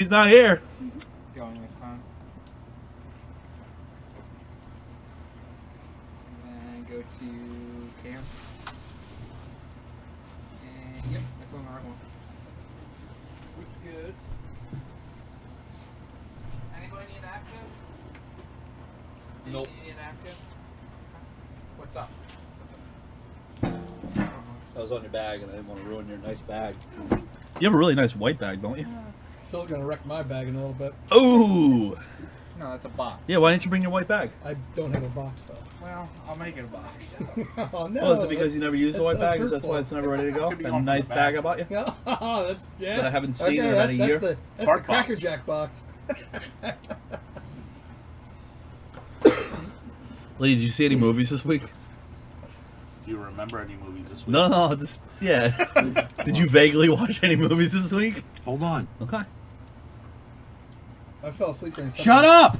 He's not here. Going this time. And go to camp. And yep, that's on the right one. Good. Anybody need active? Nope. You need active? What's up? I was on your bag and I didn't want to ruin your nice bag. You have a really nice white bag, don't you? Phil's gonna wreck my bag in a little bit. Oh! No, that's a box. Yeah, why didn't you bring your white bag? I don't have a box, Phil. Well, I'll make it a box. Oh no! Oh, is it because you never use the white That's bag? Is that's why it's never ready to go? Could be That on nice the bag back. I bought you? Oh, that's yeah. That I haven't seen in okay, about a year? That's the Fart Cracker box. Jack box. Lee, did you see any movies this week? Do you remember any movies this week? No, just, yeah. Did you vaguely watch any movies this week? Hold on. Okay. I fell asleep during. Shut up!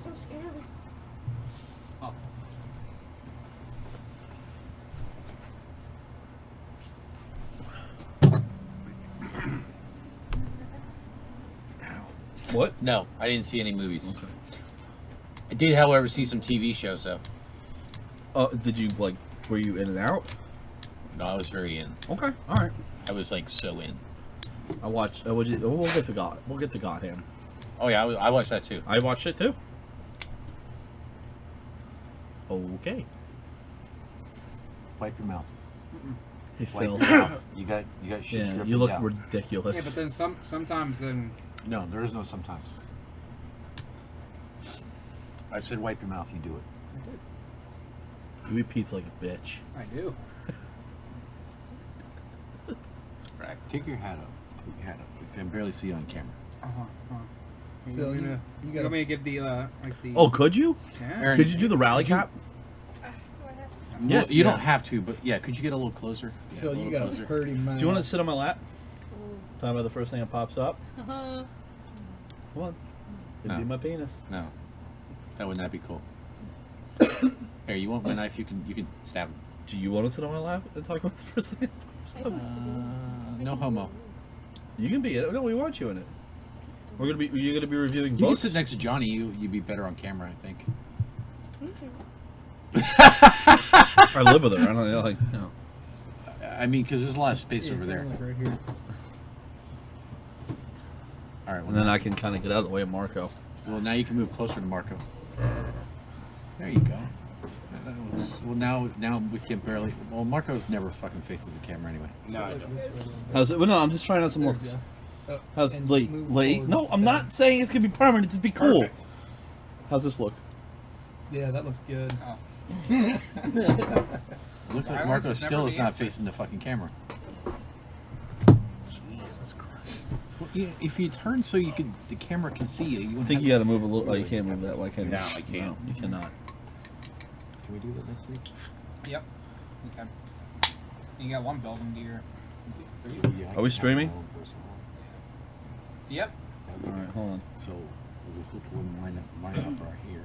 So scary. Oh. What? No, I didn't see any movies. Okay. I did, however, see some TV shows, though. Did you, like, were you in and out? No, I was very in. Okay, alright. I was, like, so in. I watched, we'll get to God. We'll get to Gotham. Oh, yeah, I watched that, too. I watched it too. Okay. Wipe your mouth. Hey, Wipe Phil. your mouth. You got shit Yeah, dripping you look down. Yeah, but ridiculous. then sometimes then No, there is no sometimes. I said wipe your mouth. You do it. You eat pizza like a bitch. I do. Take your hat up. Put your hat up. You can barely see you on camera. You Phil, want me you to, gotta- you want me to give the like the? Oh, could you? Yeah. Aaron, Could you do the rally cap? Do I have? Well, Yes, you yeah. don't have to, but yeah, could you get a little closer? Yeah, Phil, a you little got a closer. pretty mouth. Do you want to sit on my lap? Talk about the first thing that pops up. Uh-huh. Come on. It'd No. be my penis. No, that would not be cool. Here, you want my knife? You can stab him. Do you want to sit on my lap and talk about the first thing that pops up? No homo. You can be in it. No, we want you in it. You're gonna be reviewing You can books. sit next to Johnny. You'd be better on camera, I think. I live with her. I don't know. Like, you know. I mean, because there's a lot of space Yeah, over there. like right here. All right. Well, And then I can kind of get out of the way of Marco. well, now you can move closer to Marco. There you go. Well, now we can barely. Well, Marco never fucking faces the camera anyway. No, I don't. How's it? Well, no, I'm just trying out some more. There we go. Oh, How's and late? move Late? forward No, I'm down. not saying it's gonna be permanent. Just be cool. Perfect. How's this look? Yeah, that looks good. Oh. It looks like Violence Marco is still never is the not answer. facing the fucking camera. Jesus Christ. Well, yeah, if you turn so the camera can see you, you I wouldn't think have you got to move a little. Oh, you can't move that way, can you? No, I can't. No, you cannot. Can we do that next week? Yep. Okay. You got one building to your. Yeah, Are we streaming? Yep. All right, hold on. So we'll put one line up right here.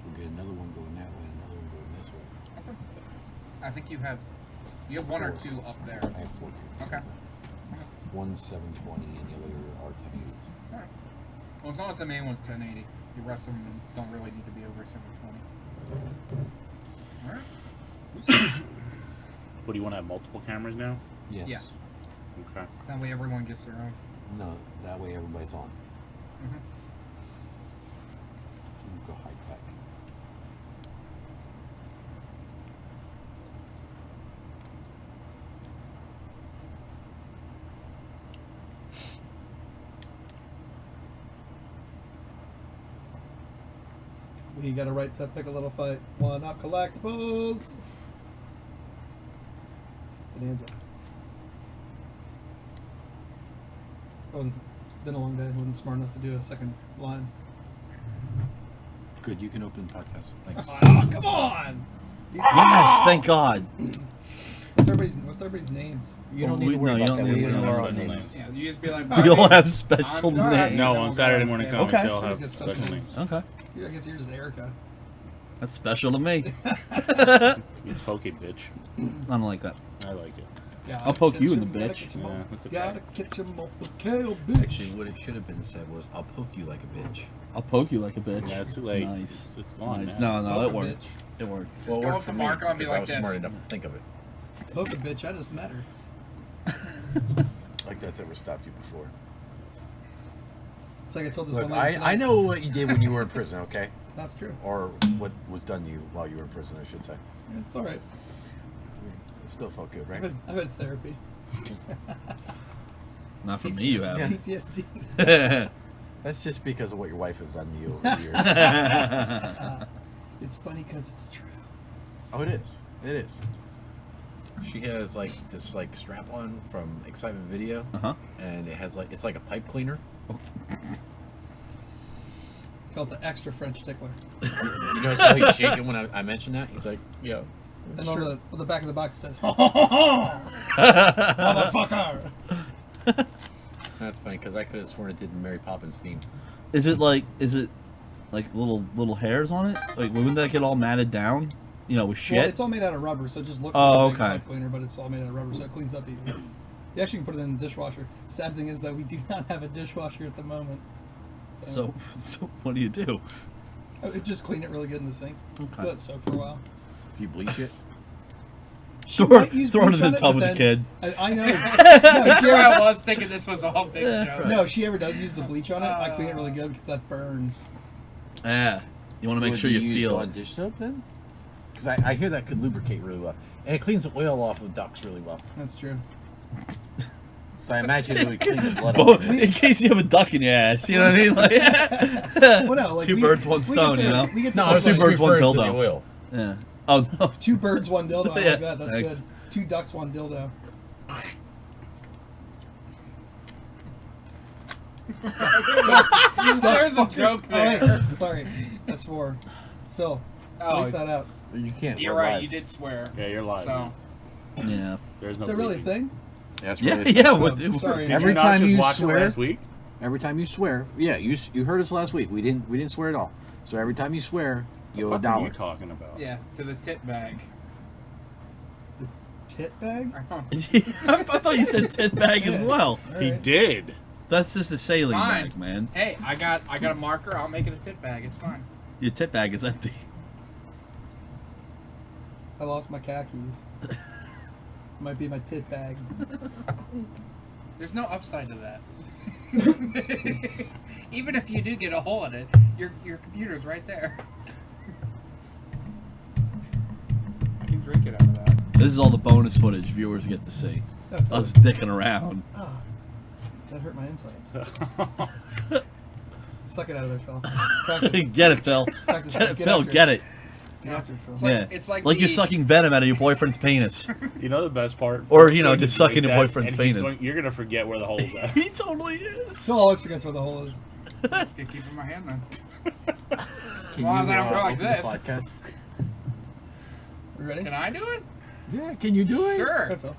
We'll get another one going that way, and another one going this way. I think you have one or two up there. I have 4 cameras. Okay. One's 720 and the other are 1080s. Alright. Well, as long as the main one's 1080, the rest of them don't really need to be over 720. Alright. What do you want to have multiple cameras now? Yes. Yeah. Okay. That way everyone gets their own. No, that way everybody's on. Mm-hmm. Go high tech. We got a right to pick a little fight. One up, collectibles. Bonanza. It's been a long day. I wasn't smart enough to do a second line. Good, you can open the podcast. Thanks. Oh, come on! Yes, thank God. What's everybody's names? You don't Well, need to worry no, about you that. don't We need to know worry our about own special names. names. Yeah, you just be like, We all have special I'm sorry. names. No, on Saturday morning Okay. comics, Okay. they'll have Who's got special special names. Okay, I guess yours is Erica. that's special to me. You pokey bitch. I don't like that. I like it. Gotta I'll poke catch you in the 'em, gotta bitch. catch 'em Yeah, all. that's okay. Gotta catch 'em off the kale, bitch. Actually, what it should have been said was, "I'll poke you like a bitch." I'll poke you like a bitch. Yeah, it's too late. Nice. It's gone Nice. now. No, Poke it a worked. bitch. It worked. Well, it go worked up for to me Marco and be because I like was this. smart enough to think of it. Poke a bitch, I just met her. Like that's ever stopped you before. It's like I told this Look, one lady I tonight. know what you did when you were in prison, okay? That's true. Or what was done to you while you were in prison, I should say. It's all right. It still felt good, right? I've had therapy. Not for me, you haven't. PTSD. That's just because of what your wife has done to you over the years. It's funny because it's true. Oh, it is. It is. She has like this like strap on from Excitement Video, Uh-huh. and it has like it's like a pipe cleaner. Called the extra French tickler. You know, it's how he's shaking when I mentioned that. He's like, "Yo, And on the back of the box it says, "Ho ho ho ho, motherfucker." that's funny," because I could have sworn it did the Mary Poppins theme. Is it like little hairs on it? Like wouldn't that get all matted down? You know, with shit. Well, it's all made out of rubber, so it just looks Oh, like a big okay. pipe cleaner, but it's all made out of rubber, so it cleans up easy. You actually can put it in the dishwasher. Sad thing is that we do not have a dishwasher at the moment. So what do you do? Just clean it really good in the sink. Okay. Let it soak for a while. If you bleach it, She Throw might use it in bleach the on it, tub but with the then- kid. I know. No, she Here ever, I was thinking this was all big joke. no, she ever does use the bleach on it. I clean it really good because that burns. Yeah. You want to make Would sure you use feel Dawn it. dish soap then? Because I hear that could lubricate really well, and it cleans the oil off of ducks really well. That's true. So I imagine it would clean the blood. Bo- off of it. in case you have a duck in your ass, you know what I mean? Like, Well, no, like two we- birds, one we get stone. the- You know? We get No, the I was Two just birds, one referring to the dildo. oil. Yeah. Oh no. two birds, one dildo. I Yeah, like that. That's thanks. good. Two ducks, one dildo. There's a joke there. Oh, wait. Sorry, I swore. Phil, Oh, bleep that out. You can't. you're we're right. live. You did swear. Yeah, you're live. So Yeah. There's no Is that really a bleeping. thing? That's Yeah. really Yeah. Oh, What, sorry. Did Every you not time just you watch swear- it last week? Every time you swear, yeah, you heard us last week. We didn't swear at all. So every time you swear, you owe What a are dollar. you talking about? yeah, to the tit bag. Tit bag? I thought you said tit bag as well. He Alright. did. That's just a sailing Fine. bag, man. Hey, I got a marker. I'll make it a tit bag. It's fine. Your tit bag is empty. I lost my khakis. Might be my tit bag. There's no upside to that. Even if you do get a hole in it, your computer's right there. You can drink it out of that. This is all the bonus footage viewers get to see. That's Us dicking around. Ah, that hurt my insides. Suck it out of there, Phil. Practice. Get it, Phil. Practice. Get it, Get Phil. after it. Get it. Get after it, Phil. It's like- Yeah. it's like you're the- sucking venom out of your boyfriend's penis. You know the best part? Or, Phil's you know, going to just sucking drink your that, boyfriend's and he's penis. You're going to forget where the hole's at. He totally is. Phil always forgets where the hole is. Just gonna keep it in my hand then. Can long as I don't go like open this. the podcast? You ready? Can I do it? Yeah, can you do it? Sure. Go, Phil.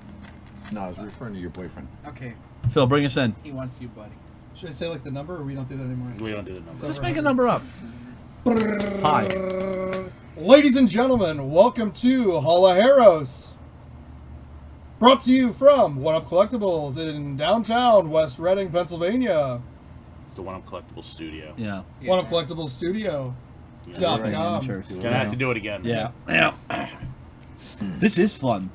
No, I was referring to your boyfriend. Okay, Phil, bring us in. he wants you, buddy. Should I say like the number, or we don't do that anymore? We don't do the numbers. So- Just make a number up. Hi. Ladies and gentlemen, welcome to Halajeros. Brought to you from One Up Collectibles in downtown West Reading, Pennsylvania. It's the One Up Collectibles studio. Yeah. One Up Collectibles Studio. Yeah. Dot Right com. in Jersey. Gonna have to do it again. Yeah. Yeah. This is fun.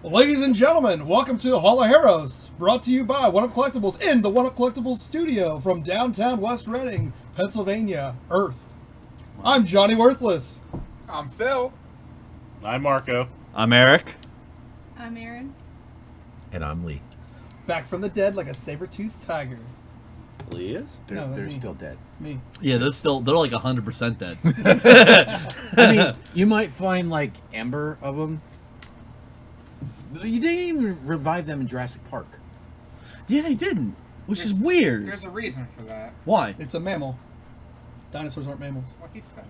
Ladies and gentlemen, welcome to Halajeros. Brought to you by One Up Collectibles in the One Up Collectibles Studio from downtown West Reading, Pennsylvania, Earth. I'm Johnny Worthless. I'm Phil. I'm Marco. I'm Eric. I'm Aaron. And I'm Lee. Back from the dead like a saber-toothed tiger. Lee is? No, They're me. still dead. Me. Yeah, they're like 100% dead. I mean, you might find like ember of them. You didn't even revive them in Jurassic Park. Yeah, they didn't, which is weird. There's a reason for that. Why? It's a mammal. Dinosaurs aren't mammals. What he said.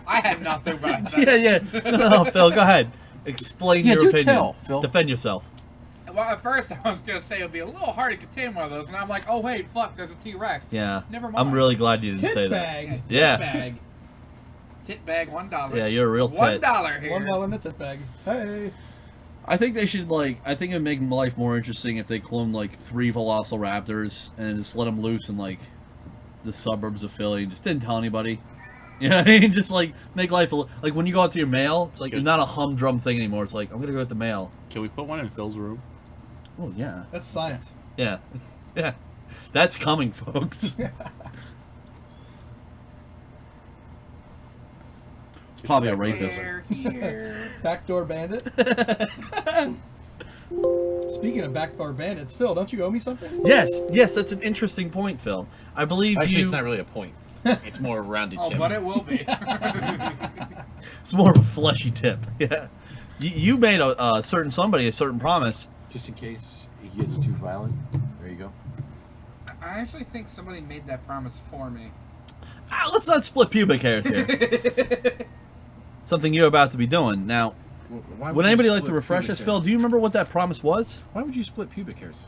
I had nothing but I said. Yeah, yeah. No, Phil, go ahead. Explain Yeah, your do opinion. tell, Phil. Defend yourself. Well, at first I was gonna say it would be a little hard to contain one of those, and I'm like, oh wait, fuck, there's a T-Rex. Yeah. Never mind. I'm really glad you didn't Tit say bag. that. Tit Yeah. bag. Tit bag, $1. Yeah, you're a real tit. $1 here. $1 in a tit bag. Hey. I think they should I think it'd make life more interesting if they cloned 3 Velociraptors and just let them loose in the suburbs of Philly and just didn't tell anybody. You know what I mean? Just make life when you go out to your mail, it's it's not a humdrum thing anymore. It's I'm gonna go get the mail. Can we put one in Phil's room? Oh yeah. That's science. Yeah. Yeah. That's coming, folks. It's probably a rapist. Here. Backdoor bandit. Speaking of backdoor bandits, Phil, don't you owe me something? Yes, that's an interesting point, Phil. I believe Actually, it's not really a point. It's more a rounded Oh, tip. but it will be. It's more of a fleshy tip. Yeah. You made a certain somebody a certain promise. Just in case he gets too violent. There you go. I actually think somebody made that promise for me. Let's not split pubic hairs here. Something you're about to be doing. Now, Why would you anybody like to split refresh pubic us, hairs? Phil? Do you remember what that promise was? Why would you split pubic hairs?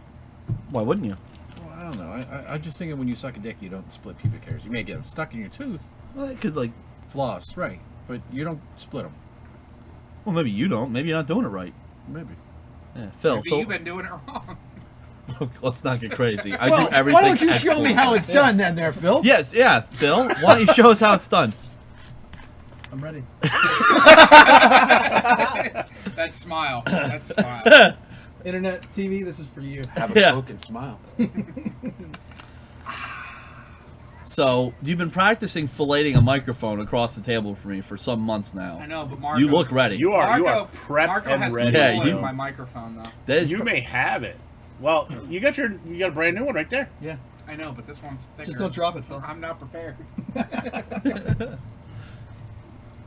Why wouldn't you? Well, I don't know. I'm just thinking when you suck a dick, you don't split pubic hairs. You may get them stuck in your tooth. Well, it could Floss, right. But you don't split them. well, maybe you don't. Maybe you're not doing it right. Maybe. Yeah, Phil. Maybe So you've been doing it wrong. look, let's not get crazy. I Well, do everything. why don't you show me excellent. how it's done then, there, Phil? Yes, yeah, Phil. Why don't you show us how it's done? I'm ready. That smile. That smile. Internet TV, this is for you. Have a Yeah. Coke and smile. So you've been practicing filleting a microphone across the table for me for some months now. I know, but Marco. You look ready. You are Marco prepped Marco and has ready. Yeah, stolen you- my microphone though. That is You may have it. Well, you got a brand new one right there. Yeah. I know, but this one's thicker. Just don't drop it, Phil. I'm not prepared.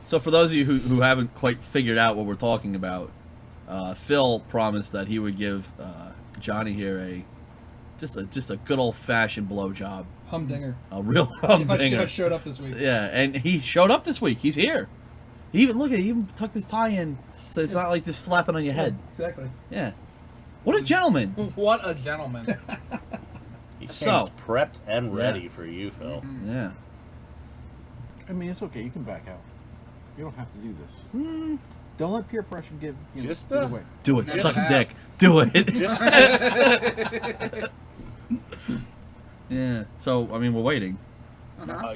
So for those of you who haven't quite figured out what we're talking about, Phil promised that he would give Johnny here just a good old fashioned blowjob, Humdinger. a real If I humdinger. showed up this week. Yeah, and he showed up this week. He's here. He even tucked his tie in, so it's not like just flapping on your head. Exactly. Yeah. What a gentleman. What a gentleman. He So- came prepped and ready for you, Phil. Yeah. I mean, it's okay. You can back out. You don't have to do this. Don't let peer pressure get Just, get away. Do it. Never Suck a have. dick. Do it. Just Yeah. So I mean, we're waiting.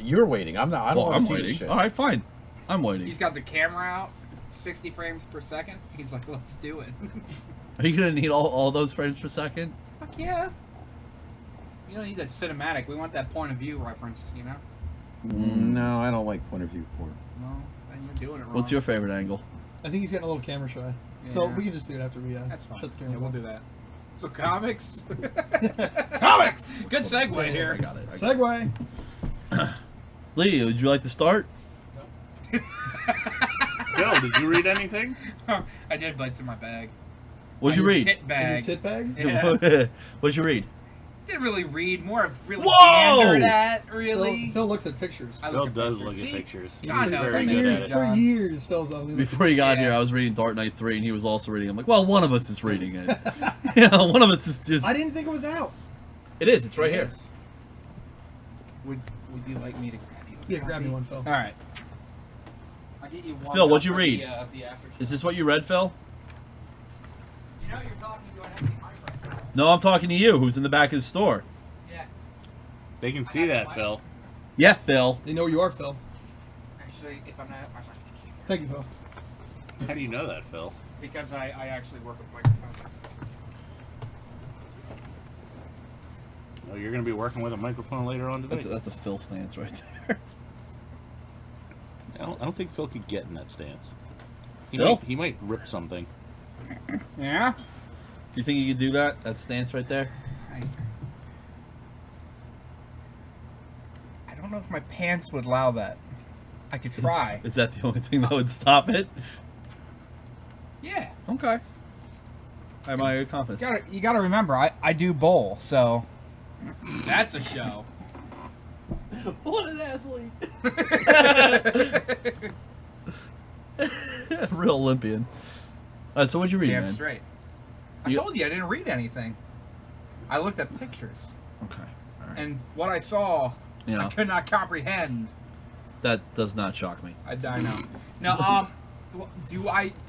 You're waiting. I'm not. I don't Well, want I'm to see this waiting. shit. All right, fine. I'm waiting. He's got the camera out, 60 frames per second. He's like, let's do it. Are you gonna need all those frames per second? Fuck yeah. You don't need that cinematic. We want that point of view reference, you know? No, I don't like point of view porn. Well, then you're doing it wrong. What's your favorite angle? I think he's getting a little camera shy. Yeah. Phil, we can just do it after we That's fine. shut the Yeah, camera we'll off. do that. So comics. Comics! Good segue I here. got it. Segway. Lee, would you like to start? Phil, did you read anything? I did, but it's in my bag. What'd you My read? Tit In your bag. tit bag? Yeah. What'd you read? Didn't really read. More of really Whoa! gandered at, really. Phil looks at pictures. I Phil look at does pictures. look at See? pictures. God He's knows very I good did. at it. For John. years, Phil's only Before he got Yeah. here, I was reading Dark Knight 3, and he was also reading. I'm like, well, one of us is reading it. Yeah, one of us is just. I didn't think it was out. It is. It's right here. Yes. Would you like me to grab you? a Yeah, grab me copy? one, Phil. All right. I'll get you one. Phil, what'd you of read? the after show. Is this what you read, Phil? You know you're talking to an empty microphone. No, I'm talking to you, who's in the back of the store. Yeah. They can see that, Phil. Yeah, Phil. They know where you are, Phil. Actually, if I'm not, Thank you, Phil. How do you know that, Phil? because I actually work with microphones. Oh, you're going to be working with a microphone later on today? That's a Phil stance right there. I don't think Phil could get in that stance. Phil? He might rip something. Yeah. Do you think you could do that? That stance right there? I don't know if my pants would allow that. I could try. Is that the only thing that would stop it? Yeah. Okay. I admire your confidence. You gotta remember, I do bowl, so that's a show. What an athlete! Real Olympian. All right, so what'd you read, Damn man? straight. I You- told you I didn't read anything. I looked at pictures, Okay. All right. and what I saw, Yeah. I could not comprehend. That does not shock me. I know. No,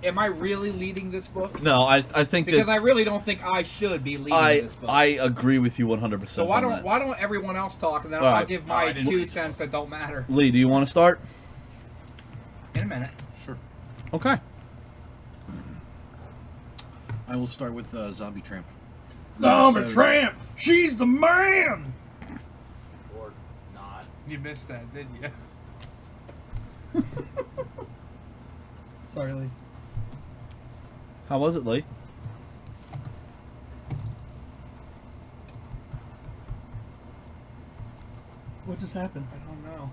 Am I really leading this book? No, I think Because I that's- really don't think I should be leading this book. I agree with you 100%. So why don't everyone else talk, and then All I'll right. give No, I my didn't 2 think so. cents that don't matter Lee, do you want to start? in a minute. Sure. Okay. I will start with Zombie Tramp. Zombie So- Tramp, she's the man. Or not. You missed that, didn't you? Sorry, Lee. How was it, Lee? What just happened? I don't know.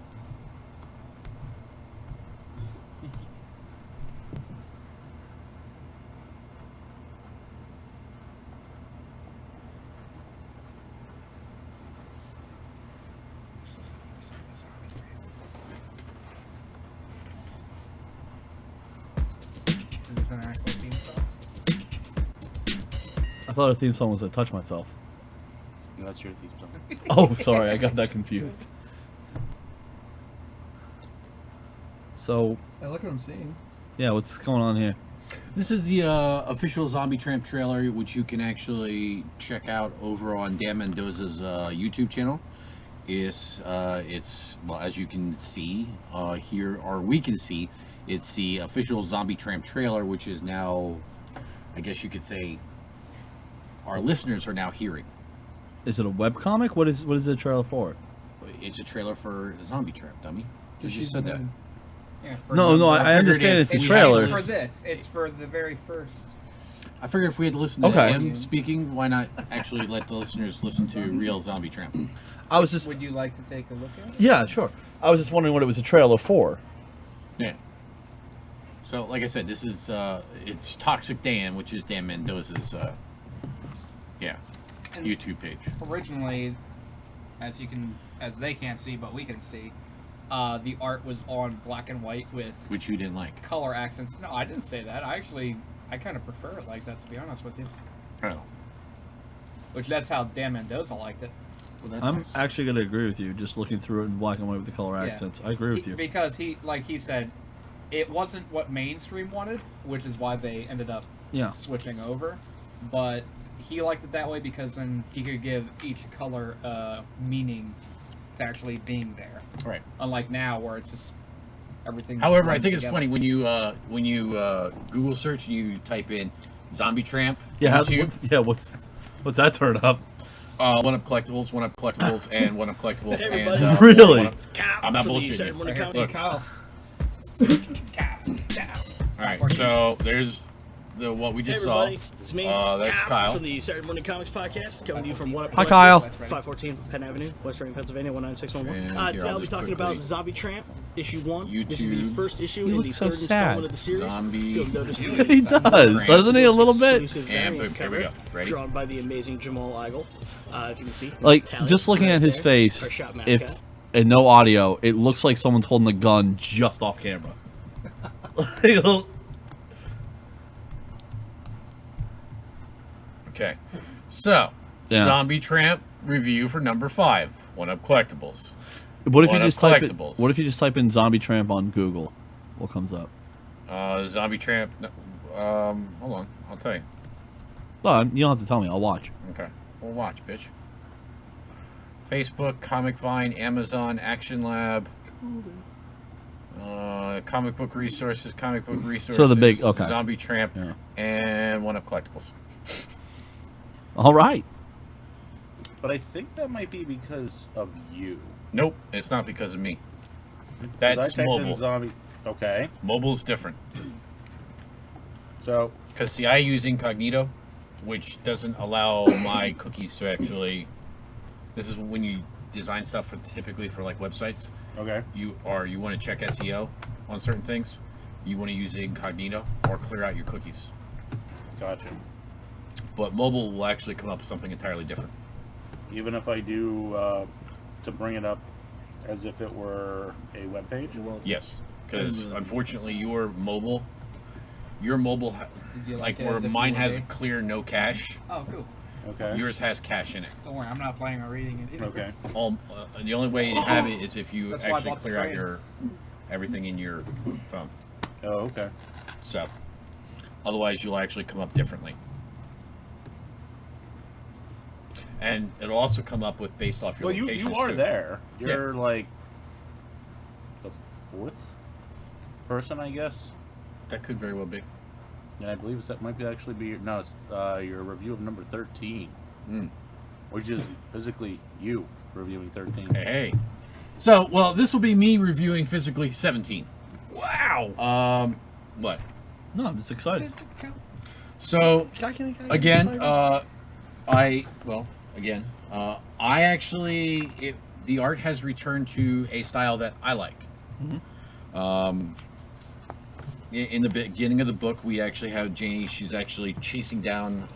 Is this an actual theme song? I thought our theme song was "I Touch Myself." No, that's your theme song. Oh, sorry, I got that confused. So, I like what I'm seeing. yeah, what's going on here? This is the official Zombie Tramp trailer, which you can actually check out over on Dan Mendoza's YouTube channel. It's well, as you can see here, or we can see, it's the official Zombie Tramp trailer, which is now, I guess you could say, our listeners are now hearing. Is it a webcomic? What is the trailer for? It's a trailer for Zombie Tramp, dummy. You She's just said the that. man. Yeah, for No, number- no, I figured understand if it's a we trailer. It's for this. It's for the very first. I figured if we had to listen to Okay. him speaking, why not actually let the listeners listen to real Zombie Tramp? I was just, Would you like to take a look at it? yeah, sure. I was just wondering what it was a trailer for. Yeah. So, like I said, this is it's Toxic Dan, which is Dan Mendoza's And YouTube page. originally, as they can't see, but we can see, the art was on black and white with Which you didn't like. color accents. No, I didn't say that. I kind of prefer it like that, to be honest with you. Oh. Which that's how Dan Mendoza liked it. Well, that's I'm nice. actually going to agree with you, just looking through it in black and white with the color Yeah. accents. I agree with you. Because he said, it wasn't what mainstream wanted, which is why they ended up Yeah. switching over. But he liked it that way because then he could give each color meaning to actually being there. Right. Unlike now, where it's just everything. However, I runs think it's together. funny when you Google search and you type in Zombie Tramp. Yeah, YouTube, what's that turn up? One Up Collectibles, and One Up Collectibles. Hey, and, everybody. Really? One Up- Kyle I'm not from the bullshitting Saturday you. Morning Right here. Comedy. Kyle. All right, so there's what we Hey, just saw. everybody. It's me. That's Kyle. from the Saturday Morning Comics podcast, coming to you from One Up Hi, Collectibles, Kyle. 514 Penn Avenue, West Reading, Pennsylvania, 19611. And here, Today I'll I'll be just talking quickly- about Zombie Tramp, issue 1. This is the YouTube. first issue He in the looks so third sad. installment of the series. Zombie. You'll notice the He does, doesn't he? A little bit. exclusive And variant here we cover, go. Ready? drawn by the amazing Jamal Eigel. If you can see. Like, Callie just looking right at his there, face, our shop if mascot. and no audio, it looks like someone's holding the gun just off camera. Okay, so Yeah. Zombie Tramp review for number 5. One Up Collectibles. What if you One just of type it? Collectibles. What if you just type in "Zombie Tramp" on Google? What comes up? Zombie Tramp. Hold on, I'll tell you. Oh, you don't have to tell me. I'll watch. Okay, we'll watch, bitch. Facebook, Comic Vine, Amazon, Action Lab, Comic Book Resources, So the big- okay. Zombie Tramp, Yeah. and One Up Collectibles. All right. But I think that might be because of you. Nope, it's not because of me. 'Cause That's I typed in mobile. zombie. Okay. Mobile's different. So Because, see, I use Incognito, which doesn't allow my cookies to actually... This is when you design stuff for typically for, like, websites. okay. You want to check SEO on certain things. You want to use Incognito or clear out your cookies. Gotcha. But mobile will actually come up with something entirely different. Even if I do to bring it up as if it were a web page. Yes, because unfortunately your mobile, Did you like it where as if mine you were has me? a clear no cache, Oh, cool. Okay. yours has cache in it. Don't worry, I'm not planning on reading it either. Okay. The only way to have it is if you That's why I actually bought the clear out frame. everything in your phone. Oh, okay. So, otherwise you'll actually come up differently. And it'll also come up with based off your Well, locations. you are too. there. You're like the fourth person, I guess. That could very well be. And I believe that might be actually be it's your review of number 13, which is physically you reviewing 13. Hey. So, well, this will be me reviewing physically 17. Wow. What? No, I'm just excited. So, again, I actually, the art has returned to a style that I like. In the beginning of the book, we actually have Janie. She's actually chasing down.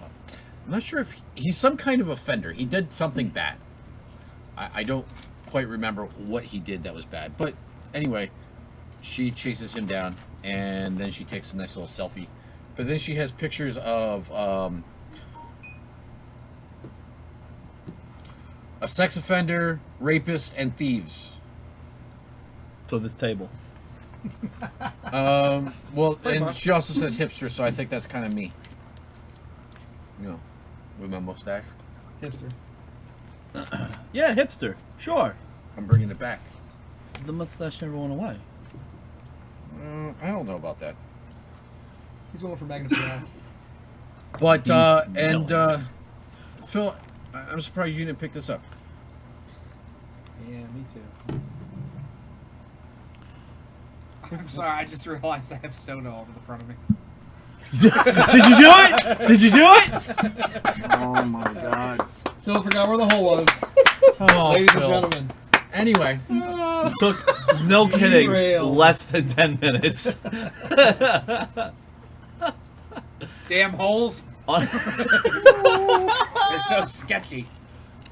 I'm not sure if he's some kind of offender. He did something bad. I don't quite remember what he did that was bad. But anyway, she chases him down, and then she takes a nice little selfie. But then she has pictures of a sex offender, rapist, and thieves. So this table. Well, Pretty and much. she also says hipster, so I think that's kind of me. You know, with my mustache. Hipster. Yeah, hipster. Sure. I'm bringing it back. The mustache never went away. I don't know about that. He's going for magnification. But, He's Phil, I'm surprised you didn't pick this up. Yeah, me too. I'm sorry, I just realized I have soda all over the front of me. Did you do it? Did you do it? Oh my god. Phil forgot where the hole was. Oh, Ladies Phil. and gentlemen. Anyway, It took, no kidding, Derailed. less than 10 minutes. Damn holes! They're so sketchy.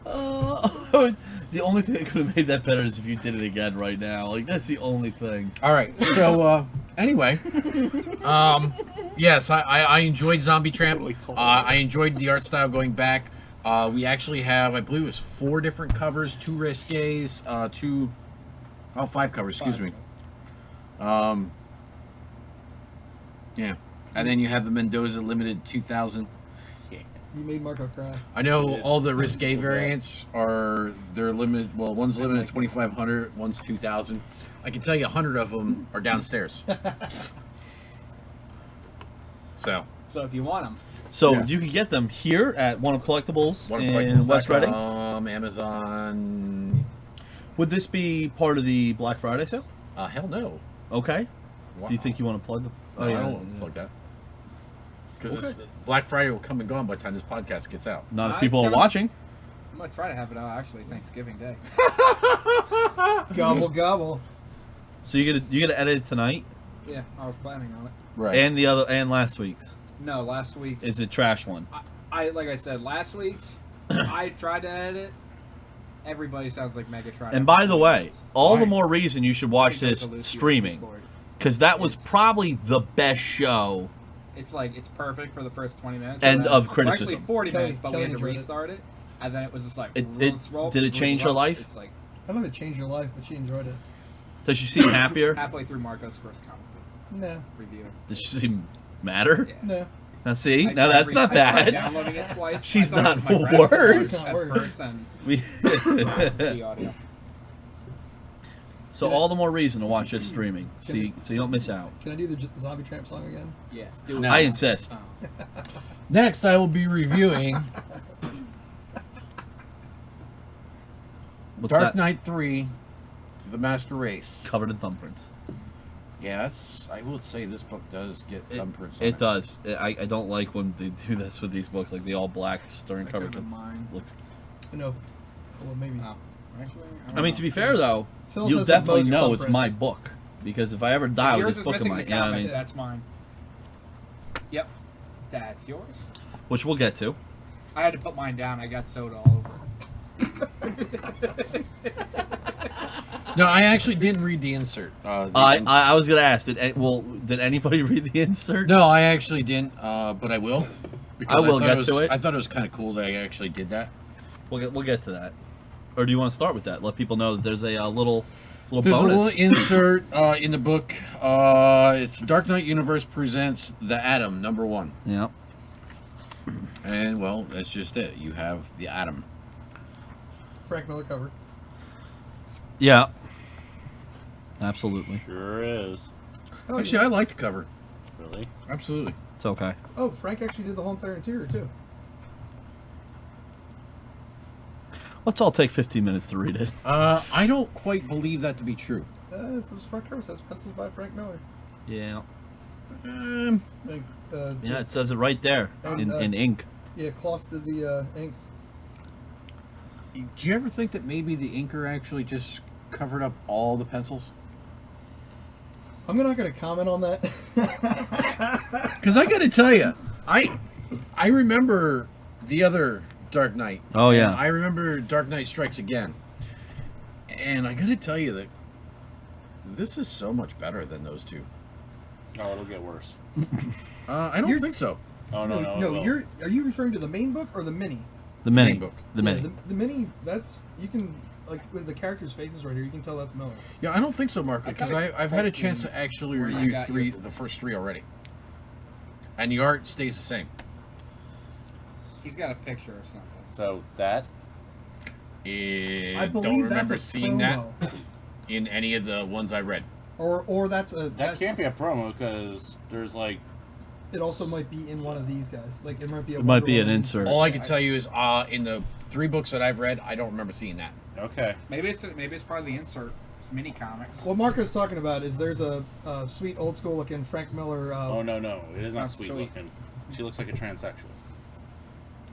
The only thing that could have made that better is if you did it again right now. Like, that's the only thing. all right. So, anyway, yes, I enjoyed Zombie Tramp. I enjoyed the art style going back. We actually have, I believe it was 4 different covers, 2 risques, 5 covers, excuse me. Yeah. And then you have the Mendoza Limited 2000. You made Marco cry. I know all the risque variants are, they're limited, well, one's limited 2,500, one's 2,000. I can tell you 100 of them are downstairs. So. So if you want them, So Yeah. you can get them here at One of Collectibles One of in West Reading. Amazon. Would this be part of the Black Friday sale? Hell no. Okay. Wow. Do you think you want to plug them? Oh, I don't want to plug that. Because Black Friday will come and go on by the time this podcast gets out. Not if It's people are gonna- watching. I'm gonna try to have it out actually Thanksgiving Day. Gobble gobble. So you get to edit it tonight Yeah, I was planning on it. Right. and last week's. No, last week's. Is it trash one? I like I said, last week's I tried to edit it. Everybody sounds like Megatron. And by the way, all the Why? more reason you should watch this streaming, because that was probably the best show. It's like it's perfect for the first 20 minutes. End and then- of well, criticism. Actually, 40 Kelly- minutes, but Kelly we had to enjoyed it. restart it, and then it was just like. Did it change her life? It's like I don't know if it changed your life, but she enjoyed it. Does she seem happier? halfway through Marco's first comic book No. review. Does she seem madder? Yeah. No. Now see, I now tried that's not I tried bad. downloading it twice. She's I thought not it was my friend worse. at first, and We- the audio. So all the more reason to watch this streaming, so you don't miss out. Can I do the Zombie Tramp song again? Yes, do it. No. I insist. Oh. Next, I will be reviewing What's Dark that? Knight 3, The Master Race. Covered in thumbprints. Yeah, I would say this book does get thumbprints on It does. I don't like when they do this with these books, like the all black stern That cover. could've been 'Cause mine. it looks. No. Well, maybe. Oh. Actually, I mean, to be fair though, Phil you'll says the definitely most know it's thumbprints. my book because if I ever die with yours this is book in missing my, the you know what I comment. mean, That's mine. Yep, that's yours. which we'll get to. I had to put mine down. I got soda all over. No, I actually didn't read the insert. I was gonna ask, did anybody read the insert? No, I actually didn't, but I will. because I will thought get was, to it. I thought it was kind of cool that I actually did that. We'll get to that. Or do you want to start with that? Let people know that there's a little Little There's bonus. a little insert in the book. It's Dark Knight Universe presents The Atom, #1. Yeah. And, well, that's just it. You have The Atom. Frank Miller cover. Yeah. Absolutely. Sure is. Oh, Actually, I like the cover. Really? Absolutely. It's okay. Oh, Frank actually did the whole entire interior too. Let's all take 15 minutes to read it. I don't quite believe that to be true. It's this front cover says pencils by Frank Miller. Yeah. Like, Yeah, it says it right there And, in ink. Yeah, Klaus did the inks. Do you ever think that maybe the inker actually just covered up all the pencils? I'm not going to comment on that. Because I got to tell you, I remember the other Dark Knight. Oh, yeah. And I remember Dark Knight Strikes Again. And I got to tell you that this is so much better than those two. Oh, it'll get worse. I don't think so. Oh, no. No, are you referring to the main book or the mini? The mini. book. The Yeah, mini. the mini, that's, you can, like, with the characters' faces right here, you can tell that's Miller. Yeah, I don't think so, Marco, because I've had a chance to actually where you review got the first three already. And the art stays the same. He's got a picture or something. So that? I don't believe remember that's a seeing that promo. in any of the ones I read. Or that's a... That can't be a promo because there's like... It also might be in one of these guys. Like, it might be a... It might be an Wonder Woman. insert. All I can tell you is in the 3 books that I've read, I don't remember seeing that. Okay. Maybe it's part of the insert. It's mini comics. What Marco's talking about is there's a sweet old school looking Frank Miller... Oh, no. It is not not sweet sweet. looking. She looks like a transsexual.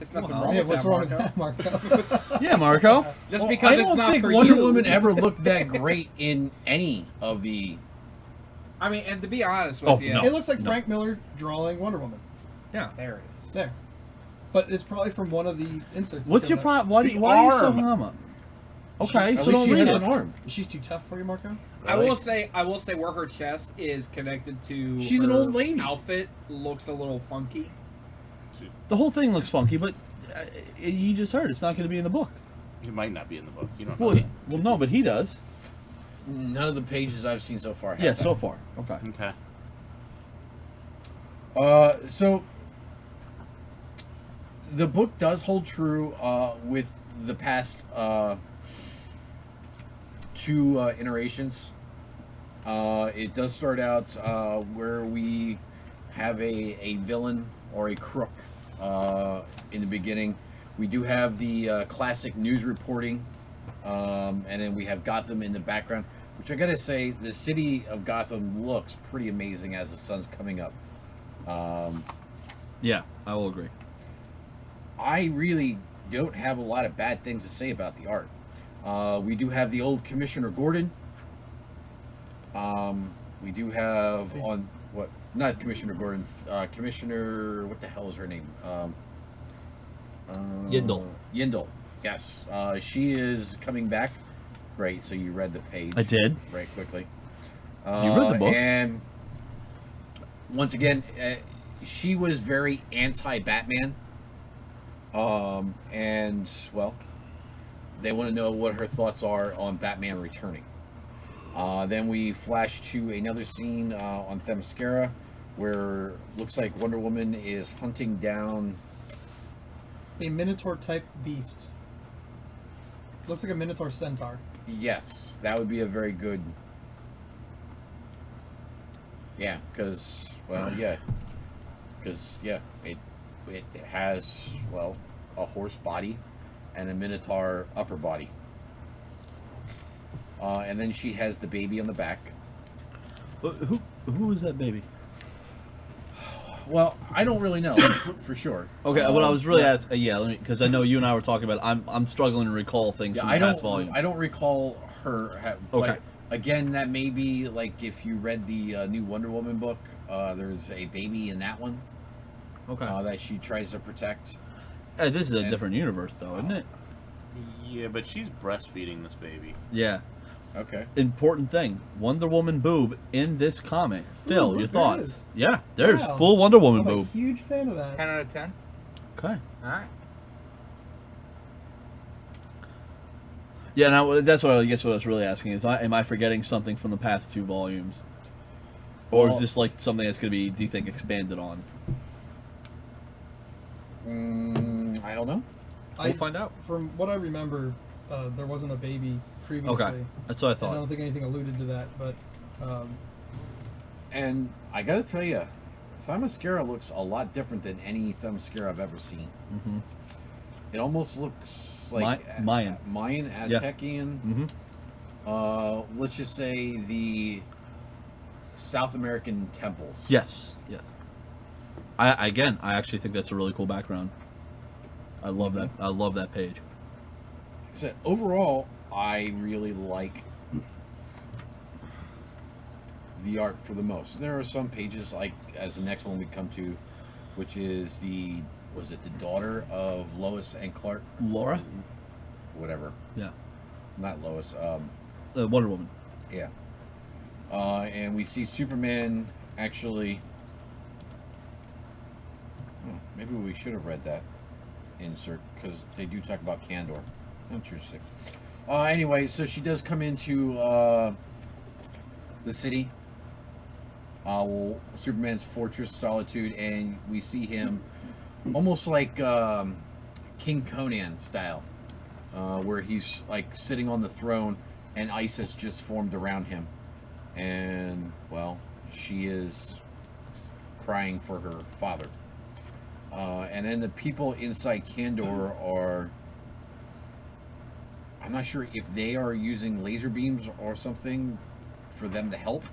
There's nothing Well, wrong Yeah, with what's that, wrong with Marco. that, Marco? Yeah, Marco. Just Well, because I it's don't not think for Wonder you. Woman ever looked that great in any of the... I mean, and to be honest with Oh, you, no. It looks like Frank Miller drawing Wonder Woman. Yeah. there it is. There. But it's probably from one of the inserts. What's your problem? problem? Why are you so arm. hung up? Okay, At so least don't she read has it. an arm. She's too tough for you, Marco? I Really? will say where her chest is connected to She's an her old lady. outfit looks a little funky. The whole thing looks funky, but you just heard it's not going to be in the book. It might not be in the book. You don't know Well, that. no, but he does. None of the pages I've seen so far have Yeah, that. so far. Okay. Okay. So the book does hold true with the past 2 iterations. It does start out where we have a villain or a crook in the beginning. We do have the classic news reporting, and then we have Gotham in the background, which I gotta say, the city of Gotham looks pretty amazing as the sun's coming up. Yeah, I will agree. I really don't have a lot of bad things to say about the art. We do have the old Commissioner Gordon. We do have not Commissioner Gordon, Commissioner, what the hell is her name? Yindel. Yindel, yes. She is coming back. Great, so you read the page. I did. Very quickly. You read the book. And once again, she was very anti-Batman. And, well, they want to know what her thoughts are on Batman returning. Then we flash to another scene on Themyscira where looks like Wonder Woman is hunting down... A Minotaur-type beast. Looks like a Minotaur centaur. Yes, that would be a very good... Yeah, because, well, yeah. Because, yeah, it has, well, a horse body and a Minotaur upper body. And then she has the baby on the back. But who is that baby? Well, I don't really know for sure. Okay, what I was really asking, because I know you and I were talking about. I'm struggling to recall things Yeah, from the I past don't. volume. I don't recall her. Okay. Like, again, that may be like if you read the new Wonder Woman book. There's a baby in that one. Okay. That she tries to protect. This is a different universe, though, isn't it? Yeah, but she's breastfeeding this baby. Yeah. Okay. Important thing: Wonder Woman boob in this comic. Phil, look, your there it thoughts? is. Yeah, there's Wow. full Wonder Woman I'm a boob. huge fan of that. 10 out of 10. Okay. All right. Yeah, now that's what I guess what I was really asking is, am I forgetting something from the past 2 volumes, or is this like something that's going to be, do you think, expanded on? I don't know. We'll find out. From what I remember, there wasn't a baby previously. Okay, that's what I And thought. I don't think anything alluded to that, but And I gotta tell you, Themyscira looks a lot different than any Themyscira I've ever seen. Mm-hmm. It almost looks like Mayan. Aztecian. Mm-hmm. Let's just say the South American temples. Yes. Yeah. I actually think that's a really cool background. I love that. I love that page. So overall, I really like the art for the most. There are some pages, like as the next one we come to, which is was it the daughter of Lois and Clark? Laura? Whatever. Yeah. Not Lois. Wonder Woman. Yeah. And we see Superman actually. Maybe we should have read that insert, because they do talk about Kandor. Interesting. Anyway, so she does come into the city, Superman's Fortress Solitude, and we see him almost like King Conan style, where he's like sitting on the throne and ice has just formed around him, and well, she is crying for her father. And then the people inside Kandor are, I'm not sure if they are using laser beams or something for them to help.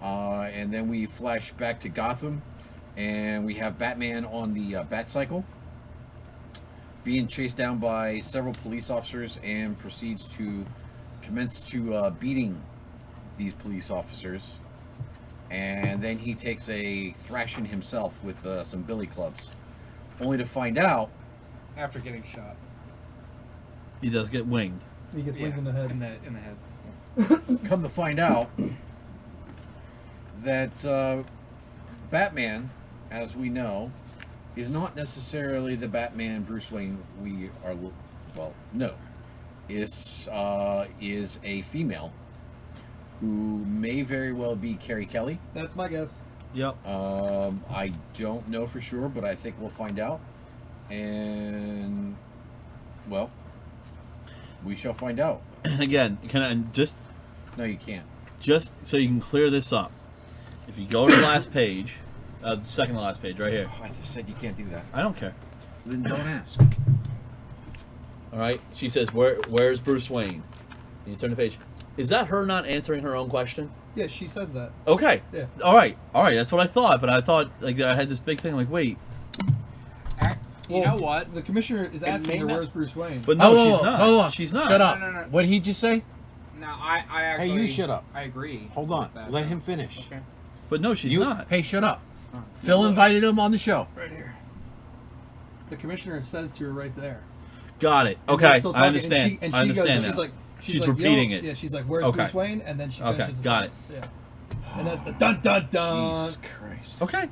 And then we flash back to Gotham, and we have Batman on the Batcycle, being chased down by several police officers, and proceeds to commence to beating these police officers. And then he takes a thrashing himself with some billy clubs, only to find out After getting shot. He does get winged. he gets winged in the head. In the head. come to find out that Batman, as we know, is not necessarily the Batman Bruce Wayne we are. Well, no, is a female who may very well be Carrie Kelly. That's my guess. Yep. I don't know for sure, but I think we'll find out. And well, we shall find out. And again, can I just No, you can't. so you can clear this up? If you go to the last page, second to last page, right here. I just said you can't do that. I don't care. Then don't ask. All right. She says, "Where's Bruce Wayne?" And you turn the page. Is that her not answering her own question? Yeah, she says that. Okay. Yeah. All right. That's what I thought. But I thought like I had this big thing. Like, wait. You know what? The commissioner is asking may her, not- "Where's Bruce Wayne?" But no, Oh, she's not. hold on. She's not. Shut up. No. What did he just say? No, I actually. you shut up. I agree. Hold on. with that. Let him finish. Okay. But no, she's You- not. Hey, shut up. Phil invited him on the show. Right here. The commissioner says to her right there. Got it. And they're Okay, still I talking, understand. And I understand goes, now. she's She's like, repeating "Yo," it. Yeah, she's like, "Where's Okay. Bruce Wayne?" And then she Okay, finishes the got it. sentence. Yeah. And that's the dun dun dun. Jesus Christ. Okay.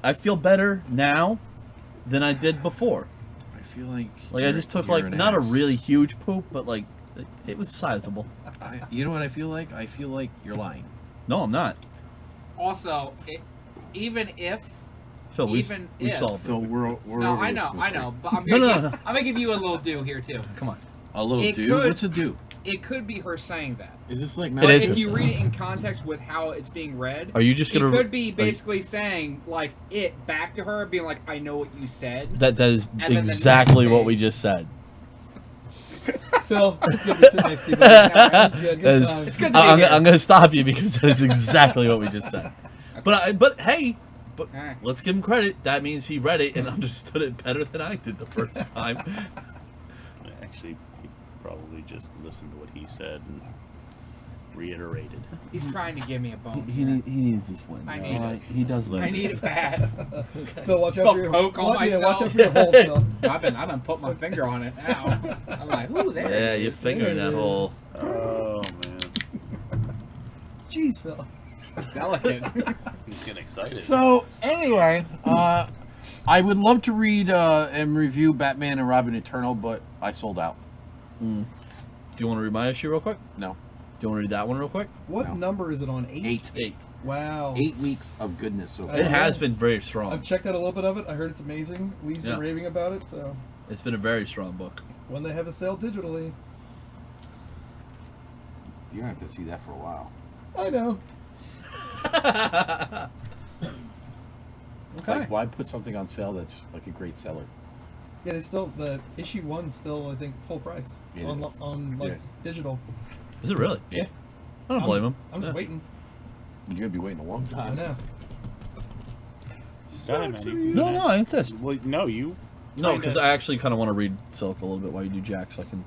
I feel better now than I did before. I feel like. Like I just took like not a really huge poop, but like it was sizable. You know what I feel like? I feel like you're lying. No, I'm not. Also, even if. Phil, we Even we if- solved So it. we're No, over I this know, mystery. but I'm No, gonna, no, no. I'm gonna give you a little do here too. Come on. A little It do? could- What's a do? It could be her saying that. Is this like It is. If you read it in context with how it's being read, Are you just it gonna? could be basically saying like it back to her, being like, "I know what you said." That is And then the exactly next what page. we just said. Phil, it's good to sit next to you. buddy. That Good is- times. It's good to be I'm here. gonna stop you because that is exactly what we just said. But hey, Alright. let's give him credit. That means he read it and understood it better than I did the first time. Actually, he probably just listened to what he said and reiterated. He's trying to give me a bone. he needs this win. I need it. He does. I need it bad. Phil, watch out Spell for your coke on watch out myself. for your hole, Phil. I've been putting my finger on it now. I'm like, ooh, there. Yeah, it you is. finger in that hole. Oh man, Jeez, Phil. Delicate. he's getting excited. So, anyway, I would love to read and review Batman and Robin Eternal, but I sold out. Do you want to read my issue real quick? No. Do you want to read that one real quick? What No. number is it on? 8? 8. Wow. 8 weeks of goodness so far. It has been very strong. I've checked out a little bit of it. I heard it's amazing. Lee's been Yeah. raving about it, so It's been a very strong book. when they have a sale digitally. You're going to have to see that for a while. I know. Okay. Like, why put something on sale that's like a great seller? Yeah, they still the issue 1's still I think full price It on is. like Yeah. digital. Is it really? Yeah. I don't blame him. I'm just waiting. You're going to be waiting a long I time. know. Sorry, man. No, I insist. Well, no, you. No, kinda- because I actually kind of want to read Silk a little bit while you do Jack, so I can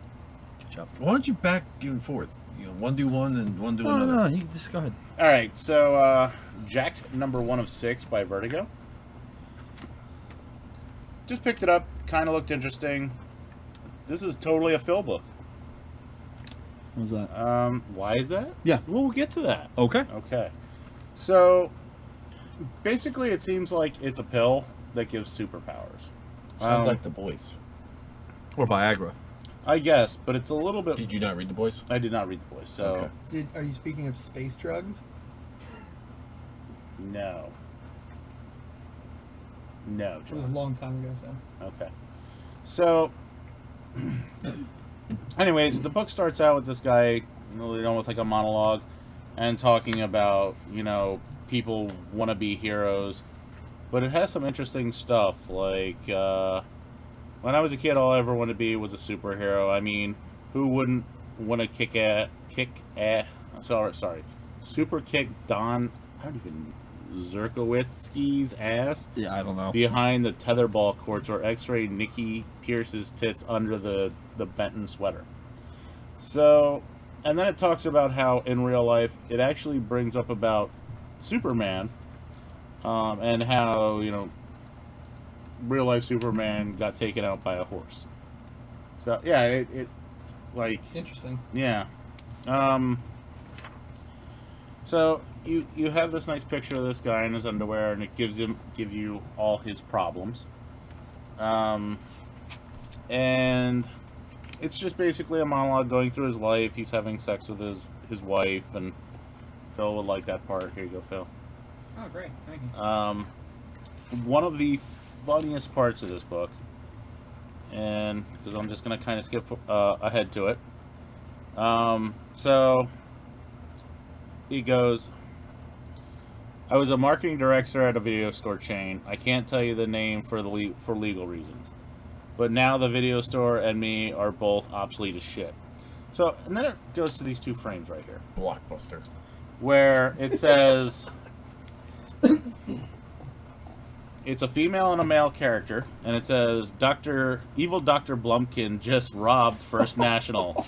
catch up. Why don't you back and forth? You know, one do one and one do No, another. no, you just go ahead. All right, so Jack number 1 of 6 by Vertigo. Just picked it up. Kind of looked interesting. This is totally a fill book. What was that? Why is that? Yeah. We'll get to that. Okay. Okay. So, basically, it seems like it's a pill that gives superpowers. Sounds like The Boys. Or Viagra. I guess, but it's a little bit. Did you not read The Boys? I did not read the boys, so Okay. Are you speaking of space drugs? no. No, It was a John. long time ago, so. Okay. So, anyways, the book starts out with this guy, with like a monologue, and talking about, people want to be heroes, but it has some interesting stuff. Like, when I was a kid, all I ever wanted to be was a superhero. I mean, who wouldn't want to super kick Don, I don't even, Zerkowitsky's ass Yeah, I don't know. behind the tetherball courts or x-ray Nikki Pierce's tits under the Benton sweater. So, and then it talks about how in real life it actually brings up about Superman, and how, real life Superman got taken out by a horse. So yeah, it like, Interesting. yeah. So you have this nice picture of this guy in his underwear, and it give you all his problems. And it's just basically a monologue going through his life. He's having sex with his wife, and Phil would like that part. Here you go, Phil. Oh, great. Thank you. One of the funniest parts of this book, and because I'm just going to kind of skip ahead to it. So he goes, I was a marketing director at a video store chain. I can't tell you the name for legal reasons. But now the video store and me are both obsolete as shit. So, and then it goes to these two frames right here, Blockbuster. where it says it's a female and a male character, and it says Evil Dr. Blumpkin just robbed First National.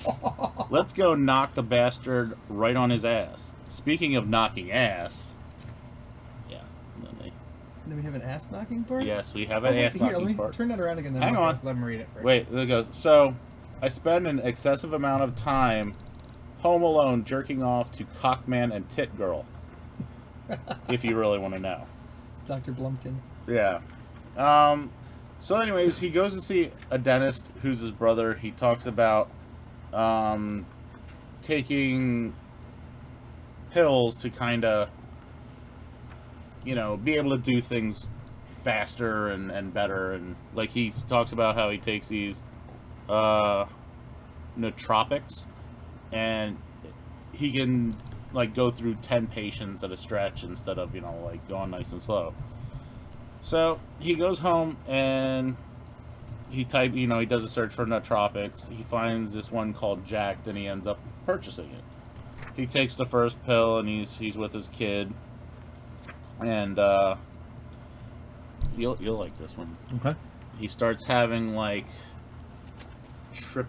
Let's go knock the bastard right on his ass. Speaking of knocking ass, yeah. Then we have an ass knocking part? Yes, we have an Okay, ass here, knocking let me part. turn that around again. Then. Hang on. Let me read it first. Wait, there it goes. So, I spend an excessive amount of time home alone jerking off to Cockman and Tit Girl. If you really want to know. Dr. Blumpkin. Yeah. So anyways, he goes to see a dentist who's his brother. He talks about taking pills to kind of, be able to do things faster and better. And like he talks about how he takes these nootropics, and he can like go through 10 patients at a stretch instead of like going nice and slow. So he goes home and he does a search for nootropics. He finds this one called Jacked, and he ends up purchasing it. He takes the first pill, and he's with his kid, and you'll like this one. Okay. He starts having like a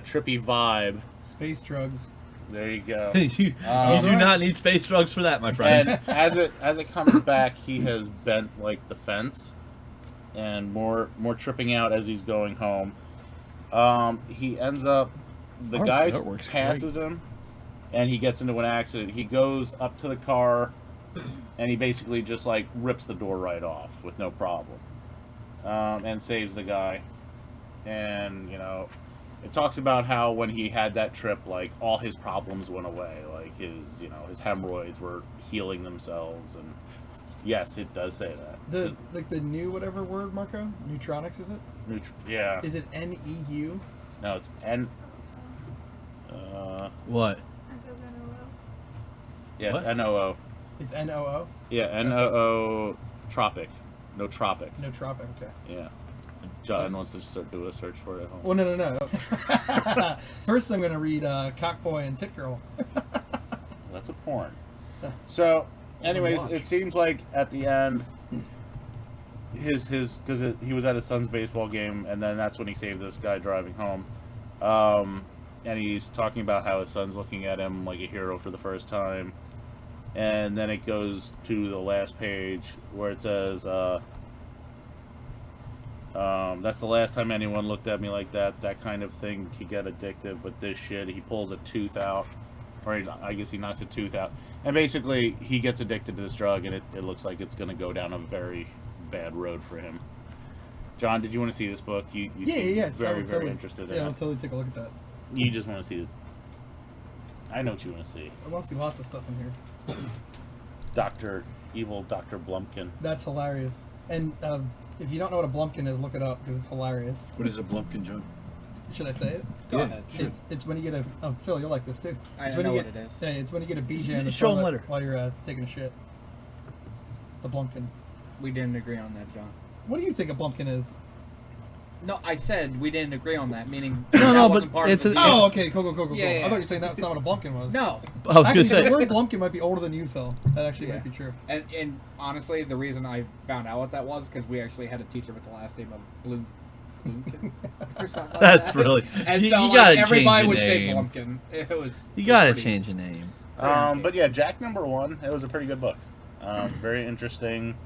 trippy vibe. Space drugs. There you go. you do not need space drugs for that, my friend. And as it comes back, he has bent like the fence, and more tripping out as he's going home. He ends up, the guy passes him, and he gets into an accident. He goes up to the car, and he basically just like rips the door right off with no problem, and saves the guy. And it talks about how when he had that trip, like all his problems went away, like his hemorrhoids were healing themselves, and yes, it does say that. The new whatever word, Marco? Neutronics, is it? Yeah. Is it NEU? No, it's N. What? Yeah, What? it's NOO. It's NOO? Yeah, NOO tropic. No tropic. No tropic, okay. Yeah. John wants to do a search for it at home. Well, no. First, I'm going to read Cockboy and Tit Girl. That's a porn. So, anyways, it seems like at the end, his because he was at his son's baseball game, and then that's when he saved this guy driving home. And he's talking about how his son's looking at him like a hero for the first time. And then it goes to the last page where it says, that's the last time anyone looked at me like that. That kind of thing could get addictive, but this shit, he pulls a tooth out. Or I guess he knocks a tooth out. And basically, he gets addicted to this drug, and it looks like it's going to go down a very bad road for him. John, did you want to see this book? You Yeah. Very, very interested in it. Yeah, I'll totally take a look at that. You just want to see it. I know what you want to see. I want to see lots of stuff in here. Evil Dr. Blumpkin. That's hilarious. And if you don't know what a Blumpkin is, look it up because it's hilarious. What is a Blumpkin, John? Should I say it? Go ahead. Sure. It's when you get a Phil, you'll like this too. I It's know when you what get, it is. Yeah, it's when you get a BJ in the Show 'em toilet later. while you're taking a shit. The Blumpkin. We didn't agree on that, John. What do you think a Blumpkin is? No, I said we didn't agree on that, meaning No, that no, wasn't but part it's of the a- deal. Oh, okay, cool. Yeah, I yeah. thought you were saying that's not what a Blumpkin was. No. I was Actually, gonna say. the word Blumpkin might be older than you, Phil. That actually Yeah. might be true. And honestly, the reason I found out what that was because we actually had a teacher with the last name of Blumpkin or something. Like That's that. really. And you so you like, gotta everybody change would your say name. Blumpkin. It was. You gotta pretty- change your name. But yeah, Jack #1. It was a pretty good book. Very interesting.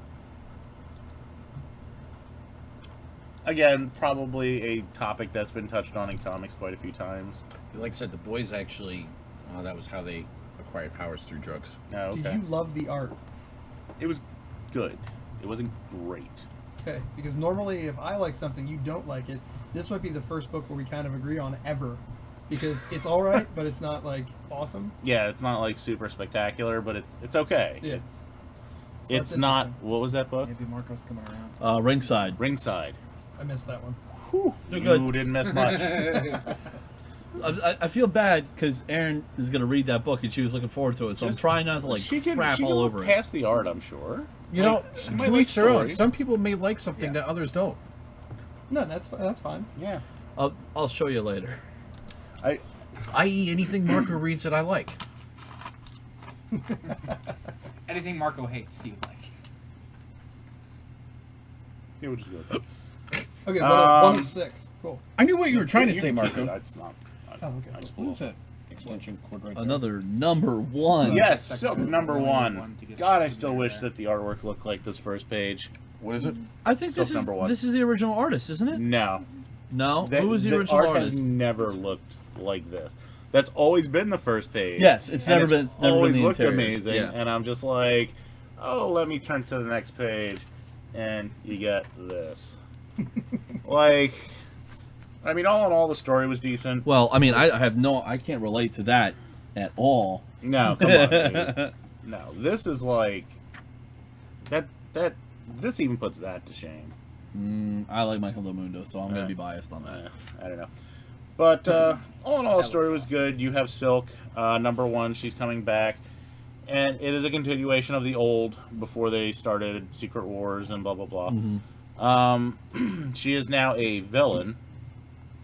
Again, probably a topic that's been touched on in comics quite a few times. Like I said, the boys actually, that was how they acquired powers through drugs. Oh, okay. Did you love the art? It was good. It wasn't great. Okay, because normally if I like something, you don't like it. This might be the first book where we kind of agree on ever. Because it's all right, but it's not like awesome. Yeah, it's not like super spectacular, but it's okay. Yeah. It's that's not. interesting. What was that book? Maybe Marco's coming around. Ringside. Ringside. I missed that one. You're You good. didn't miss much. I feel bad because Erin is gonna read that book and she was looking forward to it, so I'm trying not to like she can crap all look over it. past the art, I'm sure. You know, she might to like each their own. story. Some people may like something Yeah. that others don't. No, that's fine. Yeah. I'll show you later. I.e., anything Marco reads that I like. Anything Marco hates, you like. Yeah, we'll just go with that. Okay, 1 of 6. Cool. I knew what you were trying to You say, can keep Marco. it. It's not. Oh, okay. I just What blew is it. that extension cord right there? Another #1. Yes, Second Silk one. #1. To get God, I to still the wish internet. that the artwork looked like this first page. What is it? I think Silk this is #1. this is the original artist, isn't it? No. No. That- Who was the the original art artist? has never looked like this. That's always been the first page. Yes, it's And never been always the looked interiors. amazing. Yeah. And I'm just like, oh, let me turn to the next page, and you get this. Like, I mean, all in all, the story was decent. Well, I mean, I can't relate to that at all. No, come on, dude. No, this is like that. This even puts that to shame. I like Michael Lomundo, so I'm gonna Yeah. be biased on that. I don't know. But all in all, the story was good. You have Silk, #1. She's coming back. And it is a continuation of the old before they started Secret Wars and blah, blah, blah. Mm-hmm. She is now a villain,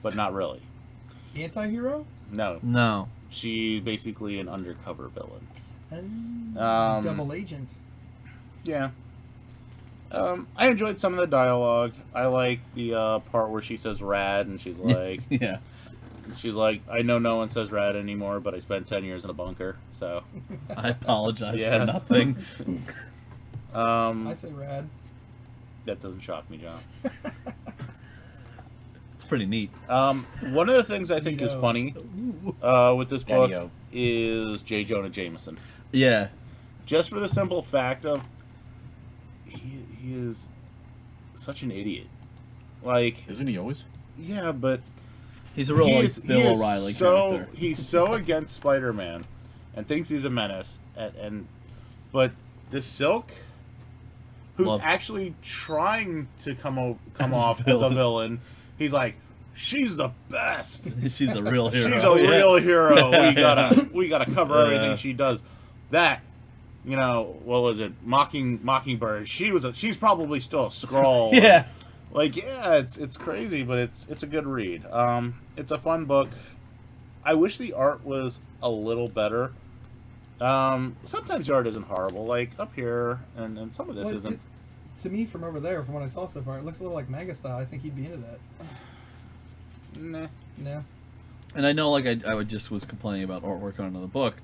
but not really. Anti-hero? No. No. She's basically an undercover villain. Double agent. Yeah. I enjoyed some of the dialogue. I like the part where she says rad, and she's like... Yeah. She's like, I know no one says rad anymore, but I spent 10 years in a bunker, so... I apologize Yeah. for nothing. I say rad. That doesn't shock me, John. It's pretty neat. One of the things I think is Neato. funny with this book Daddy-o. is J. Jonah Jameson. Yeah. Just for the simple fact of he is such an idiot. Like, Isn't he always? yeah, but He's a real he like is- Bill he is O'Reilly so, character. He's so against Spider-Man and thinks he's a menace, but the Silk, who's Love- actually trying to come As a off as a villain. villain, he's like, she's the best. She's a real hero. She's a Yeah. real hero. We gotta cover everything Yeah. she does. That, what was it? Mockingbird. She's probably still a Skrull. Yeah. Like, yeah, it's crazy, but it's a good read. It's a fun book. I wish the art was a little better. Sometimes the art isn't horrible, like up here, and some of this Well, isn't. To me, from over there, from what I saw so far, it looks a little like manga style. I think he'd be into that. Nah. No. And I know, like, I just was complaining about artwork on another book.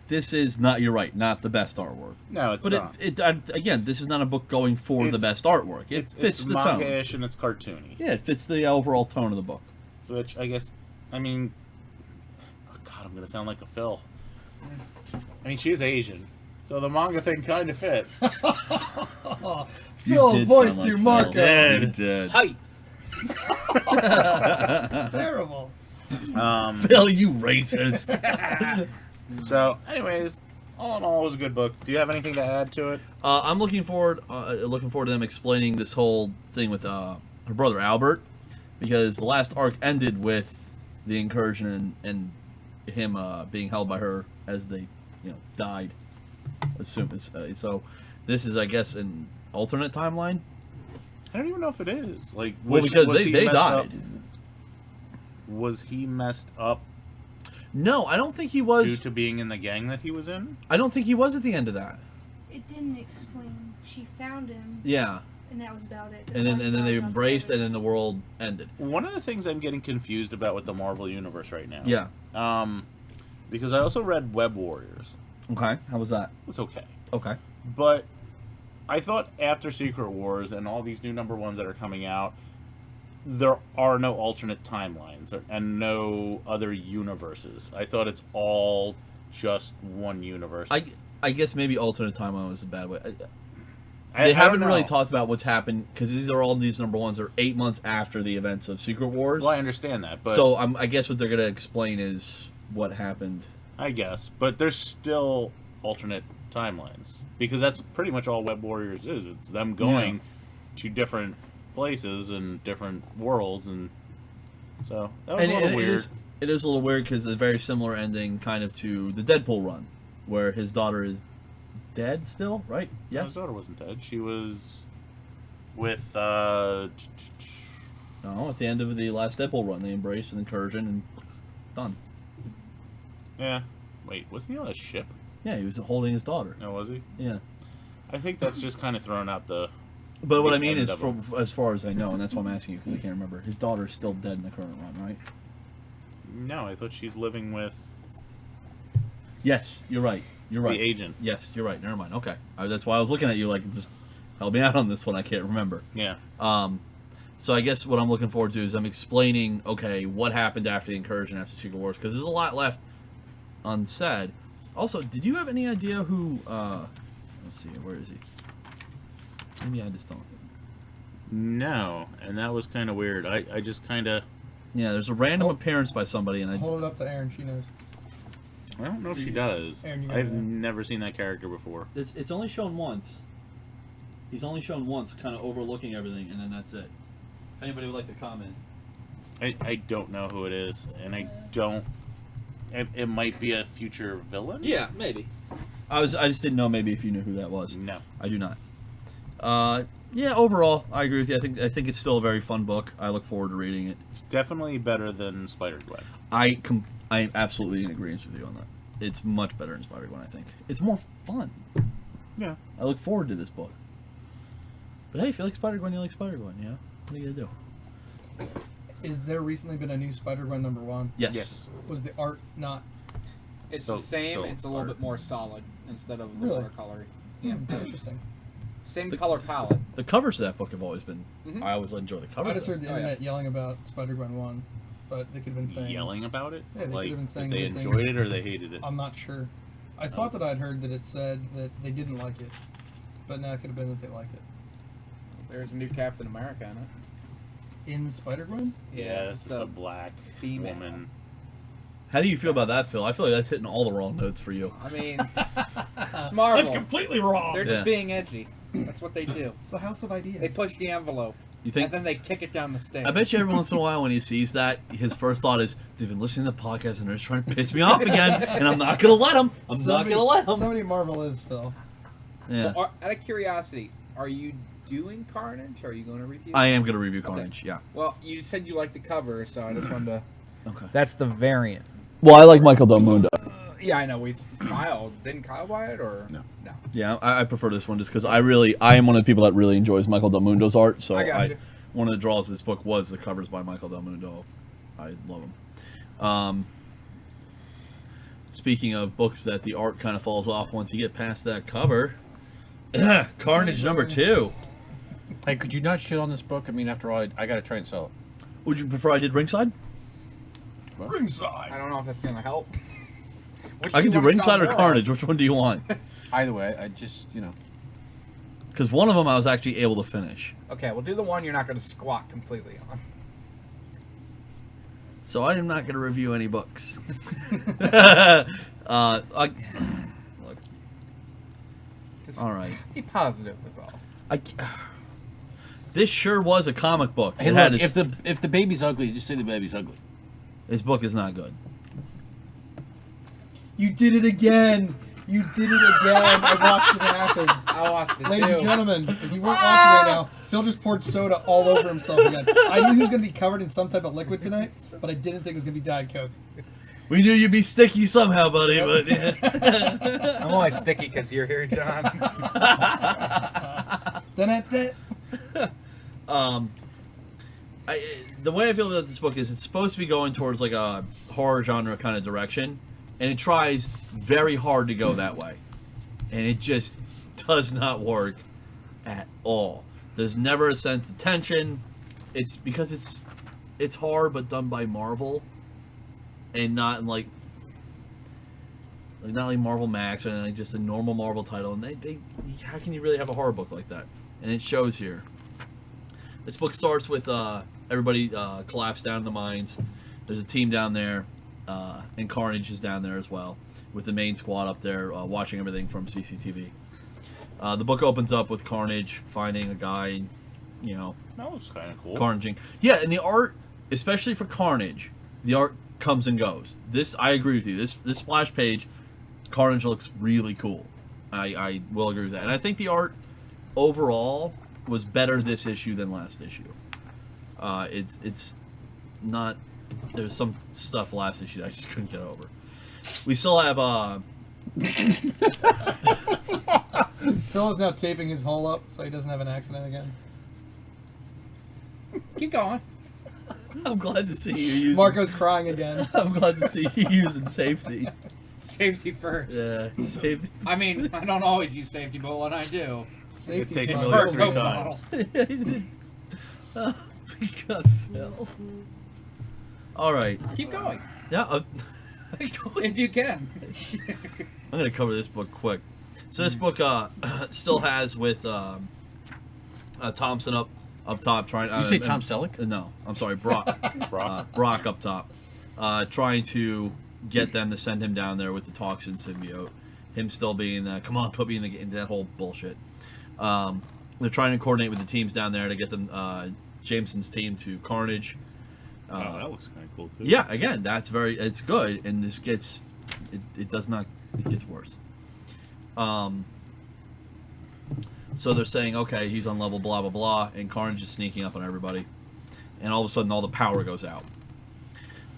This is not, you're right, not the best artwork. No, it's But not. again, this is not a book going for the It's- best artwork. It fits it's the tone. manga-ish and it's cartoony. Yeah, it fits the overall tone of the book. Which I guess, oh God, I'm gonna sound like a Phil. I mean, she's Asian, so the manga thing kind of fits. You Phil's did voice sound through like Marco. Phil. You Did. did. Hi. It's terrible. Phil, you racist. So, anyways, all in all, it was a good book. Do you have anything to add to it? I'm looking forward to them explaining this whole thing with her brother Albert, because the last arc ended with the incursion and him being held by her as they, died. So this is, I guess, an alternate timeline. I don't even know if it is. Like, Well, because they he messed died. up? Was he messed up No, I don't think he due was. to being in the gang that he was in? I don't think he was at the end of that. It didn't explain. She found him, Yeah, and that was about it. and then they embraced, and then the world ended. One of the things I'm getting confused about with the Marvel Universe right now. Yeah. Because I also read Web Warriors. Okay. How was that? It was okay. Okay. But I thought after Secret Wars and all these new number ones that are coming out, there are no alternate timelines and no other universes. I thought it's all just one universe. I guess maybe alternate timeline was a bad way. I They don't haven't really know. talked about what's happened, because these number ones are 8 months after the events of Secret Wars. Well, I understand that, but So I guess what they're going to explain is what happened. I guess, but there's still alternate timelines because that's pretty much all Web Warriors is. It's them going to different places and different worlds, and so that was a little weird. It is a little weird because it's a very similar ending kind of to the Deadpool run, where his daughter is dead still, right? His Yes? daughter wasn't dead. She was with No, at the end of the last Deadpool run, they embraced an incursion and done. yeah. Wait, wasn't he on a ship? Yeah, he was holding his daughter. No, was he? Yeah. I think that's just kind of thrown out the. But what the I mean end is, of it. as far as I know, and that's why I'm asking you, because I can't remember, his daughter is still dead in the current run, right? No, I thought she's living with Yes, you're right. You're right. the agent. Yes, you're right. Never mind. Okay. That's why I was looking at you like, just help me out on this one. I can't remember. Yeah. So I guess what I'm looking forward to is I'm explaining, okay, what happened after the incursion, after Secret Wars, because there's a lot left unsaid. Also, did you have any idea who, let's see, where is he? Maybe I just don't. No, and that was kind of weird. I just kind of. Yeah, there's a random Oh. appearance by somebody, and I Hold it up to Aaron. She knows. I don't know if she does. Aaron, you I've gotta know. never seen that character before. it's only shown once. He's only shown once, kind of overlooking everything, and then that's it. If anybody would like to comment. I don't know who it is, and I don't. It might be a future villain. Yeah, maybe. I just didn't know maybe if you knew who that was. No. I do not. Yeah, overall, I agree with you. I think it's still a very fun book. I look forward to reading it. It's definitely better than Spider-Gwen. I am absolutely in agreement with you on that. It's much better than Spider-Gwen, I think. It's more fun. Yeah. I look forward to this book. But hey, if you like Spider-Gwen, you like Spider-Gwen, yeah? What are you going to do? Is there recently been a new Spider-Gwen #1? Yes. Yes. Was the art not? It's So- the same. so It's a little art. bit more solid instead of the Really? watercolor. Yeah. Interesting. Same The- color palette. The covers to that book have always been... Mhm. I always enjoy the covers. I just heard the Oh, yeah. internet yelling about Spider-Gwen 1, but they could have been saying. Yelling about it? Yeah, they like, could've been saying that they good enjoyed things. it or they hated it? I'm not sure. I thought that I'd heard that it said that they didn't like it, but now it could have been that they liked it. There's a new Captain America in it. In Spider-Gwen? Yes, it's a black female. woman. How do you feel about that, Phil? I feel like that's hitting all the wrong notes for you. I mean, it's Marvel. That's completely wrong. They're just Yeah. being edgy. That's what they do. It's the House of Ideas. They push the envelope. You think? And then they kick it down the stairs. I bet you every once in a while when he sees that, his first thought is, they've been listening to the podcast and they're just trying to piss me off again, and I'm not going to let them. I'm not going to let them. Somebody Marvel is, Phil. Yeah. Out of curiosity, are you doing Carnage? Or are you going to review? I am going to review Okay. Carnage, yeah. Well, you said you liked the cover, so I just wanted to. Okay. That's the variant. Well, I like Michael Del Mundo. Yeah, I know. Kyle didn't Kyle buy it or No. No. Yeah, I prefer this one just because I am one of the people that really enjoys Michael Del Mundo's art. So I got you. one of the draws of this book was the covers by Michael Del Mundo. I love him. Speaking of books that the art kind of falls off once you get past that cover, Carnage #2. Hey, could you not shit on this book? I mean, after all, I got to try and sell it. Would you prefer I did Ringside? Ringside. I don't know if that's gonna help. Which I can you do wanna Ringside sell or more Carnage. Which one do you want? Either way, I just, you know. Because one of them I was actually able to finish. of? Okay, we'll do the one you're not gonna squat completely on. So I'm not going to review any books. Look. Just All right. be positive is all. This sure was a comic book. Hey, It had look, its- if the baby's ugly, just say the baby's ugly. This book is not good. You did it again. You did it again. I watched it happen. I watched it Ladies too. and gentlemen, if you weren't watching right now, Phil just poured soda all over himself again. I knew he was going to be covered in some type of liquid tonight, but I didn't think it was going to be Diet Coke. We knew you'd be sticky somehow, buddy, but yeah. I'm only sticky because you're here, John. The way I feel about this book is it's supposed to be going towards like a horror genre kind of direction, and it tries very hard to go that way, and it just does not work at all. There's never a sense of tension. It's because it's hard, but done by Marvel, and not like not like Marvel Max or anything, like just a normal Marvel title. And they how can you really have a horror book like that? And it shows here. This book starts with everybody collapsed down in the mines. There's a team down there, and Carnage is down there as well, with the main squad up there watching everything from CCTV. The book opens up with Carnage finding a guy, you know, That looks kind of cool. carnaging. Yeah, and the art, especially for Carnage, the art comes and goes. This, I agree with you. This splash page, Carnage looks really cool. I will agree with that. And I think the art overall was better this issue than last issue. It's not. There's some stuff last issue that I just couldn't get over. We still have Phil is now taping his hole up so he doesn't have an accident again. Keep going. I'm glad to see you using. Marco's crying again. I'm glad to see you using safety. Safety first. Yeah, safety. I mean, I don't always use safety, but when I do, Safety's takes my Miller favorite. 3 times. Oh my God, Phil. All right. keep going Yeah. if you can. I'm gonna cover this book quick. So this book still has with Thompson up top trying. You say Tom Selleck? No, I'm sorry, Brock. Brock up top, trying to get them to send him down there with the toxin symbiote. Him still being come on, put me in that whole bullshit. They're trying to coordinate with the teams down there to get them Jameson's team to Carnage. Oh, that looks kind of cool too. Yeah, again, it's good, and this gets it gets worse. So they're saying, okay, he's on level blah blah blah, and Carnage is sneaking up on everybody, and all of a sudden all the power goes out,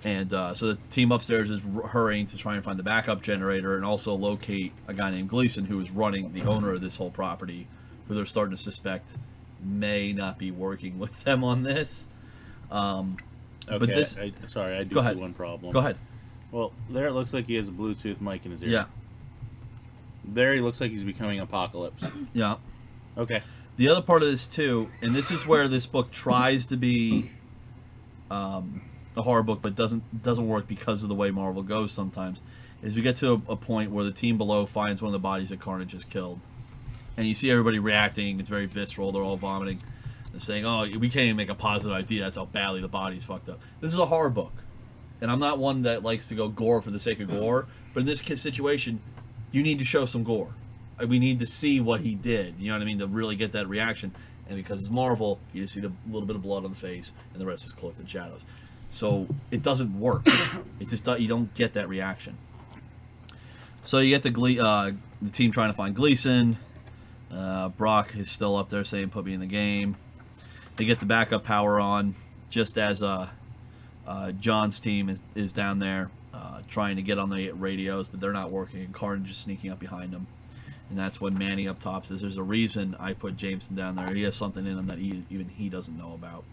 and so the team upstairs is hurrying to try and find the backup generator and also locate a guy named Gleason who is running the owner of this whole property, who they're starting to suspect may not be working with them on this. Okay, But this, sorry, I do Go see ahead. one problem. go ahead. Well, there it looks like he has a Bluetooth mic in his ear. Yeah, There he looks like he's becoming Apocalypse. yeah. Okay. The other part of this too, and this is where this book tries to be a horror book, but doesn't work because of the way Marvel goes sometimes, is we get to a point where the team below finds one of the bodies that Carnage has killed, and you see everybody reacting. It's very visceral. They're all vomiting. They're saying, oh, we can't even make a positive idea. That's how badly the body's fucked up. This is a horror book. And I'm not one that likes to go gore for the sake of gore. But in this situation, you need to show some gore. We need to see what he did. You know what I mean? To really get that reaction. And because it's Marvel, you just see the little bit of blood on the face. And the rest is cloaked in shadows. So it doesn't work. It just you don't get that reaction. So you get the team trying to find Gleason. Brock is still up there saying, put me in the game. They get the backup power on just as John's team is down there trying to get on the radios, but they're not working, and Carnage is sneaking up behind them. And that's when Manny up top says, there's a reason I put Jameson down there. He has something in him that even he doesn't know about.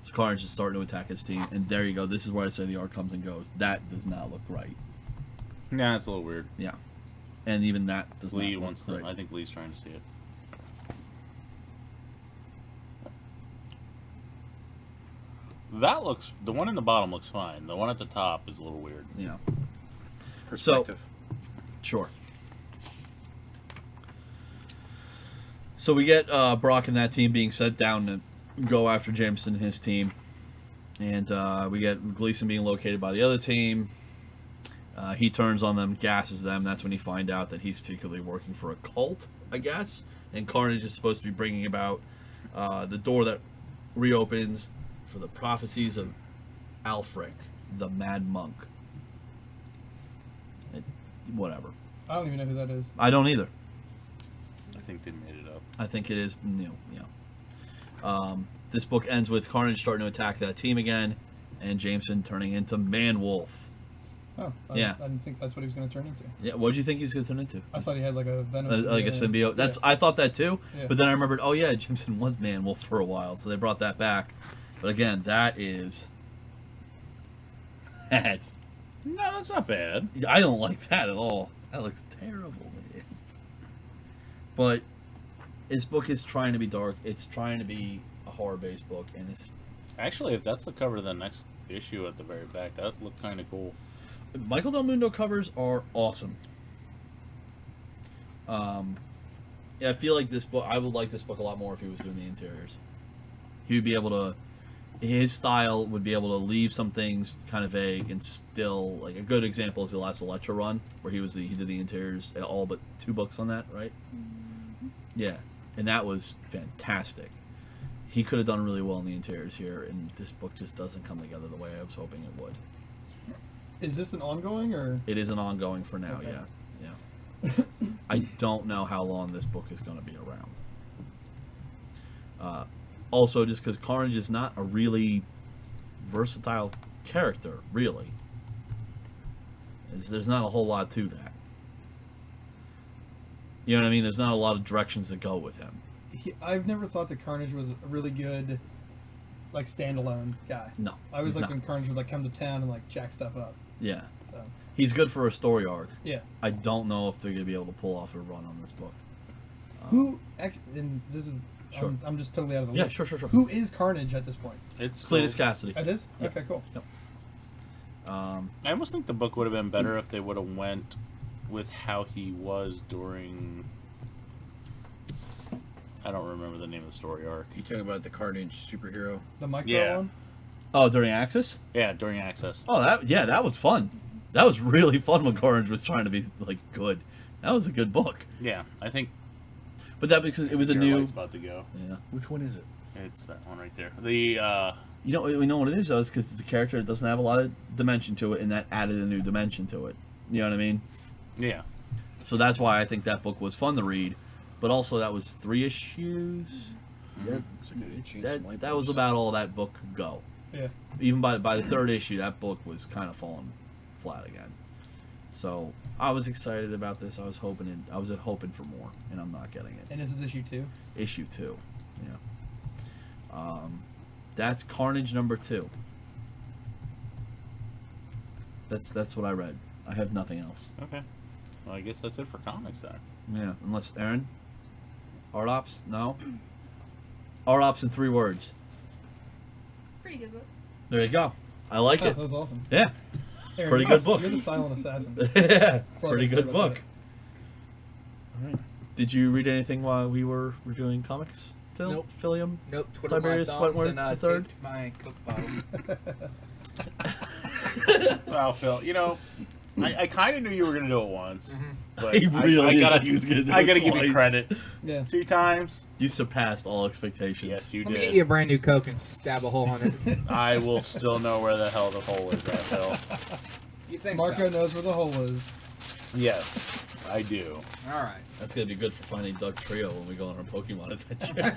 So Carnage is starting to attack his team, and there you go. This is where I say the art comes and goes. That does not look right. Nah, it's a little weird. Yeah. And even that does Lee not wants look to. right. I think Lee's trying to see it. That looks. The one in the bottom looks fine. The one at the top is a little weird. Yeah. Perspective. Sure. So we get Brock and that team being sent down to go after Jameson and his team. And we get Gleason being located by the other team. He turns on them, gasses them. That's when you find out that he's secretly working for a cult, I guess. And Carnage is supposed to be bringing about the door that reopens for the prophecies of Alfric, the Mad Monk. Whatever. I don't even know who that is. I don't either. I think they made it up. I think it is new. Yeah. This book ends with Carnage starting to attack that team again, and Jameson turning into Man-Wolf. Oh, Yeah. I didn't think that's what he was going to turn into. Yeah. What did you think he was going to turn into? I thought he had like a venom. Like a symbiote. That's I thought that too. Yeah. But then I remembered, oh yeah, Jameson was Man-Wolf for a while, so they brought that back. But again, that is. That's. No, that's not bad. I don't like that at all. That looks terrible, man. But this book is trying to be dark. It's trying to be a horror-based book, and it's Actually, if that's the cover of the next issue at the very back, that would look kind of cool. Michael Del Mundo covers are awesome. Yeah, I feel like this book. I would like this book a lot more if he was doing the interiors. He would be able to. His style would be able to leave some things kind of vague and still, like, a good example is the last Electra run where he did the interiors, all but 2 books on that, right? Mm-hmm. Yeah, and that was fantastic. He could have done really well in the interiors here, and this book just doesn't come together the way I was hoping it would. Is this an ongoing or? It is an ongoing for now, Okay. yeah. I don't know how long this book is going to be around. Also, just because Carnage is not a really versatile character, really. There's not a whole lot to that. You know what I mean? There's not a lot of directions to go with him. I've never thought that Carnage was a really good, like, standalone guy. No, I always he's liked not. when Carnage would like come to town and like jack stuff up. Yeah. So He's good for a story arc. yeah. I don't know if they're going to be able to pull off a run on this book. Who? And this is. Sure. I'm just totally out of the Yeah, loop. sure. Who is Carnage at this point? It's Cletus still- Cassidy. It is. Yeah. Okay, cool. I almost think the book would have been better if they would have went with how he was during. I don't remember the name of the story arc. You talking about the Carnage superhero? The micro Yeah. one. Oh, during Axis? Yeah, during Access. Oh, that was fun. That was really fun when Carnage was trying to be, like, good. That was a good book. Yeah, I think But that because it was a your new. light's about to go. Yeah. Which one is it? It's that one right there. The You know, we know what it is though, because it's a character that doesn't have a lot of dimension to it, and that added a new dimension to it. You know what I mean? yeah. So that's why I think that book was fun to read, but also that was 3 issues. It's like they changed some light That was bulbs. about all that book could go. Yeah. Even by the 3rd issue, that book was kind of falling flat again. So I was excited about this. I was hoping for more, and I'm not getting it. And this is issue 2. Issue 2, yeah. That's Carnage number 2. That's what I read. I have nothing else. Okay. Well, I guess that's it for comics then. Yeah, unless Aaron, Art Ops, no. Art Ops in 3 words. Pretty good book. There you go. I like Oh, it. that was awesome. Yeah, Aaron, pretty you're good book. You're the silent assassin. yeah, all I pretty can say good about book. All right. Did you read anything while we were reviewing comics? Philium? Nope. Twiddled my Tiberius thumbs Wentworth and III? taped my Coke bottle. Well, Phil, you know, I kind of knew you were gonna do it once, but He really I didn't gotta, think he was gonna do I it gotta give you twice. credit. Yeah. 2 times. You surpassed all expectations. Yes, you Let me did. get you a brand new Coke and stab a hole in it. I will still know where the hell the hole is at, Phil. You think Marco so? knows where the hole is. Yes, I do. All right. That's gonna be good for finding Doug Trio when we go on our Pokemon adventures.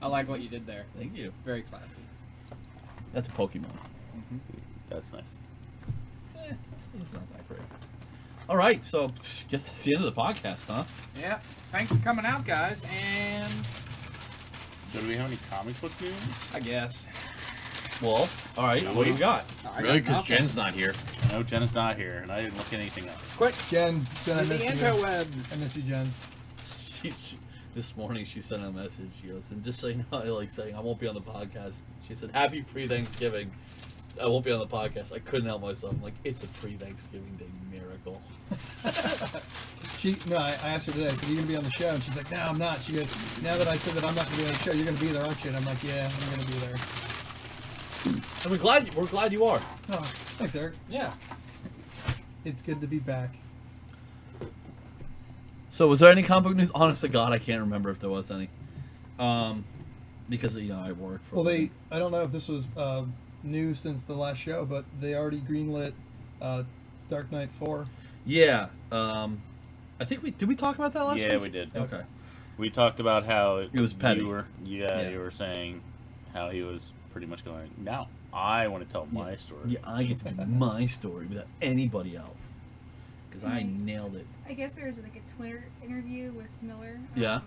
I like what you did there. Thank you. Very classy. That's a Pokemon. That's nice. It's not that great. All right, so guess that's the end of the podcast, huh? Yeah. Thanks for coming out, guys. And So do we have any comic book news? I guess. Well, all right. What do you got? I Really? got Because nothing. Jen's not here. No, Jen's not here, and I didn't look anything up. Quick. Jen, I The miss you. I interwebs. miss you, Jen. She this morning she sent a message. She goes, and just so you know, like saying I won't be on the podcast. She said, "Happy pre-Thanksgiving." I won't be on the podcast. I couldn't help myself. I'm like, it's a pre-Thanksgiving Day miracle. I asked her today, I said, are you going to be on the show? And she's like, no, I'm not. She goes, now that I said that I'm not going to be on the show, you're going to be there, aren't you? And I'm like, yeah, I'm going to be there. And we're glad you are. Oh, thanks, Eric. Yeah. It's good to be back. So was there any comic book news? Honest to God, I can't remember if there was any. Because I work for. Well, I don't know if this was new since the last show, but they already greenlit Dark Knight 4. Yeah. I think did we talk about that last week? Yeah, we did. Okay. We talked about how It was petty. You were, you were saying how he was pretty much going, now I want to tell my story. Yeah, I get to do my story without anybody else. Because I nailed it. I guess there was like a Twitter interview with Miller. Yeah.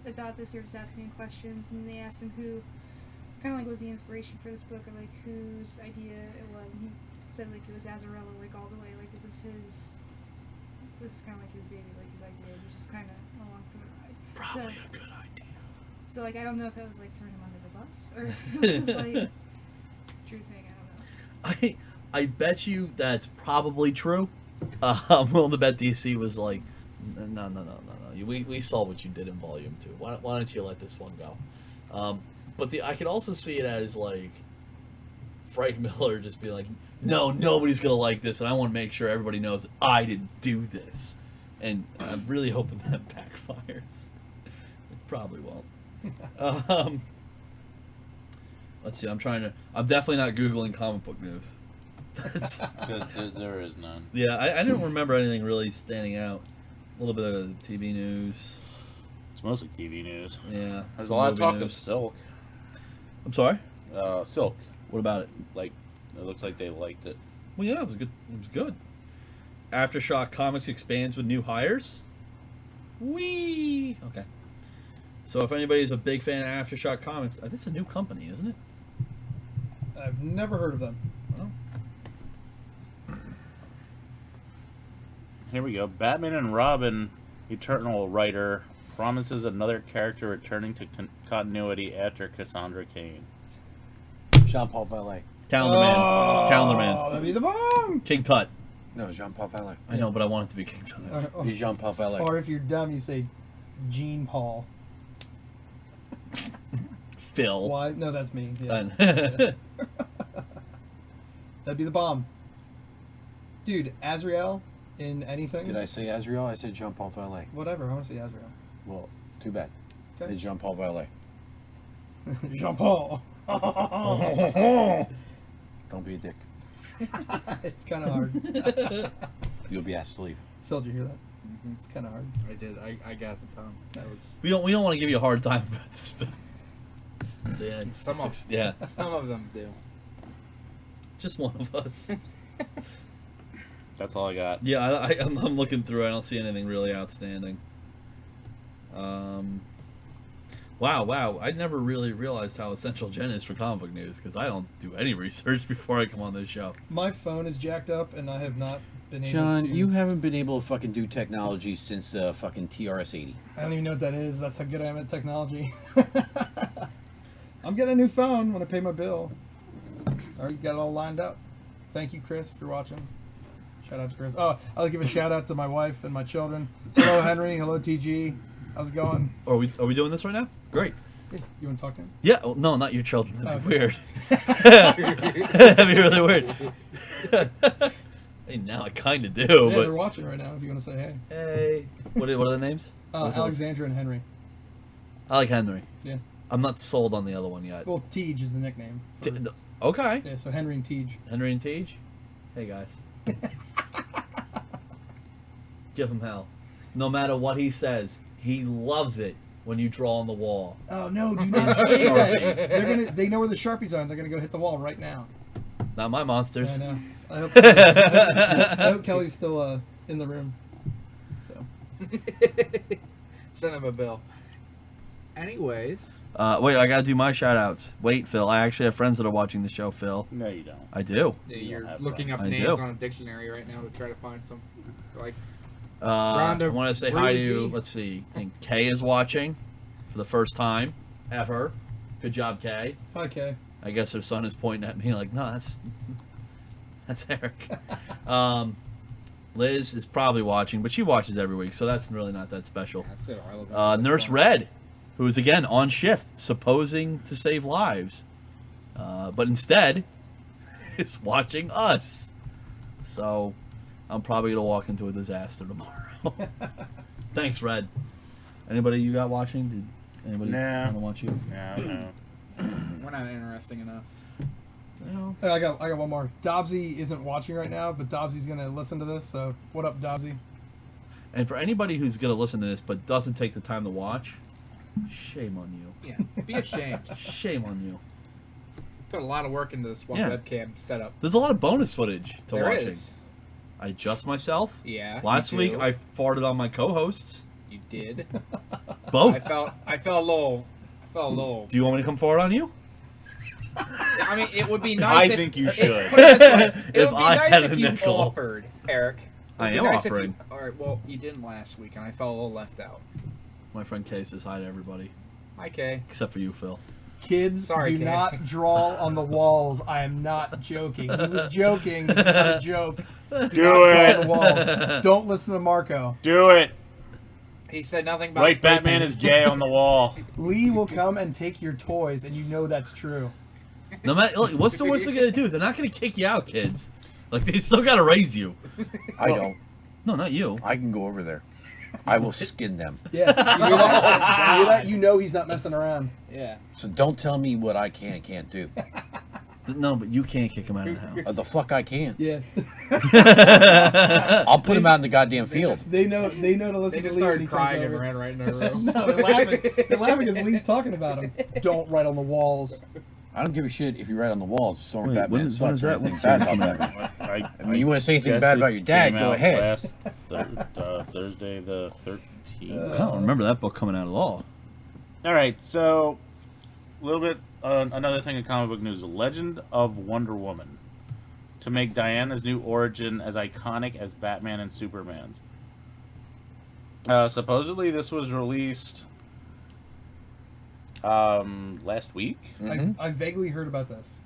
About this, they were just asking him questions, and they asked him who kind of like was the inspiration for this book, or like whose idea it was. And he said like it was Azarello, like all the way. Like this is kind of like his baby, like his idea. He's just kind of along for the ride. Probably a good idea. So like I don't know if that was like throwing him under the bus, or if it was like true thing. I don't know. I bet you that's probably true. Well, the bet DC was like, no. We saw what you did in Volume 2. Why don't you let this one go? But I could also see it as like Frank Miller just being like, no, nobody's gonna like this, and I want to make sure everybody knows that I didn't do this. And I'm really hoping that backfires. It probably won't. Let's see. I'm definitely not Googling comic book news. There is none. Yeah, I didn't remember anything really standing out. A little bit of TV news. It's mostly TV news. Yeah. There's a some lot of movie talk news. of Silk. I'm sorry? Silk. What about it? Like, it looks like they liked it. Well, yeah, it was good. It was good. Aftershock Comics expands with new hires. Whee! Okay. So if anybody's a big fan of Aftershock Comics, I think it's a new company, isn't it? I've never heard of them. Oh. Here we go. Batman and Robin Eternal writer promises another character returning to continuity after Cassandra Cain. Jean-Paul Valet. Calendar Man. Calendar Man. That'd be the bomb! King Tut. No, Jean-Paul Valet. I know, but I want it to be King Tut. He's Jean-Paul Valet. Or if you're dumb, you say Gene Paul. Phil. Why? No, that's me. Yeah. And- That'd be the bomb. Dude, Azrael in anything? Did I say Azrael? I said Jean-Paul Valet. Whatever, I want to say Azrael. Well, too bad. Okay. It's Jean-Paul Valet. Jean-Paul. Don't be a dick. It's kind of hard. You'll be asked to leave. Phil, did you hear that? It's kind of hard. I did. I got the pump. That was we don't want to give you a hard time about this film. So, yeah, yeah, some of them do. just one of us. That's all I got. Yeah, I'm looking through. I don't see anything really outstanding. Wow. I never really realized how essential Jen is for comic book news because I don't do any research before I come on this show. My phone is jacked up, and I have not been able John, to... you haven't been able to fucking do technology since the fucking TRS-80. I don't even know what that is. That's how good I am at technology. I'm getting a new phone when I pay my bill. I already got it all lined up. Thank you, Chris, if you're watching. Shout out to Chris. Oh, I'll give a shout out to my wife and my children. Hello, Henry. Hello, TG. How's it going? Are we doing this right now? Great. You want to talk to him? Yeah. Well, no, not your children. That'd be Okay. weird. That'd be really weird. Hey, now I kind of do, Yeah, but they're watching right now. If you want to say hey. hey, what are the names? What's this? Alexandra and Henry. I like Henry. Yeah. I'm not sold on the other one yet. Well, Tej is the nickname. for- Okay. yeah, so Henry and Tej. Henry and Tej. Hey guys. Give him hell. No matter what he says, he loves it when you draw on the wall. Oh no! Do not say that. They know where the Sharpies are. And they're gonna go hit the wall right now. Not my monsters. I know. I hope Kelly's still in the room. So. Send him a bill. Anyways, Wait, I gotta do my shout outs. Wait, Phil, I actually have friends that are watching the show, Phil. No, you don't. I do. yeah, You you're don't have looking up I names do. on a dictionary right now to try to find some. Like, I Rhonda want to say hi to, Breezy. let's see, I think Kay is watching for the first time ever. Good job, Kay. Hi, Kay. I guess her son is pointing at me like, no, that's Eric. Liz is probably watching, but she watches every week, so that's really not that special. that's it. I love it. Nurse Red, who is again on shift, supposing to save lives, but instead is watching us. So I'm probably gonna walk into a disaster tomorrow. Thanks, Red. Anybody you got watching? Did anybody Nah. want to watch you? No. We're not interesting enough. No. I got one more. Dobbsy isn't watching right now, but Dobbsy's gonna listen to this. So what up, Dobbsy? And for anybody who's gonna listen to this but doesn't take the time to watch, shame on you. Yeah, be ashamed. Shame on you. Put a lot of work into this one Yeah. webcam setup. There's a lot of bonus footage to There watching. is. I adjust myself. Yeah. Last you week do. I farted on my co-hosts. You did. Both. I felt a little. Do you want me to come forward on you? I mean, it would be nice. I if, think you it- should. put it this way, it If would be I nice had if a you nickel. offered, Eric. It would I be am nice if offering. all right. Well, you didn't last week, and I felt a little left out. My friend Kay says hi to everybody, Hi, Kay. except for you, Phil. Kids, Sorry, do Kay. not draw on the walls. I am not joking. He was joking. This is not a joke. Do not draw on the it. walls. Don't listen to Marco. Do it. He said nothing about. Like spray Batman paint. is gay on the wall. Lee will come and take your toys, and you know that's true. No matter, look, what's the worst they're gonna do? They're not gonna kick you out, kids. Like they still gotta raise you. I don't. No, not you. I can go over there. I will skin them. Yeah, you hear that? You hear that? You know he's not messing around. Yeah. So don't tell me what I can and can't do. No, but you can't kick him out of the house. The fuck I can. Yeah, I'll put him out in the goddamn field. they know to They listen just to Lee when he started comes crying and over. ran right in their room. No, they're laughing. They're laughing as Lee's talking about him. Don't write on the walls. I don't give a shit if you write on the walls. So Wait, Batman when is sucks or that? anything What's bad that about coming Batman. I I mean, you want to say anything guess bad it about your dad? came Go out ahead. Last Thursday the 13th. I don't remember that book coming out at all. All right, so a little bit another thing in comic book news: Legend of Wonder Woman, to make Diana's new origin as iconic as Batman and Superman's. Supposedly, this was released last week. Mhm. I vaguely heard about this.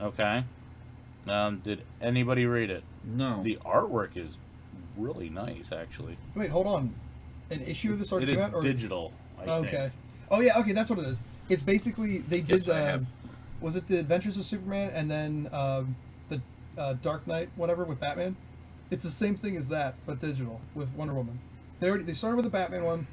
Okay. Did anybody read it? No. The artwork is really nice, actually. Wait, hold on. An issue of this It already is came out, or it's- digital. I Okay. think. Oh yeah. Okay, that's what it is. It's basically they did. Yes, I have. Was it the Adventures of Superman and then the Dark Knight, whatever, with Batman? It's the same thing as that, but digital with Wonder Woman. They started with the Batman one,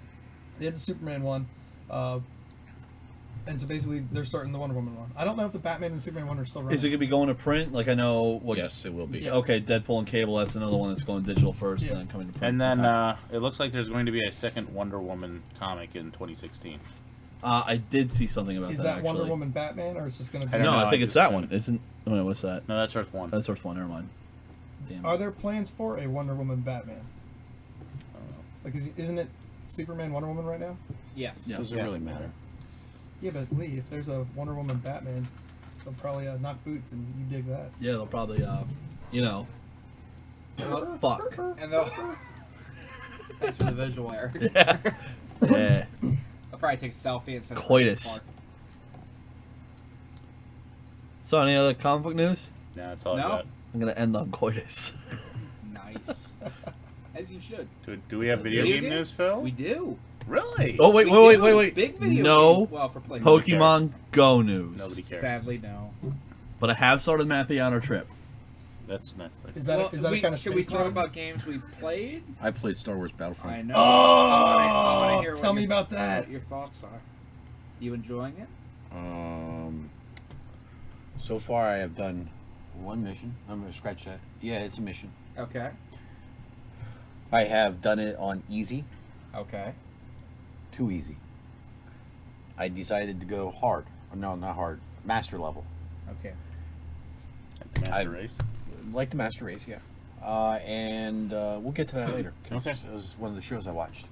they had the Superman one, and so basically they're starting the Wonder Woman one. I don't know if the Batman and Superman one are still running. Is it gonna be going to print? Like I know. What, Yes, it will be. Yeah. Okay, Deadpool and Cable. That's another one that's going digital first, Yeah. and then coming to print. And then Okay. it looks like there's going to be a second Wonder Woman comic in 2016. I did see something about Is that. that actually. Wonder Woman Batman, or is this going to I be? don't No, know, I think I it's just that kind one. Isn't? Wait, what's that? No, that's Earth 1. That's Earth One. Never mind. Damn. Are there plans for a Wonder Woman Batman? I don't know. Like, isn't it Superman Wonder Woman right now? Yes. Yeah. Doesn't really matter. Yeah, but Lee, if there's a Wonder Woman Batman, they'll probably knock boots, and you dig that. Yeah, they'll probably, you know, fuck. And they'll. Thanks for the visual, Eric. Yeah. Yeah. I'll probably take a selfie and send it to Coitus. Mark. So, any other comic book news? Yeah, that's all No. I got. I'm gonna end on coitus. Nice. As you should. Do we have video Video game game? news, Phil? We do. Really? Oh wait, wait. Big video No game. Well, for PlayStation. Pokemon Go news. Nobody cares. Sadly, no. But I have started mapping out our trip. That's nice. Is that Well, is that a kind of should we space talk mode? about games we played? I played Star Wars Battlefront. I know. Oh, I wanna hear tell what me your- about that. What your thoughts are. You enjoying it? So far I have done one mission. I'm gonna scratch that. Yeah, it's a mission. Okay. I have done it on easy, Okay. too easy. I decided to go hard. No, not hard. Master level. Okay. Master Race. Like the Master Race, yeah. And we'll get to that later. 'Cause Okay. it was one of the shows I watched.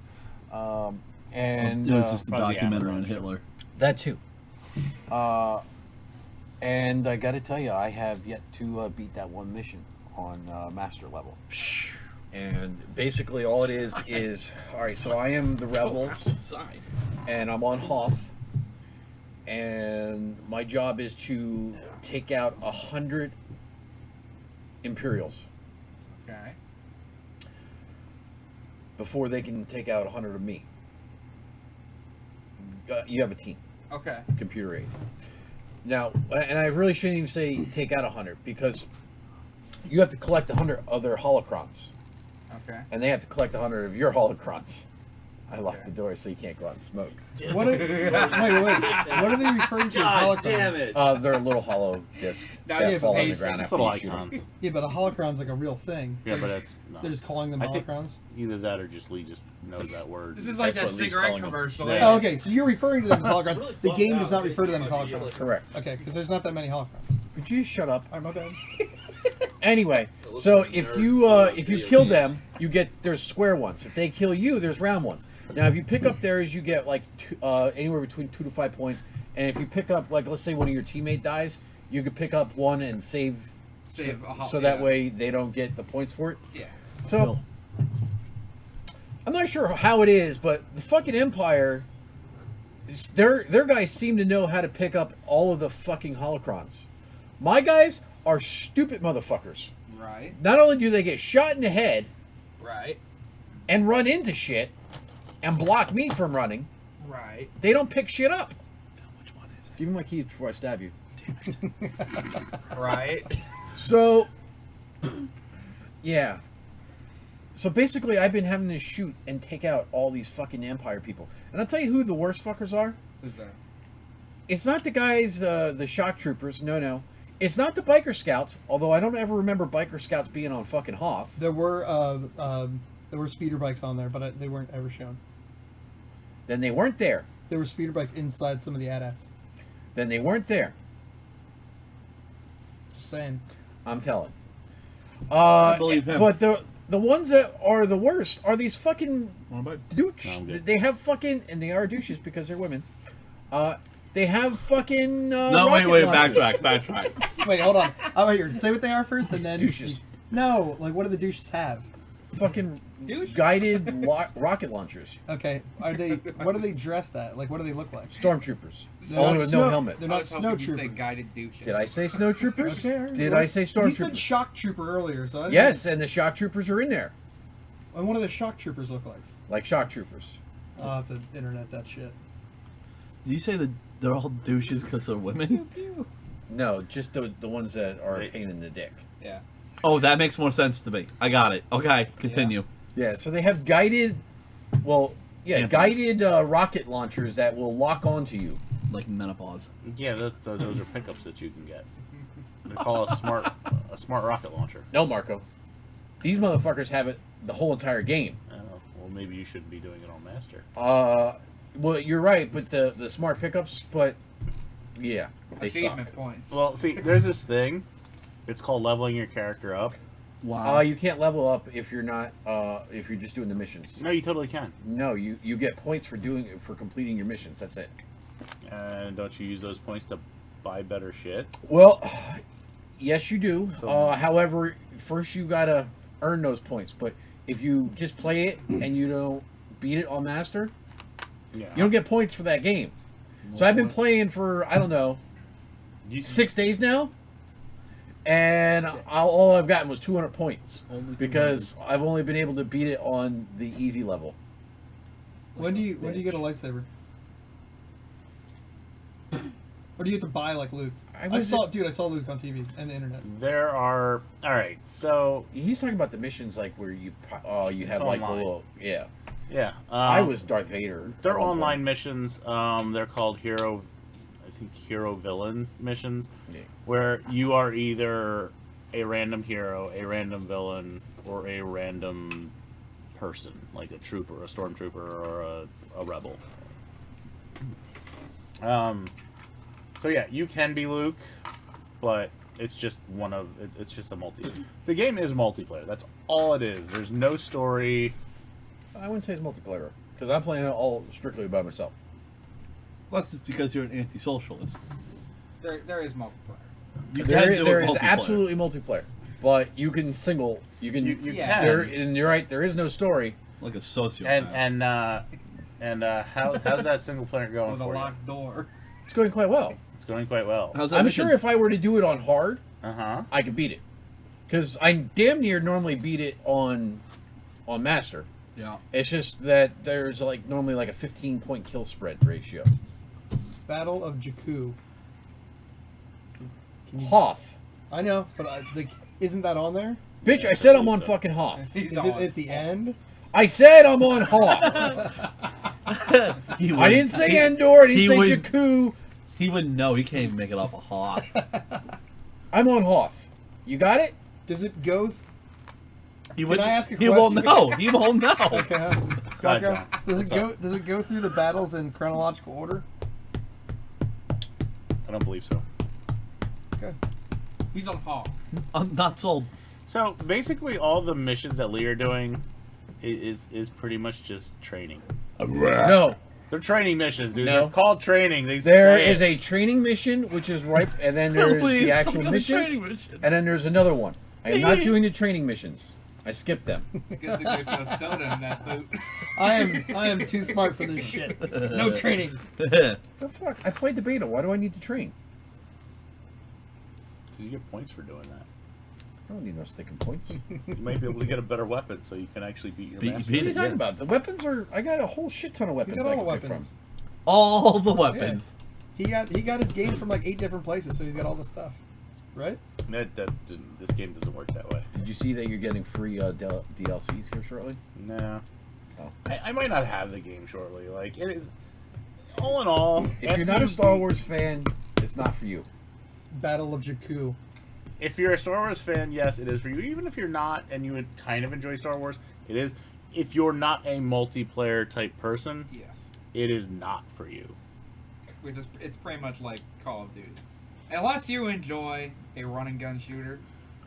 It And was just a probably the documentary Amazon on show. Hitler. that too. And I got to tell you, I have yet to beat that one mission on Master level. And basically, all it is all right. So I am the rebels, Side. and I'm on Hoth, and my job is to take out 100 Imperials Okay. before they can take out 100 of me. You have a team, Okay. computer aid. Now, and I really shouldn't even say take out 100 because you have to collect 100 other holocrons, Okay. and they have to collect 100 of your holocrons. I locked Okay. the door so you can't go out and smoke. What are, wait. What are they referring to as God holocrons? damn it. They're a little hollow disc Now that you fall on the basic. ground Just after little you shoot 'em. icons. Yeah, but a holocron's like a real thing. Yeah, They're but just- it's no. They're just calling them I think- holocrons. Either that or just Lee just knows that word. This is like That's that what Lee's cigarette calling them. commercial. Yeah. Oh, okay. So you're referring to them as holocrons. The game does not refer to them as holocrons. Correct. Okay, because there's not that many holocrons. Could you shut up? All right, my bad. Anyway, so if you kill them, you get there's square ones. If they kill you, there's round ones. Now, if you pick up theirs, you get like anywhere between 2 to 5 points. And if you pick up, like, let's say one of your teammate dies, you could pick up one and save so that way they don't get the points for it. Yeah. So I'm not sure how it is, but the fucking Empire, their guys seem to know how to pick up all of the fucking holocrons. My guys are stupid motherfuckers. Right. Not only do they get shot in the head Right. and run into shit and block me from running, Right. they don't pick shit up. Which one is it? Give me my keys before I stab you. Right. So, yeah. So basically, I've been having to shoot and take out all these fucking Empire people. And I'll tell you who the worst fuckers are. Who's that? It's not the guys, the shock troopers. No. It's not the biker scouts. Although I don't ever remember biker scouts being on fucking Hoth. There were speeder bikes on there, but they weren't ever shown. Then they weren't there. There were speeder bikes inside some of the AT-ATs. Then they weren't there. Just saying. I'm telling. I believe him. But the ones that are the worst are these fucking Wanna buy? douche. No, I'm good. They have fucking, and they are douches because they're women. They have fucking. No, rocket wait, launchers. backtrack. Wait, hold on. Oh, right here. Say what they are first, and then Douches. No, like what do the douches have? Fucking Douche? guided rocket launchers. Okay, are they? What are they dressed at? Like, what do they look like? Stormtroopers. They're All not with snow- no helmet. They're I not was hoping you'd say snowtroopers. guided douches. Did I say snowtroopers? Okay, all right. Did I say You said stormtroopers? shock trooper earlier, so I didn't Yes, and the shock troopers are in there, And what do the shock troopers look like? like shock troopers. I'll have to internet that shit. Did you say that they're all douches because they're women? No, just the ones that are a Right. pain in the dick. Yeah. Oh, that makes more sense to me. I got it. Okay, continue. Yeah, so they have guided, Champions. guided rocket launchers that will lock onto you. Like menopause. Yeah, those are pickups that you can get. They call it a smart rocket launcher. No, Marco. These motherfuckers have it the whole entire game. Oh, well, maybe you shouldn't be doing it on Master. Well, you're right, but the smart pickups, but yeah, they suck. Achievement points. Well, see, there's this thing. It's called leveling your character up. Wow. You can't level up if you're not if you're just doing the missions. No, you totally can. No, you get points for completing your missions. That's it. And don't you use those points to buy better shit? Well, yes, you do. So- However, first you gotta earn those points. But if you just play it and you don't beat it on Master, Yeah. you don't get points for that game. So I've been playing for I don't know 6 days now, and all I've gotten was 200 points Only because I've only been able to beat it on the easy level. When do you get a lightsaber? Or do you have to buy like Luke? I saw Luke on TV and the internet. There are all right. So He's talking about the missions like where you have like the online. little yeah, I was Darth Vader. They're online missions. They're called hero villain missions, Yeah. where you are either a random hero, a random villain, or a random person, like a trooper, a stormtrooper, or a rebel. So yeah, you can be Luke, but it's just it's just a multi. The game is multiplayer. That's all it is. There's no story. I wouldn't say it's multiplayer because I'm playing it all strictly by myself. Well, that's because you're an anti-socialist. There is multiplayer. There is absolutely multiplayer, but you can single. You can. You Yeah. can. And you're right. There is no story. Like a sociopath. And how's that single player going With a for you? locked door. It's going quite well. It's going quite well. How's that I'm mission? sure if I were to do it on hard, Uh-huh. I could beat it. Because I damn near normally beat it on master. Yeah. It's just that there's like normally like a 15-point kill spread ratio. Battle of Jakku. Hoth. I know, but isn't that on there? Bitch, I said I'm on fucking Hoth. Is it at the end? I said I'm on Hoth. I didn't say Endor. I didn't say Jakku. He wouldn't know. He can't even make it off a Hoth. I'm on Hoth. You got it? Does it go? He I ask a He won't question? know. He won't know. Okay. Go ahead, Go. John. Does it go? Does it go through the battles in chronological order? I don't believe so. Okay. He's on Paul. I'm not sold. So basically, all the missions that Lee are doing is pretty much just training. No. They're training missions, dude. No. They're called training. There is a training mission, which is right, and then there's Please, the actual don't go to missions, training mission. and then there's another one. I am not doing the training missions. I skipped them. It's good that there's no soda in that boot. I am too smart for this shit. No training. The fuck? I played the beta. Why do I need to train? Because you get points for doing that. I don't need no sticking points. You might be able to get a better weapon, so you can actually beat your master. What are you talking about? The weapons are... I got a whole shit ton of He weapons got I all can the pick from. weapons. All the weapons. He got his game from like 8 different places, so he's got all the stuff, right? This game doesn't work that way. Did you see that you're getting free DLCs here shortly? No. Oh. I might not have the game shortly. Like, it is... All in all... If you're not a Star Wars fan, it's not for you. Battle of Jakku. If you're a Star Wars fan, yes, it is for you. Even if you're not and you would kind of enjoy Star Wars, it is. If you're not a multiplayer type person, Yes. it is not for you. It's pretty much like Call of Duty. Unless you enjoy a run and gun shooter,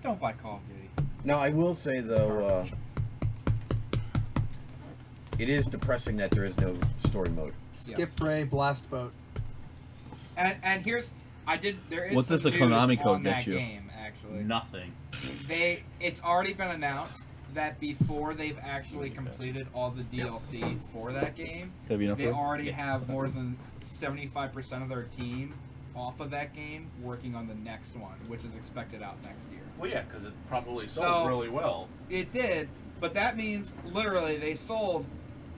don't buy Call of Duty. Now, I will say, though, it is depressing that there is no story mode. Skip Ray Blast Boat. And here's there is What some does the news Konami code on get that you? game, actually. Nothing. It's already been announced that before they've actually completed all the DLC for that game, Have you enough they room? already have more than 75% of their team off of that game working on the next one, which is expected out next year. Well, yeah, because it probably sold So- really well. It did, but that means literally they sold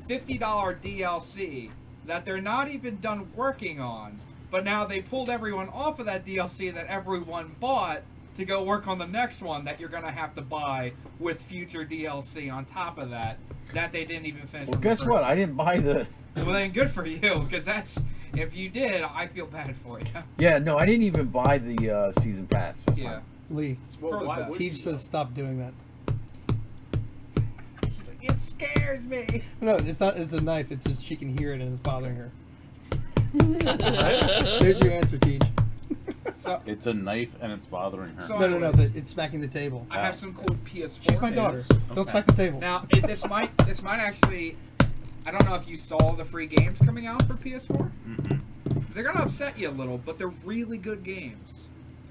$50 DLC that they're not even done working on, but now they pulled everyone off of that DLC that everyone bought to go work on the next one that you're going to have to buy with future DLC on top of that they didn't even finish. Well, on the guess first what? one. I didn't buy the... Well, then good for you, because if you did, I feel bad for you. Yeah, no, I didn't even buy the season pass. This Yeah. time. Lee. For why the would Teach you, says stop doing that. It scares me. No, it's not. It's a knife. It's just she can hear it and it's bothering her. There's your answer, Teach. It's a knife and it's bothering her. So- No. It's smacking the table. I have some cool PS4 She's my daughter. news. Don't Okay. smack the table. Now, this might actually. I don't know if you saw the free games coming out for PS4. Mhm. They're gonna upset you a little, but they're really good games.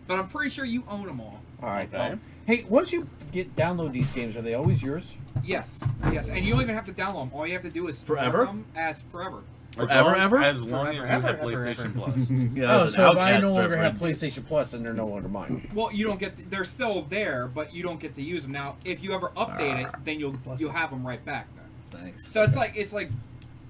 But I'm pretty sure you own them all. All right. Okay. Hey, once you download these games, are they always yours? Yes, and you don't even have to download them. All you have to do is Forever? download them as forever. Forever, ever? As long as you Forever, have ever, PlayStation ever. Plus. Yeah, Oh, that's so an if I Outcast no longer have reference. PlayStation Plus, then they're no longer mine. Well, you don't get. They're still there, but you don't get to use them now. If you ever update it, then you'll have them right back. Then. Thanks. So it's like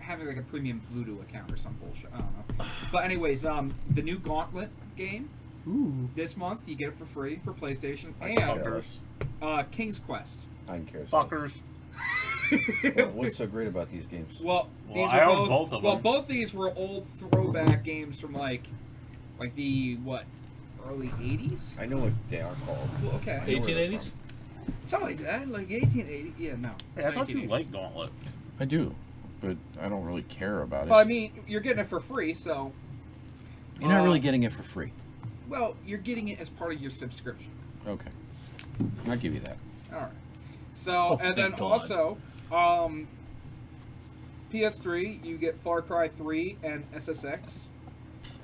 having like a premium Voodoo account or some bullshit. I don't know. But anyways, the new Gauntlet game Ooh. this month, you get it for free for PlayStation, and Fuckers. King's Quest. I don't care. Fuckers. What's so great about these games? Well, these I were own both of well, them. both these were old throwback games from like the what, early '80s. I know what they are called. Well, okay, 1880s? something like that, like 1880. Yeah, no. Hey, I thought you 1980s. liked Gauntlet. I do, but I don't really care about it. Well, I mean, you're getting it for free, so. You're not really getting it for free. Well, you're getting it as part of your subscription. Okay, I'll give you that. All right. So, Oh, and then thank God. also, PS3, you get Far Cry 3 and SSX.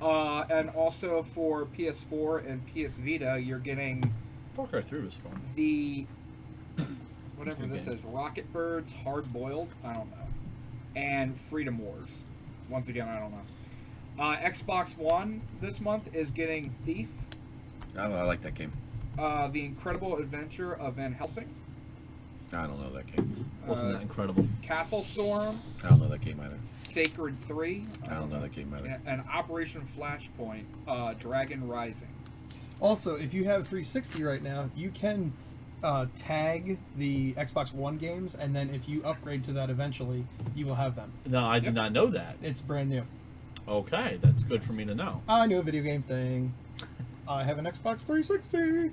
And also for PS4 and PS Vita, you're getting Far Cry 3 was fun. the whatever Good this game. is, Rocket Birds, Hard Boiled, I don't know, and Freedom Wars. Once again, I don't know. Xbox One this month is getting Thief, I like that game. The Incredible Adventure of Van Helsing, I don't know that game. Wasn't that incredible? Castle Storm, I don't know that game either. Sacred 3, I don't know that game either. and Operation Flashpoint, Dragon Rising. Also, if you have 360 right now, you can tag the Xbox One games, and then if you upgrade to that eventually, you will have them. No, I did Yep. not know that. It's brand new. Okay, that's good for me to know. I knew a video game thing. I have an Xbox 360.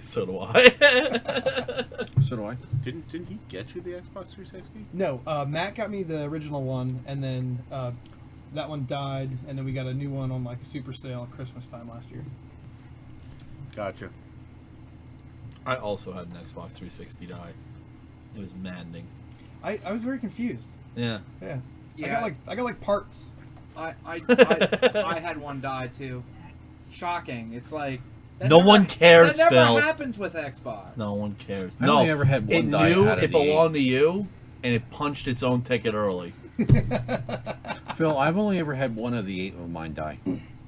So do I. So do I. Didn't he get you the Xbox 360? No, Matt got me the original one, and then that one died, and then we got a new one on like super sale at Christmas time last year. Gotcha. I also had an Xbox 360 die. It was maddening. I was very confused. Yeah. Yeah. Yeah. I got like parts. I had one die too. Shocking. It's like that No never- one cares, That never Phil. happens with Xbox. No one cares. I No, only ever had one it die knew out of it the belonged to you, and it punched its own ticket early. Phil, I've only ever had one of the 8 of mine die.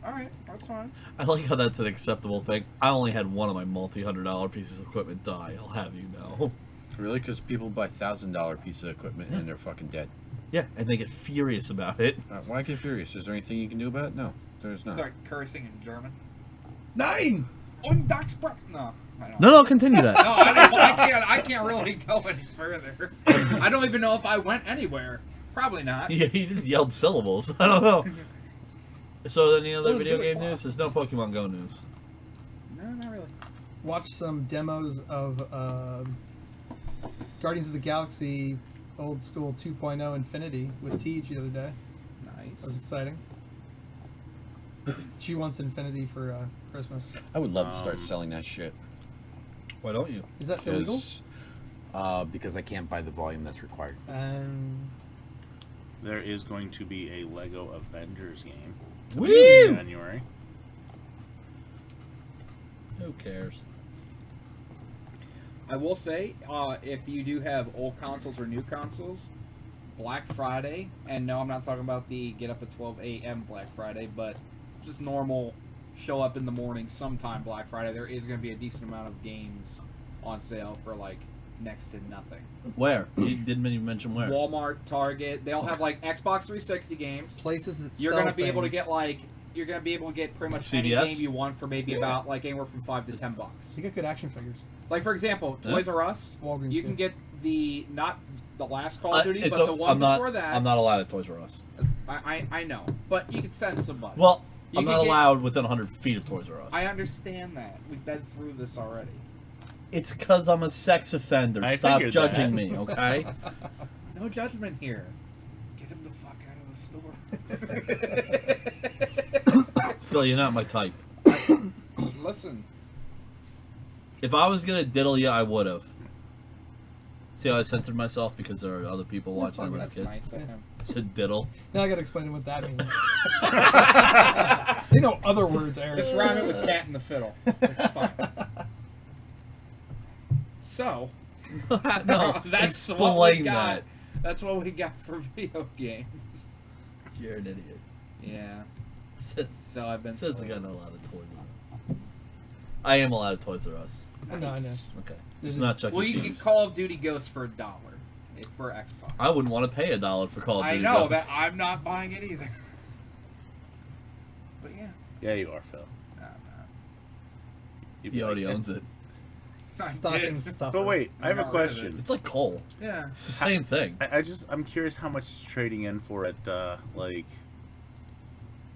All right, that's fine. I like how that's an acceptable thing. I only had one of my multi-$100 pieces of equipment die. I'll have you know. Really? Because people buy $1,000 pieces of equipment and they're fucking dead. Yeah, and they get furious about it. Why get furious? Is there anything you can do about it? No, there's not. Start cursing in German. 9! Und das Bra- No. I don't. No, continue that. No, I can't really go any further. I don't even know if I went anywhere. Probably not. Yeah, he just yelled syllables. I don't know. So, any other video game news? There's no Pokemon Go news. No, not really. Watched some demos of Guardians of the Galaxy old school 2.0 Infinity with Teej the other day. That Nice. was exciting. She wants Infinity for Christmas. I would love to start selling that shit. Why don't you? Is that illegal? Because I can't buy the volume that's required. There is going to be a Lego Avengers game Woo! in January. Who cares? I will say, if you do have old consoles or new consoles, Black Friday, and no, I'm not talking about the get up at 12 a.m. Black Friday, but just normal show up in the morning sometime Black Friday, there is going to be a decent amount of games on sale for like next to nothing. Where? You didn't even mention where. Walmart, Target, they'll have like Xbox 360 games. Places that You're sell going to be able to things. get like, you're going to be able to get pretty much any CVS? game you want for maybe about like anywhere from $5 to $10. You get good action figures. Like for example, Yeah. Toys R Us, Walgreens you too. can get the not the last Call of Duty, It's but the one I'm not, before that. I'm not allowed at Toys R Us. I know, but you can send somebody. Well, You I'm can not get- allowed within 100 feet of Toys R Us. I understand that. We've been through this already. It's because I'm a sex offender. I Stop figured judging that. me, okay? No judgment here. Get him the fuck out of the store. Phil, you're not my type. Listen, If I was gonna diddle you, I would have. See how I censored myself because there are other people watching with that's kids? nice of him. I said diddle. Now I gotta explain to what that means. You know other words, Eric. Just round it with cat and the fiddle. It's fine. So, No, that's what we explain got. that. That's what we got for video games. You're an idiot. Yeah. Says, So I've been says I told. got a lot of Toys R Us. I am allowed at Toys R Us. I know. Okay. Is It's it- not Chuck Well, E. you can Cheese. Call of Duty Ghost for $1 It's for Xbox. I wouldn't want to pay $1 for Call of I Duty. know that Ghosts. I'm not buying it either. But yeah. Yeah, you are, Phil. Nah. You'd He be already like, owns it. Stocking did. stuffer. But wait, I have a got rid of question. It's like coal. Yeah. It's the same thing. I'm curious how much is trading in for at like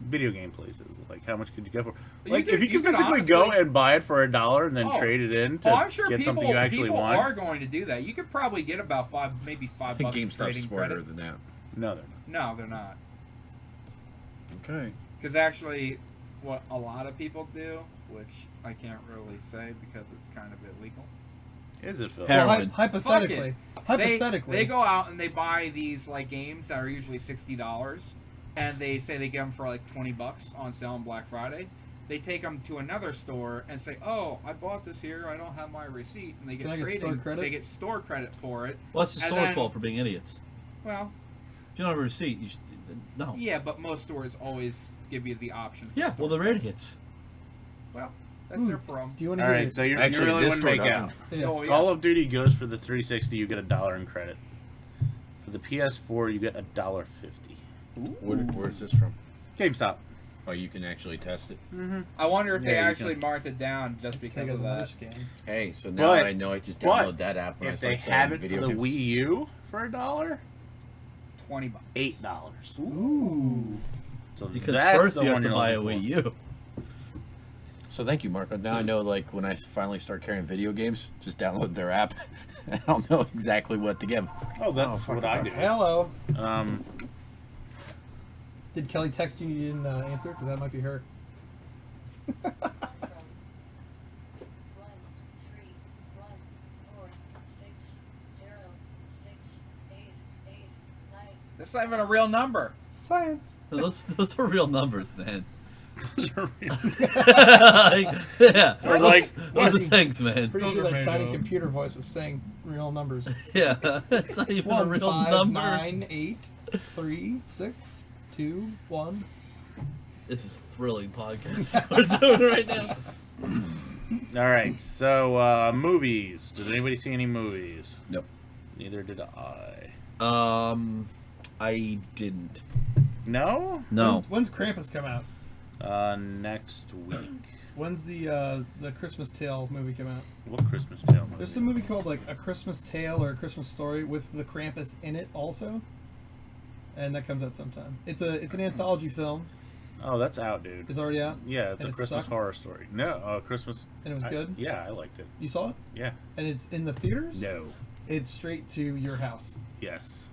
video game places. Like, how much could you get for? You Like, could- if you you could could physically go honestly- and buy it for $1 and then Oh. trade it in to Oh, I'm sure get people, something you actually people want. are going to do that. You could probably get about maybe I $5 think bucks GameStop's trading smarter credit. than that. No, they're not. No, they're not. Okay. Because actually, what a lot of people do, which I can't really say because it's kind of illegal. Is it, Phil? Heroin. Well, hypothetically, They go out and they buy these like games that are usually $60, and they say they get them for like $20 on sale on Black Friday. They take them to another store and say, "Oh, I bought this here. I don't have my receipt," and they get Can I get trading. store credit? They get store credit for it. Well, that's the And store's then- fault for being idiots. Well, If you don't have a receipt, you should. No. yeah, but most stores always give you the option. For Yeah, store well, they're credit. idiots. Well, that's their problem. Do you want to All hear right, it? so you Actually, really this wouldn't make store out. doesn't. Yeah. Oh, yeah. Call of Duty goes for the 360, you get $1 in credit. For the PS4, you get $1.50. Where's this from? GameStop. Oh, you can actually test it. I wonder if they Yeah, you actually can. marked it down just Take because as of another that. scan. Hey, so now But- I know I just but download that app when If I they start have selling it for video the games. Wii U for $1, $20. $8. Ooh. So Because that's first the you have one to you're buy a looking Wii for. U. So thank you, Marco. Now I know, like, when I finally start carrying video games, just download their app. I don't know exactly what to give. Oh, that's fuck what I it. do. Hello. Um, Did Kelly text you and you didn't answer? Because that might be her. That's not even a real number. Science. Those are real numbers, man. yeah. Those, like- those are things, man. Pretty Those sure are that made tiny up. computer voice was saying real numbers. Yeah, it's not even a 1, real 5, number. 9, 8, 3, 6, 2, 1. This is thrilling podcast we're doing right now. All right, so movies. Did anybody see any movies? Nope. Neither did I. I didn't. No? No. When's Krampus come out? Next week. When's the Christmas Tale movie come out? What Christmas Tale movie? There's a movie called like A Christmas Tale or A Christmas Story with the Krampus in it also, and that comes out sometime. It's an anthology film. Oh, that's out, dude. It's already out, Yeah, it's And a it Christmas sucked? horror story. No, Christmas. and it was good. Yeah, I liked it. You saw it, Yeah. and it's in the theaters. No. It's straight to yourhouse.com. Yes.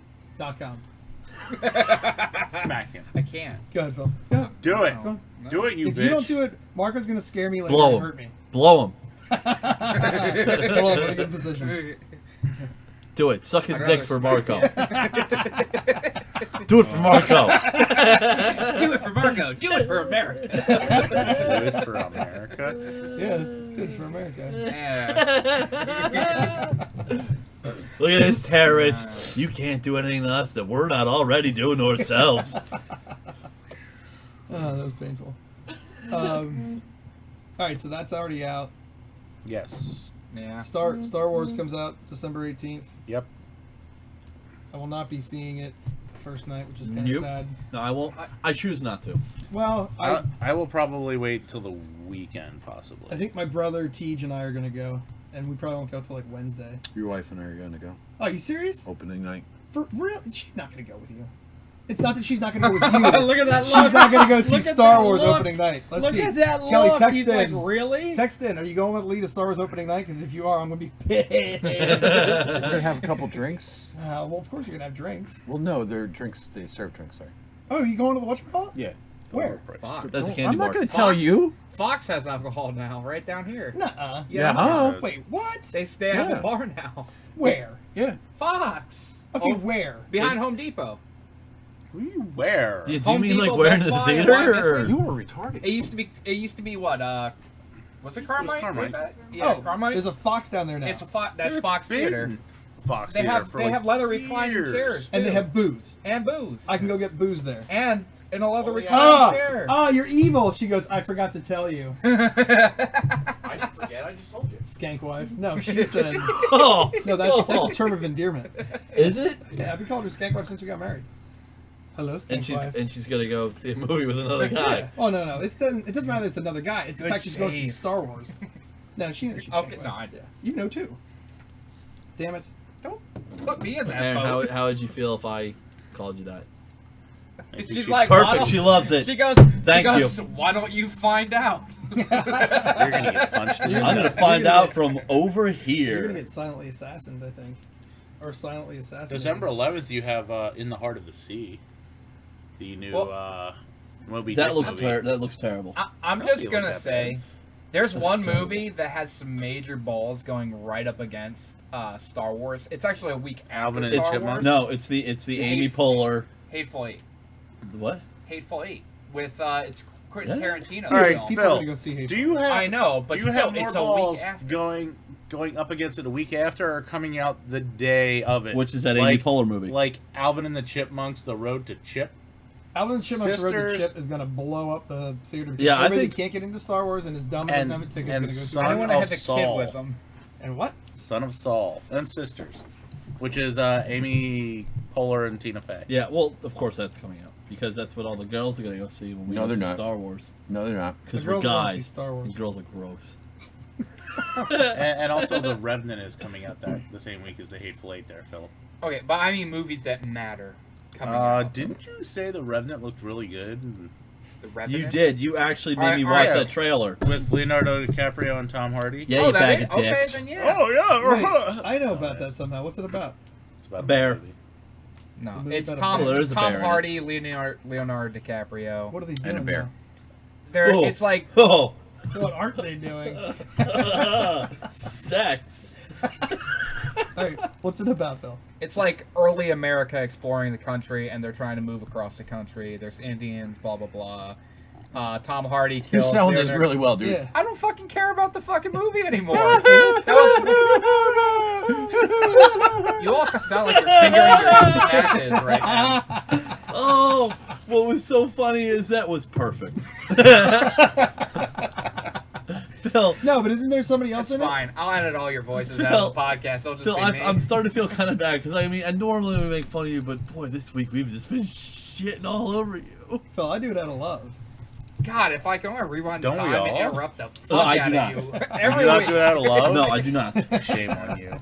Smack him. I can't. Go ahead, Phil. Yeah. Do it. No. Do it, you If bitch. you don't do it, Marco's gonna scare me later Blow and him. hurt me. Blow him. Hold on, let me get in position. Do it. Suck his I'd dick rather for smack Marco. Do it for Marco. Do it for Marco. Do it for America. Do it for America. Yeah, it's good for America. Yeah. Look at this terrorist. You can't do anything to us that we're not already doing to ourselves. Oh, that was painful. All right, so that's already out. Yes. Yeah. Star Wars comes out December 18th. Yep. I will not be seeing it the first night, which is kind of Nope. sad. No, I won't. I choose not to. Well, I will probably wait till the weekend, possibly. I think my brother Tej and I are gonna go, and we probably won't go till like Wednesday. Your wife and I are going to go. Oh, you serious? Opening night. For real? She's not gonna go with you. It's not that she's not gonna go with you. Look at that She's look. not gonna go see Look at Star that Wars look. opening night. Let's Look see. at that Kelly, look. text He's in. like, really? Text in. Are you going with Lee to Star Wars opening night? Because if you are, I'm gonna be pissed. We're going to have a couple drinks. Well, of course you're gonna have drinks. Well, no, they're drinks. They serve drinks, sorry. Oh, are you going to the whatchamacallit? Yeah. Where? Fox. That's a Don't- candy I'm not bar. going to tell Fox? you. Fox has alcohol now, right down here. Nuh-uh. Yeah, huh? Wait, what? They stay at Yeah. the bar now. Where? Yeah. Fox. Okay, Oh, where? behind Home Depot. Where? Do you Home mean like Depot, where in Best the Buy, theater? and Or? You are retarded. It used to be what? Was it Carmine? Carmine. Was that? Yeah, Oh, Carmine. there's a Fox down there now. It's a Fox. That's It's Fox been Theater. Fox They Theater have for they like have leather reclining years. chairs and they too. have booze. and booze. I can go get booze there. and in a leather Oh, yeah. reclining chair. You're evil. She goes, I forgot to tell you. I didn't forget. I just told you. Skank wife. No, she said. Oh, No, that's a term of endearment. Is it? Yeah, I've been calling her skank wife since we got married. Hello, skank wife. And she's gonna go see a movie with another guy. Yeah. Oh no, it doesn't matter that it's another guy. It's the Good fact she's going to see save. Star Wars. No, she knows she's Okay, skank no, wife. I did. You know too. Damn it. Don't put me in that Aaron, boat. how would you feel if I called you that? She's like, why Perfect. don't- She loves it. She goes, Thank you. why don't you find out? You're gonna get punched in the I'm gonna nuts. find gonna out get- from over You're here. gonna get silently assassined, I think, or silently assassinated. December 11th, you have In the Heart of the Sea, the new Moby That Dick looks movie. that looks terrible. I'm Nobody just looks gonna that say, bad. there's That's one terrible. movie that has some major balls going right up against Star Wars. It's actually a week Alvin after and Star Chipmunks? Wars. No, it's the Amy Hateful. Poehler. Hateful Eight. What? Hateful Eight with it's Quentin Yeah. Tarantino. All right, film. People Phil, are gonna go see do you have I know, but do you still, have more it's a balls week after. going up against it a week after, or coming out the day of it? Which is that Amy like, Poehler movie? Like Alvin and the Chipmunks: The Road to Chip. Alvin and Chipmunks Road to Sisters. Chip is gonna blow up the theater. Because Yeah, I everybody think- can't get into Star Wars and is dumb and doesn't have a ticket. and Gonna go see Son I it. didn't want to have of the kid Saul. with them. And what? Son of Saul and Sisters, which is Amy Poehler and Tina Fey. Yeah, well, of course that's coming out because that's what all the girls are gonna go see when we No, go they're see not. Star Wars. No, they're not. Because The we're girls wanna see guys, Star Wars. and girls are gross. And also, The Revenant is coming out the same week as The Hateful Eight. There, Phil. Okay, but I mean movies that matter coming out. Didn't you say The Revenant looked really good The Revenant? You did. You actually made Alright, me alright. watch that trailer. with Leonardo DiCaprio and Tom Hardy? Yeah, Oh, you that bag is? of dicks. Okay, then yeah. Oh yeah. Wait, I know about that somehow. What's it about? It's about A bear. movie. No, movie it's about a Tom, bear. Well, there is a Tom bear in it. Hardy, Leonardo DiCaprio. What are they doing? And a bear. now? They're, Oh. it's like Oh, What aren't they doing? sex. All right, what's it about, Phil? it's like early America exploring the country, and they're trying to move across the country. There's Indians, blah blah blah. Tom Hardy You're kills. selling this Leonardo- really well, dude. Yeah. I don't fucking care about the fucking movie anymore. That was, you all sound like you're fingering your snatches right now. Oh, what was so funny is that was perfect. Phil, No, but isn't there somebody else That's in fine. I'll edit all your voices out Phil- of the podcast. It'll just Phil, be me. I'm starting to feel kind of bad because I mean, I normally would make fun of you, but boy, this week we've just been shitting all over you. it? Phil, I do it out of love. God, if I can only rewind the Don't we time and all? interrupt the fuck No, I out do of not. you. You Every not week. do it out of love? No, I do not. Shame on you.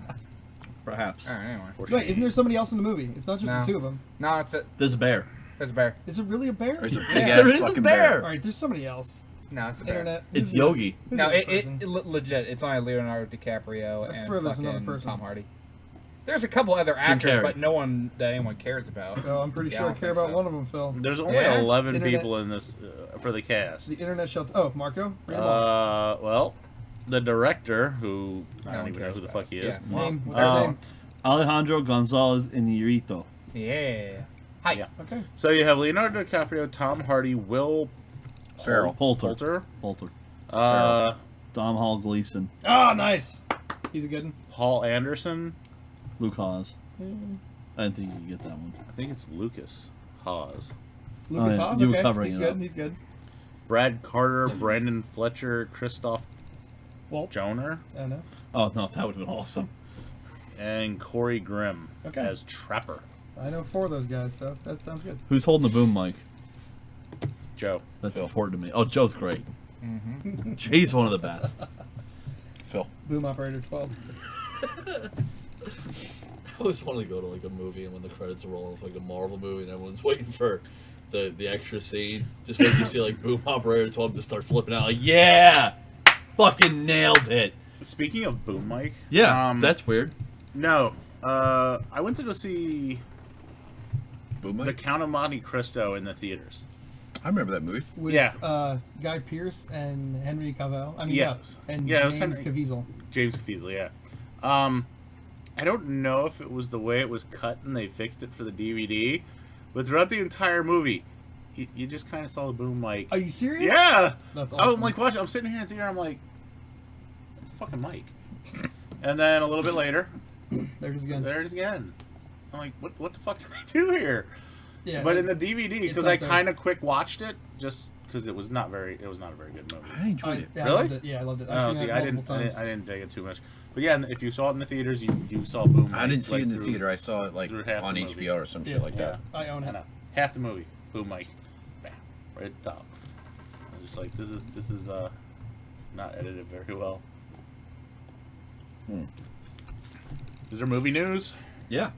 Perhaps. All right, anyway. For Wait, shame. isn't there somebody else in the movie? It's not just No. the two of them. No, it's a, There's a bear. there's a bear. Is it really a bear? There's a big Yes, ass there is a fucking bear. All right, there's somebody else. No, it's a bear. Internet. It's Who's the- Yogi. who's No, the other it person? legit. It's only Leonardo DiCaprio I and swear there's fucking another person. Tom Hardy. There's a couple other Jim actors, Carrey. but no one that anyone cares about. Oh, I'm pretty Yeah, sure I I don't care think about so. one of them, Phil. There's only Yeah? 11 Internet- people in this for the cast. The internet shelter. Oh, Marco. Read them off. Well, the director, who I No don't one even know cares who the about. fuck he is. Yeah. Name. What's his name? Alejandro Gonzalez Inarritu. Yeah. Hi. Yeah. Okay. So you have Leonardo DiCaprio, Tom Hardy, Will Ferrell. Poulter. Poulter, Poulter. Dom Hall Gleason. Ah, nice. He's a good one. Paul Anderson. Luke Hawes. I didn't think you could get that one. I think it's Lucas Hawes. Lucas yeah, Haas. you were Okay. covering He's it good. up. He's good. Brad Carter, Brandon Fletcher, Christoph Waltz. Joner, I don't know. Oh no, that would have been awesome. and Corey Grimm Okay. as Trapper. I know 4 of those guys, so that sounds good. Who's holding the boom mic? Joe. That's Phil. important to me. Oh, Joe's great. Mm-hmm. Jay's one of the best. Phil. Boom Operator 12. I always wanted to go to like a movie and when the credits are rolling, like a Marvel movie, and everyone's waiting for the extra scene. Just wait to see like Boom Operator 12 just start flipping out. Like, yeah, fucking nailed it. Speaking of boom mic, Yeah, that's weird. no. I went to go see Boom The Mike? Count of Monte Cristo in the theaters. I remember that movie. With Yeah. Guy Pearce and Henry Cavill. I mean, Yes. and Yeah, it was James Henry. Caviezel. James Caviezel, yeah. I don't know if it was the way it was cut and they fixed it for the DVD, but throughout the entire movie, you just kind of saw the boom mic. Are you serious? Yeah. That's I'm awesome. like watching. I'm sitting here in the theater. I'm like, it's a fucking mic. And then a little bit later, There it is again. there it is again. I'm like, what the fuck did they do here? Yeah. But in the DVD, because not I there. kind of quick watched it, just because it was not a very good movie. I enjoyed it. Yeah, Really? I loved it. Yeah, I loved it. I've Oh, seen see, it multiple times. I didn't dig it too much. But yeah, if you saw it in the theaters, you saw Boom. I didn't see it in the through- theater. I saw it like through half on the movie. HBO or some shit Yeah. like Yeah, that. I own I it. know. Half the movie, Boom Mike, bam, right at the top. I was just like, this is not edited very well. Hmm. Is there movie news? Yeah.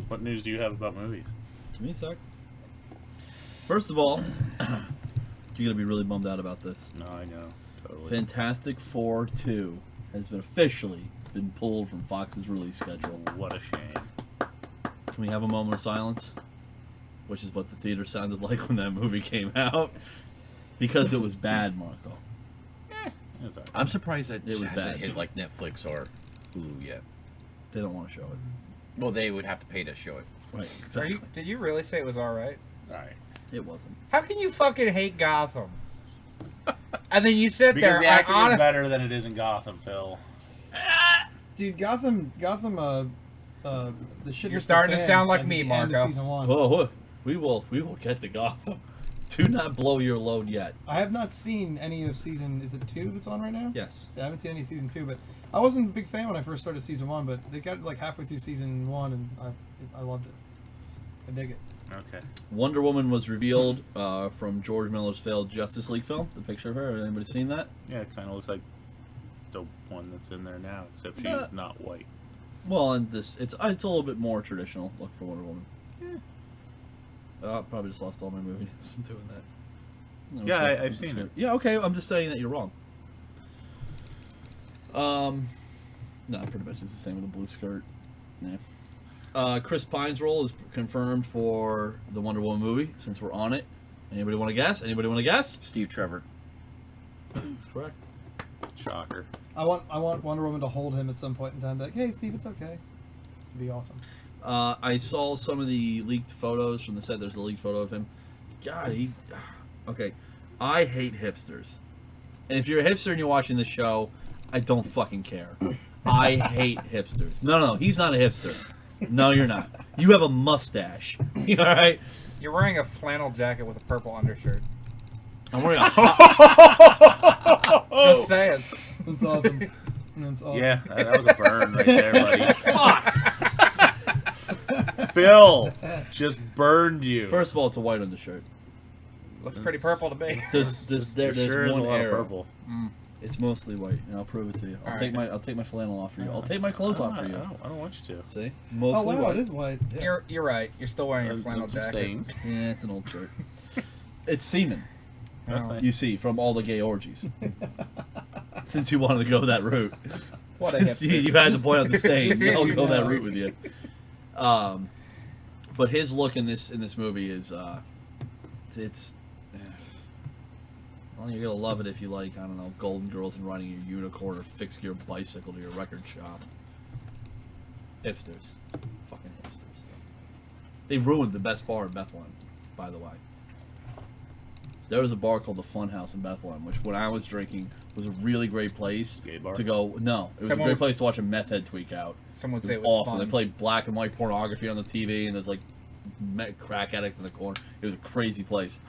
What news do you have about movies? Give me a sec. First of all, you're gonna be really bummed out about this. No, I know. Totally. Fantastic Four 2 has been officially been pulled from Fox's release schedule. What a shame. Can we have a moment of silence? Which is what the theater sounded like when that movie came out. Because it was bad, Marco. It's all right. I'm surprised that It was it hasn't bad. hit like Netflix or Hulu yet. They don't want to show it. Well, they would have to pay to show it. Right, Are exactly. you, did you really say it was alright? It's all right. It wasn't. How can you fucking hate Gotham? And then you sit Because there. the acting is better than it is in Gotham, Phil. Dude, Gotham, the shit. You're hit the starting to fan sound like at me, the end of Marco. Season 1. Oh, we will get to Gotham. Do not blow your load yet. I have not seen any of season. Is it 2 that's on right now? Yes. Yeah, I haven't seen any season 2, but I wasn't a big fan when I first started season 1. But they got like halfway through season 1, and I loved it. I dig it. Okay. Wonder Woman was revealed from George Miller's failed Justice League film. The picture of her. Anybody seen that? Yeah, it kind of looks like the one that's in there now, except she's Yeah. not white. Well, and this it's a little bit more traditional look for Wonder Woman. Probably just lost all my movie news from doing that. No, Yeah, okay, I've seen it. Yeah, okay. I'm just saying that you're wrong. No, pretty much it's the same with the blue skirt. Yeah. Chris Pine's role is confirmed for the Wonder Woman movie. Since we're on it, anybody want to guess? Anybody want to guess? Steve Trevor. That's correct. Shocker. I want Wonder Woman to hold him at some point in time. Like, hey, Steve, it's okay. It'd be awesome. I saw some of the leaked photos from the set. There's a leaked photo of him. God, okay. I hate hipsters. And if you're a hipster and you're watching this show, I don't fucking care. I hate hipsters. No, he's not a hipster. No, you're not. You have a mustache. All right? You're wearing a flannel jacket with a purple undershirt. I'm wearing a Just saying. That's awesome. That's awesome. Yeah, that was a burn right there, buddy. Phil just burned you. First of all, it's a white undershirt. Looks pretty purple to me. There's There sure is one a lot of arrow. purple. It's mostly white, and I'll prove it to you. I'll take my flannel off for you. I'll take my clothes off for you. I don't want you to. See, Oh mostly wow, white. it is white. Yeah. You're right. You're still wearing your And flannel some jacket. stains. Yeah, it's an old shirt. It's semen. That's Oh. nice. You see, from all the gay orgies. Since you wanted to go that route. What a Since hipster. you had to point out the stains, Just so I'll you go that know. route with you. But his look in this movie is, it's. Well, you're gonna love it if you like, I don't know, Golden Girls and riding your unicorn or fix your bicycle to your record shop. Hipsters, fucking hipsters. They ruined the best bar in Bethlehem, by the way. There was a bar called the Fun House in Bethlehem, which when I was drinking was a really great place Gay bar? to go. No, it was Someone a great would- place to watch a meth head tweak out. Someone would It say was it was awesome. fun. They played black and white pornography on the TV, and there's like crack addicts in the corner. It was a crazy place.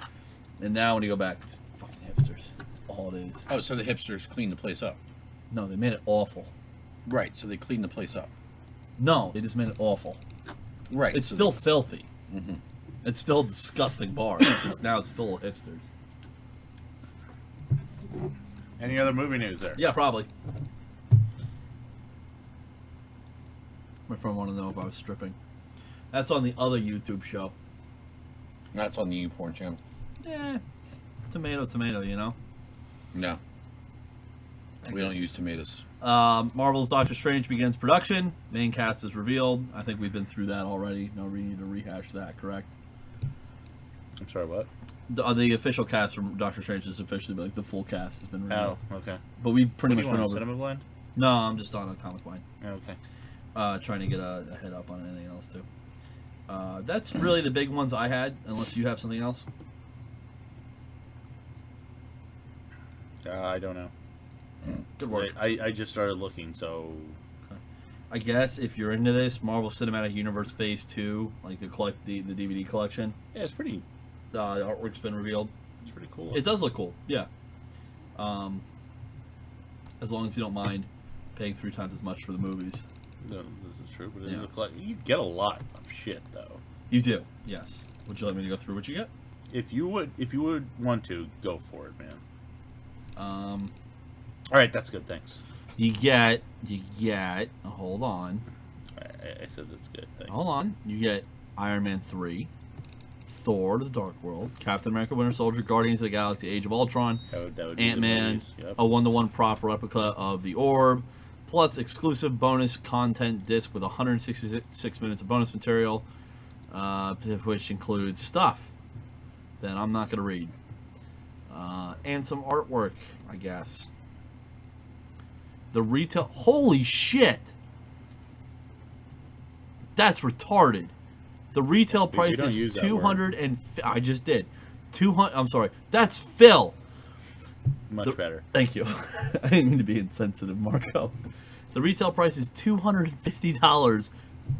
And now when you go back, it's fucking hipsters. That's all it is. Oh, so the hipsters cleaned the place up. No, they made it awful. Right, so they cleaned the place up. No, they just made it awful. Right. It's so still filthy. Mhm. It's still a disgusting bar. It's just now it's full of hipsters. Any other movie news there? Yeah, probably. My friend wanted to know if I was stripping. That's on the other YouTube show. That's on the YouPorn channel. Yeah, tomato, you know. No, I we don't guess. use tomatoes. Marvel's Doctor Strange begins production. Main cast is revealed. I think we've been through that already. No need to rehash that, correct? I'm sorry, what? The official cast from Doctor Strange is officially, like, the full cast has been revealed. Oh, okay. But we've pretty What much do you been want, over. Cinema Blend? No, I'm just on a comic line. Okay. Trying to get a head up on anything else, too. That's really the big ones I had, unless you have something else. I don't know. Good work. I just started looking, so I guess if you're into this, Marvel Cinematic Universe Phase 2, like the DVD collection, yeah, it's pretty. the artwork's been revealed. It's pretty cool. It does look cool, yeah. As long as you don't mind paying 3 times as much for the movies. No, this is true, but it Yeah. is a collect. You get a lot of shit though. You do, yes. Would you like me to go through what you get? If you would want to, go for it, man. All right, that's good. Thanks. You get. Hold on. I said that's good. Thanks. Hold on. You get Iron Man 3, Thor: The Dark World, Captain America: Winter Soldier, Guardians of the Galaxy: Age of Ultron, That would be the Ant-Man, movies, yep. a 1-to-1 prop replica of the Orb, plus exclusive bonus content disc with 166 minutes of bonus material, which includes stuff that I'm not going to read, and some artwork, I guess. The retail... Holy shit! That's retarded. The retail price don't is use that 200 and... I just did. 200... I'm sorry. That's Phil! Much better. Thank you. I didn't mean to be insensitive, Marco. The retail price is $250,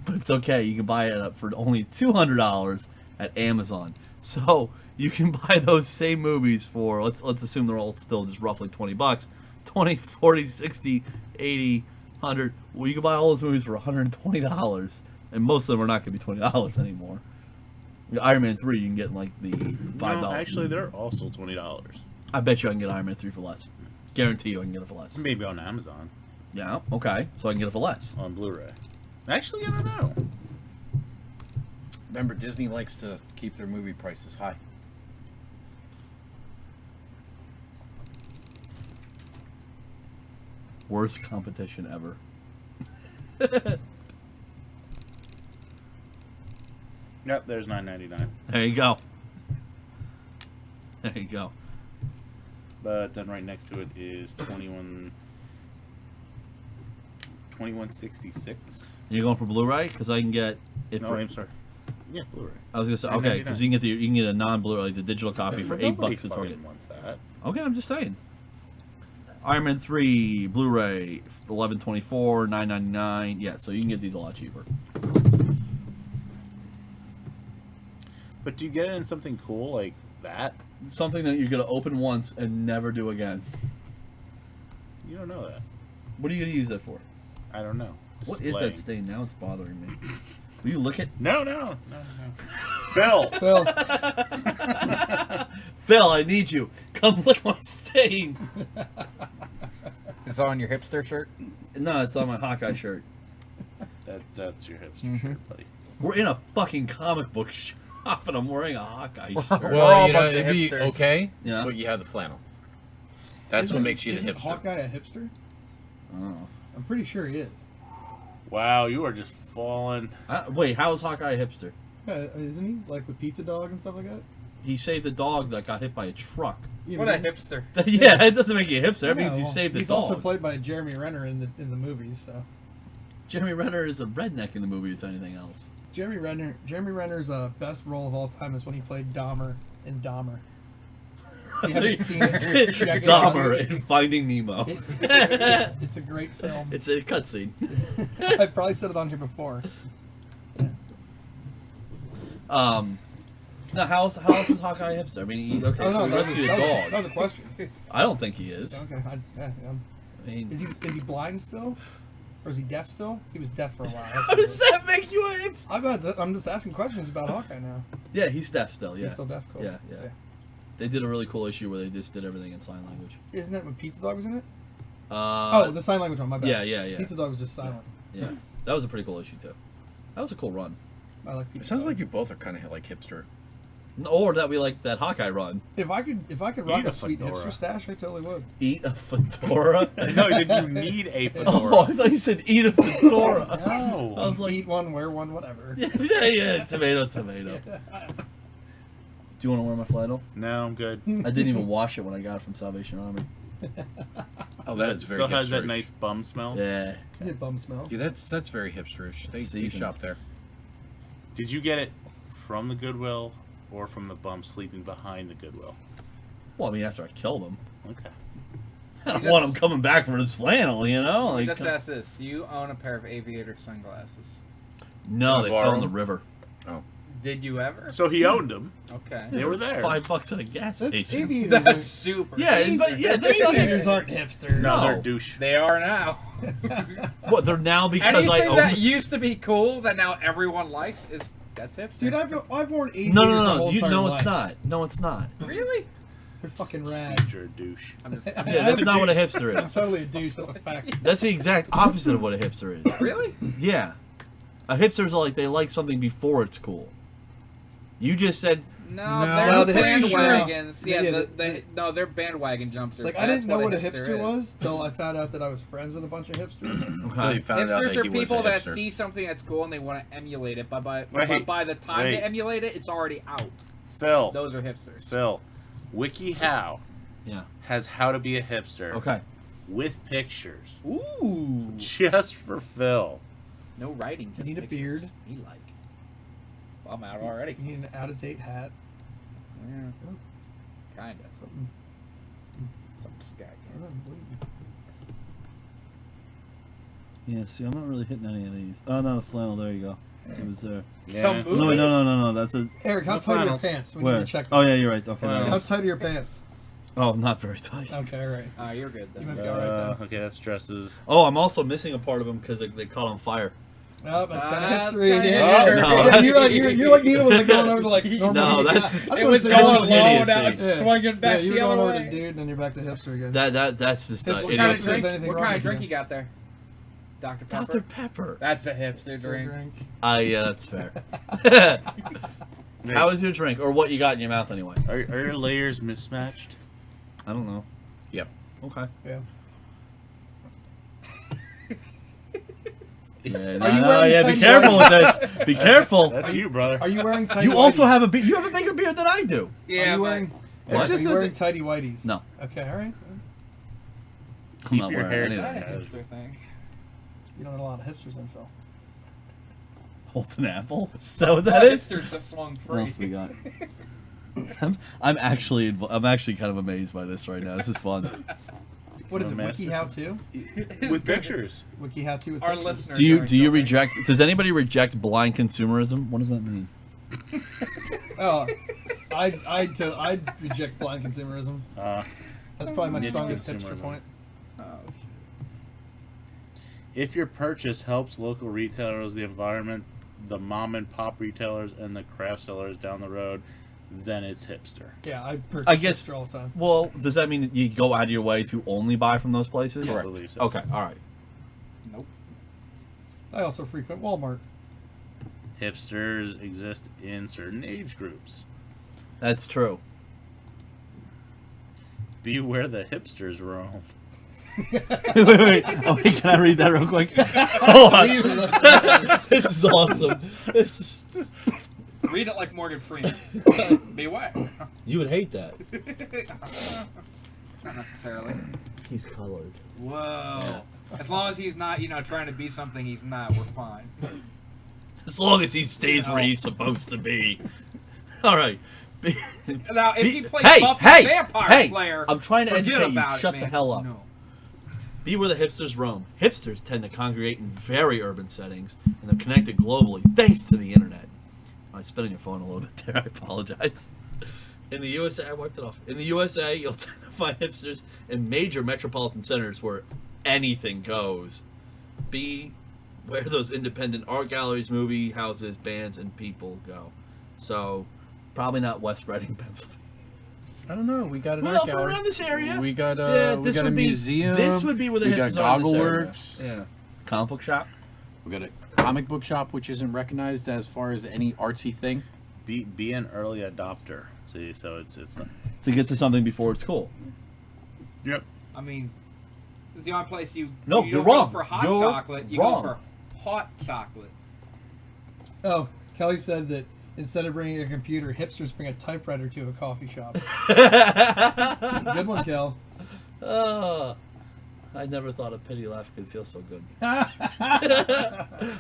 but it's okay. You can buy it up for only $200 at Amazon. So you can buy those same movies for, let's assume they're all still just roughly $20. 20, 40, 60, 80, 100. Well, you can buy all those movies for $120, and most of them are not going to be $20 anymore. Iron Man 3, you can get like the $5. No, actually, they're also $20. I bet you I can get Iron Man 3 for less. Guarantee you I can get it for less. Maybe on Amazon. Yeah, okay. So I can get it for less. On Blu-ray. Actually, I don't know. Remember, Disney likes to keep their movie prices high. Worst competition ever. Yep, there's $9.99. There you go. There you go. But then right next to it is $21.66. You're going for Blu-ray because I can get it No, for. I'm sorry. Yeah, Blu-ray. I was gonna say okay because you can get a non-Blu-ray, like the digital copy for Nobody $8 at Target. fucking wants that. Okay, I'm just saying. Iron Man 3 Blu-ray $11.24, $9.99. Yeah, so you can get these a lot cheaper. But do you get it in something cool like that? Something that you're gonna open once and never do again. You don't know that. What are you gonna use that for? I don't know. What is that stain? Now it's bothering me. Will you look at? No. Phil! Phil, Phil, I need you. Come lick my stain. Is it on your hipster shirt? No, it's on my Hawkeye shirt. That's your hipster shirt, buddy. We're in a fucking comic book shop and I'm wearing a Hawkeye shirt. all Well, a you know, bunch of it'd be hipsters. okay, Yeah. but you have the flannel. That's what makes you the isn't hipster. Hawkeye a hipster? Oh. I'm pretty sure he is. Wow, you are just falling. Wait, how is Hawkeye a hipster? Yeah, isn't he? Like with Pizza Dog and stuff like that? He saved a dog that got hit by a truck. Yeah, What but a isn't- hipster. Yeah, it doesn't make you a hipster. That Yeah, means you well, saved the he's dog. also played by Jeremy Renner in the movies, so. Jeremy Renner is a redneck in the movie, if anything else. Jeremy Renner's best role of all time is when he played Dahmer in Dahmer. You haven't seen it? Check it out. Dahmer in Finding Nemo. It's a great film. It's a cutscene. I probably said it on here before. Now, how else is Hawkeye a hipster? I mean, so he rescued a dog. That was a question. I don't think he is. Okay. I mean, Is he blind still, or is he deaf still? He was deaf for a while. how does that make you a hipster? I'm just asking questions about Hawkeye now. Yeah, he's deaf still. Yeah, He's still deaf. Cool. Yeah. They did a really cool issue where they just did everything in sign language. Isn't that when Pizza Dog was in it? Oh, The sign language one. My bad. Yeah. Pizza Dog was just silent. Yeah, that was a pretty cool issue too. That was a cool run. I like It Pizza sounds Dog. like you both are kind of like hipster. Or that we like that Hawkeye run. If I could rock Eat a a sweet fedora. hipster stash, I totally would. Eat a fedora. No, you need a Oh, fedora. I thought you said eat a fedora. No. I was like, Eat one, wear one, whatever. yeah, tomato. Do you want to wear my flannel? No, I'm good. I didn't even wash it when I got it from Salvation Army. Oh, that's very Still has that hipsterish. nice bum smell. Yeah. I did bum smell. Yeah, that's very hipsterish. They Seasoned. shop there. Did you get it from the Goodwill or from the bum sleeping behind the Goodwill? Well, I mean, after I killed him, Okay. I don't want him coming back for his flannel, you know? Like, Just ask this: do you own a pair of aviator sunglasses? no, Can I they borrow fell in the them? river. Did you ever? So he owned them. Okay. They were there. $5 at a gas That's station. aviators. That's super. Yeah, that's not Aviators aren't hipster. No, No. they're douche. They are now. What, they're now because I Anything own that them? used to be cool that now everyone likes that's hipster. Dude, I've worn aviators. No, my no, no. whole You, entire no, it's life. not. No, it's not. Really? They're fucking rad. You're a douche. I'm just, Yeah, that's not what a hipster I'm is. totally a douche. That's a fact. That's the exact opposite of what a hipster is. really? Yeah. A hipster's like they like something before it's cool. You just said No, No, they're the hipster- bandwagons. Yeah, Yeah, no, they're bandwagon jumpsters. Like I That's didn't know what a hipster hipster is. was till I found out that I was friends with a bunch of hipsters. Until he found out Hipsters that are he was a people that hipster. see something that's cool and they want to emulate it, but by Wait, the time wait. they emulate it, it's already out. Phil. Those are hipsters. Phil. WikiHow yeah. has how to be a hipster Okay. with pictures. Ooh. Just for Phil. No writing. Just need a pictures. beard. Me like. Well, I'm out already. You need an out-of-date hat. Yeah. Kinda. Something. Something just got I don't know, Yeah, see, I'm not really hitting any of these. Oh, no, the flannel. There you go. It was there. Some Yeah. movies. No, wait, no. That's a... Eric, how What tight are your flannels? pants? We Where? need to check. Oh, this. yeah, you're right. Okay. Flannels. How That tight are your pants? oh, not very tight. Okay, all right. Ah, you're good You then. might be all right then. Okay, that's dresses. Oh, I'm also missing a part of them because they caught on fire. Oh, that's That's hipster. kinda Yeah, hipster. No, yeah, that's- you're like Needle was like going over to like normal. No, guy. that's just... I was It was gonna going say that's low idiocy. now, it's swinging back you were the going other over way. to dude, and then you're back to hipster again. That's just What What kind of Idiocy. drink? Anything What wrong kind of with drink you? you got there? Dr. Pepper. Dr. Pepper. That's a hipster drink. Yeah, that's fair. How was your drink? Or what you got in your mouth anyway? Are your layers mismatched? I don't know. Yep. Okay. Yeah. Yeah, Are you no, wearing yeah, be tiny careful with this. Be careful. That's you, brother. Are you wearing tidy? You also whities? have a you have a bigger beard than I do. Yeah, Are you but wearing? What? Are It you wearing tidy whities? No. Okay, all right. I'm Keep not your hair wearing that's anything. a down. hipster thing. You don't have a lot of hipsters in Phil. Hold an apple. Is that what that That is? hipster just swung What free. else we got? I'm actually kind of amazed by this right now. This is fun. What is it? Master. WikiHow 2? With pictures. WikiHow 2 with Our pictures. listeners. Do you are do you enjoying- reject? Does anybody reject blind consumerism? What does that mean? Oh, I'd reject blind consumerism. That's probably my Niche strongest hipster consumerism. point. Oh, shit. If your purchase helps local retailers, the environment, the mom and pop retailers, and the craft sellers down the road, then it's hipster. Yeah, I purchase I guess- hipster all the time. Well, does that mean you go out of your way to only buy from those places? I believe so. Okay. All right. Nope. I also frequent Walmart. Hipsters exist in certain age groups. That's true. Beware the hipsters roam. wait. Oh, wait, can I read that real quick? Hold on. This is awesome. This is. Read it like Morgan Freeman. Beware. You would hate that. Not necessarily. He's colored. Whoa. As long as he's not, trying to be something he's not, we're fine. As long as he stays where he's supposed to be. All right. Now, if he plays Hey, Buffy hey, the Vampire hey, Slayer, I'm trying to forget educate you. about it, Shut man. the hell up. No. Be where the hipsters roam. Hipsters tend to congregate in very urban settings, and they're connected globally thanks to the internet. I spit on your phone a little bit there. I apologize. In the USA, I wiped it off. In the USA, you'll tend to find hipsters in major metropolitan centers where anything goes. Be where those independent art galleries, movie houses, bands, and people go. So, probably not West Reading, Pennsylvania. I don't know. We got an Well, art from gallery. around this area. We got Yeah, we this got a would be- museum. This would be where the we got hipsters are in this area. Goggleworks. Yeah. Comic book shop. We got a comic book shop, which isn't recognized as far as any artsy thing. Be an early adopter. See, so it's To get to something before it's cool. Yep. I mean, it's the only place you No, you you're don't go wrong. for hot You're chocolate. You wrong. go for hot chocolate. Oh, Kelly said that instead of bringing a computer, hipsters bring a typewriter to a coffee shop. Good one, Kel. I never thought a pity laugh could feel so good. I'm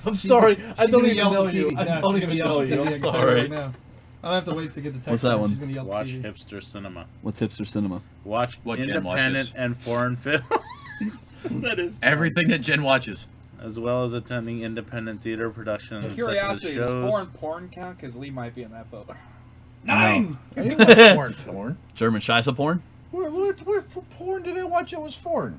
I'm sorry. I don't even know TV. you. I No, don't she's even gonna yell know at you. TV. I'm I can tell you sorry. right now. I don't have to wait to get the text. What's that one? She's gonna yell at Watch TV. hipster cinema. What's hipster cinema? Watch What Jen independent watches. and foreign film. That is Everything that Jen watches. as well as attending independent theater productions such as Curiosity, does shows. foreign porn count? Because Lee might be in that boat. 9! Porn. German Scheisse porn? What porn did I watch that was foreign?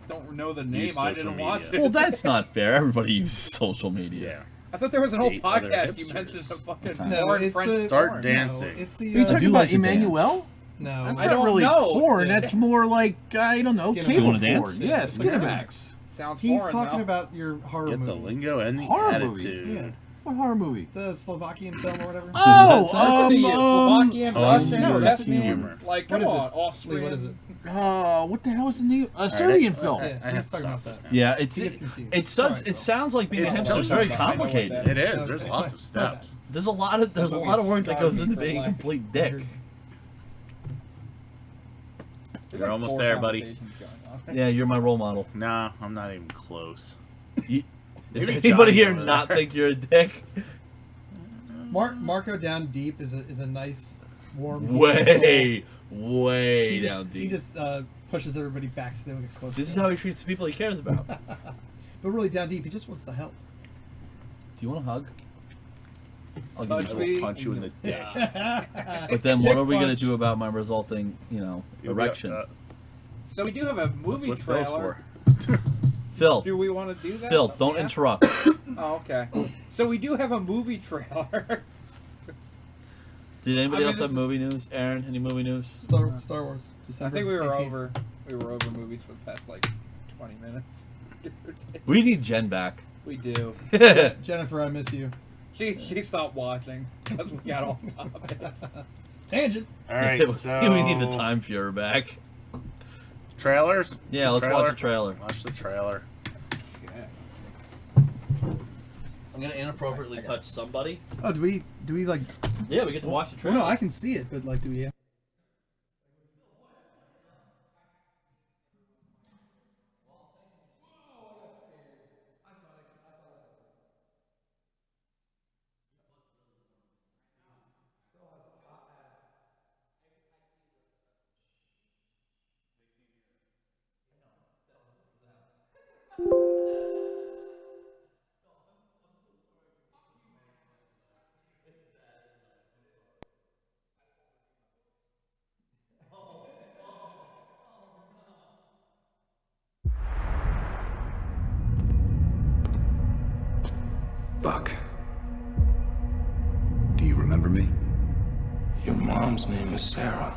Don't know the Use name. I social didn't watch media. it. Well, that's not fair. Everybody uses social media. I thought there was an whole Date other podcast you hipsters. mentioned a fucking No, porn it's French the- Start porn. dancing. No, it's the. Are you I talking do about like to Emmanuel? No. That's I not don't really know. porn. Yeah. That's more like, I don't know, Skinemax. cable You wanna dance? porn. Yeah, It's like Skinemax. Sounds He's foreign, talking though. about your horror Get movie. the lingo and the Horror attitude. movie? Yeah. What horror movie? The Slovakian film or whatever. Oh, Slovakian, Russian, no, that's Czechoslovakian, humor. like, come What is it? on, Austrian. Lee, what is it? what the hell is the name? A Serbian film. Yeah, I have he's to talking stop about this that. now. Yeah, He gets confused. it Sorry, sounds like being a It's hipster is very totally fine. I know what complicated. that It is. Okay. There's lots of steps. There's a lot of work that goes into being a complete dick. There's You're like almost 4 there, buddy. conversations going on. Yeah, you're my role model. Nah, I'm not even close. Does Maybe anybody Johnny here over not there. think you're a dick? Marco Down Deep is a nice warm. Way He down just, he deep. just pushes everybody back so they don't get close. This to is him. how he treats the people he cares about. Do But really down deep, he just wants to help. you want a hug? I'll Touch give I you will me. punch you in the dick. But then what Dick are we gonna punch. do about my resulting, erection? So we do have a movie What's those trailer. for? Phil, Do we want to do that? Phil, don't Yeah? interrupt. Oh, okay. So we do have a movie trailer. Did anybody I mean, else have this is- movie news? Aaron, any movie news? Star Wars. I December think we were 18th. over movies for the past like 20 minutes. We need Jen back. We do. Jennifer, I miss you. She stopped watching because we got off topics. Tangent. All right, so we need the Time Fuhrer back. Trailers. Yeah, let's watch the trailer. Watch the trailer. Okay. I'm gonna inappropriately touch somebody. Oh, do we like? Yeah, we get to watch the Well, trailer. no, I can see it, but like, do we? Buck. Do you remember me? Your mom's name is Sarah.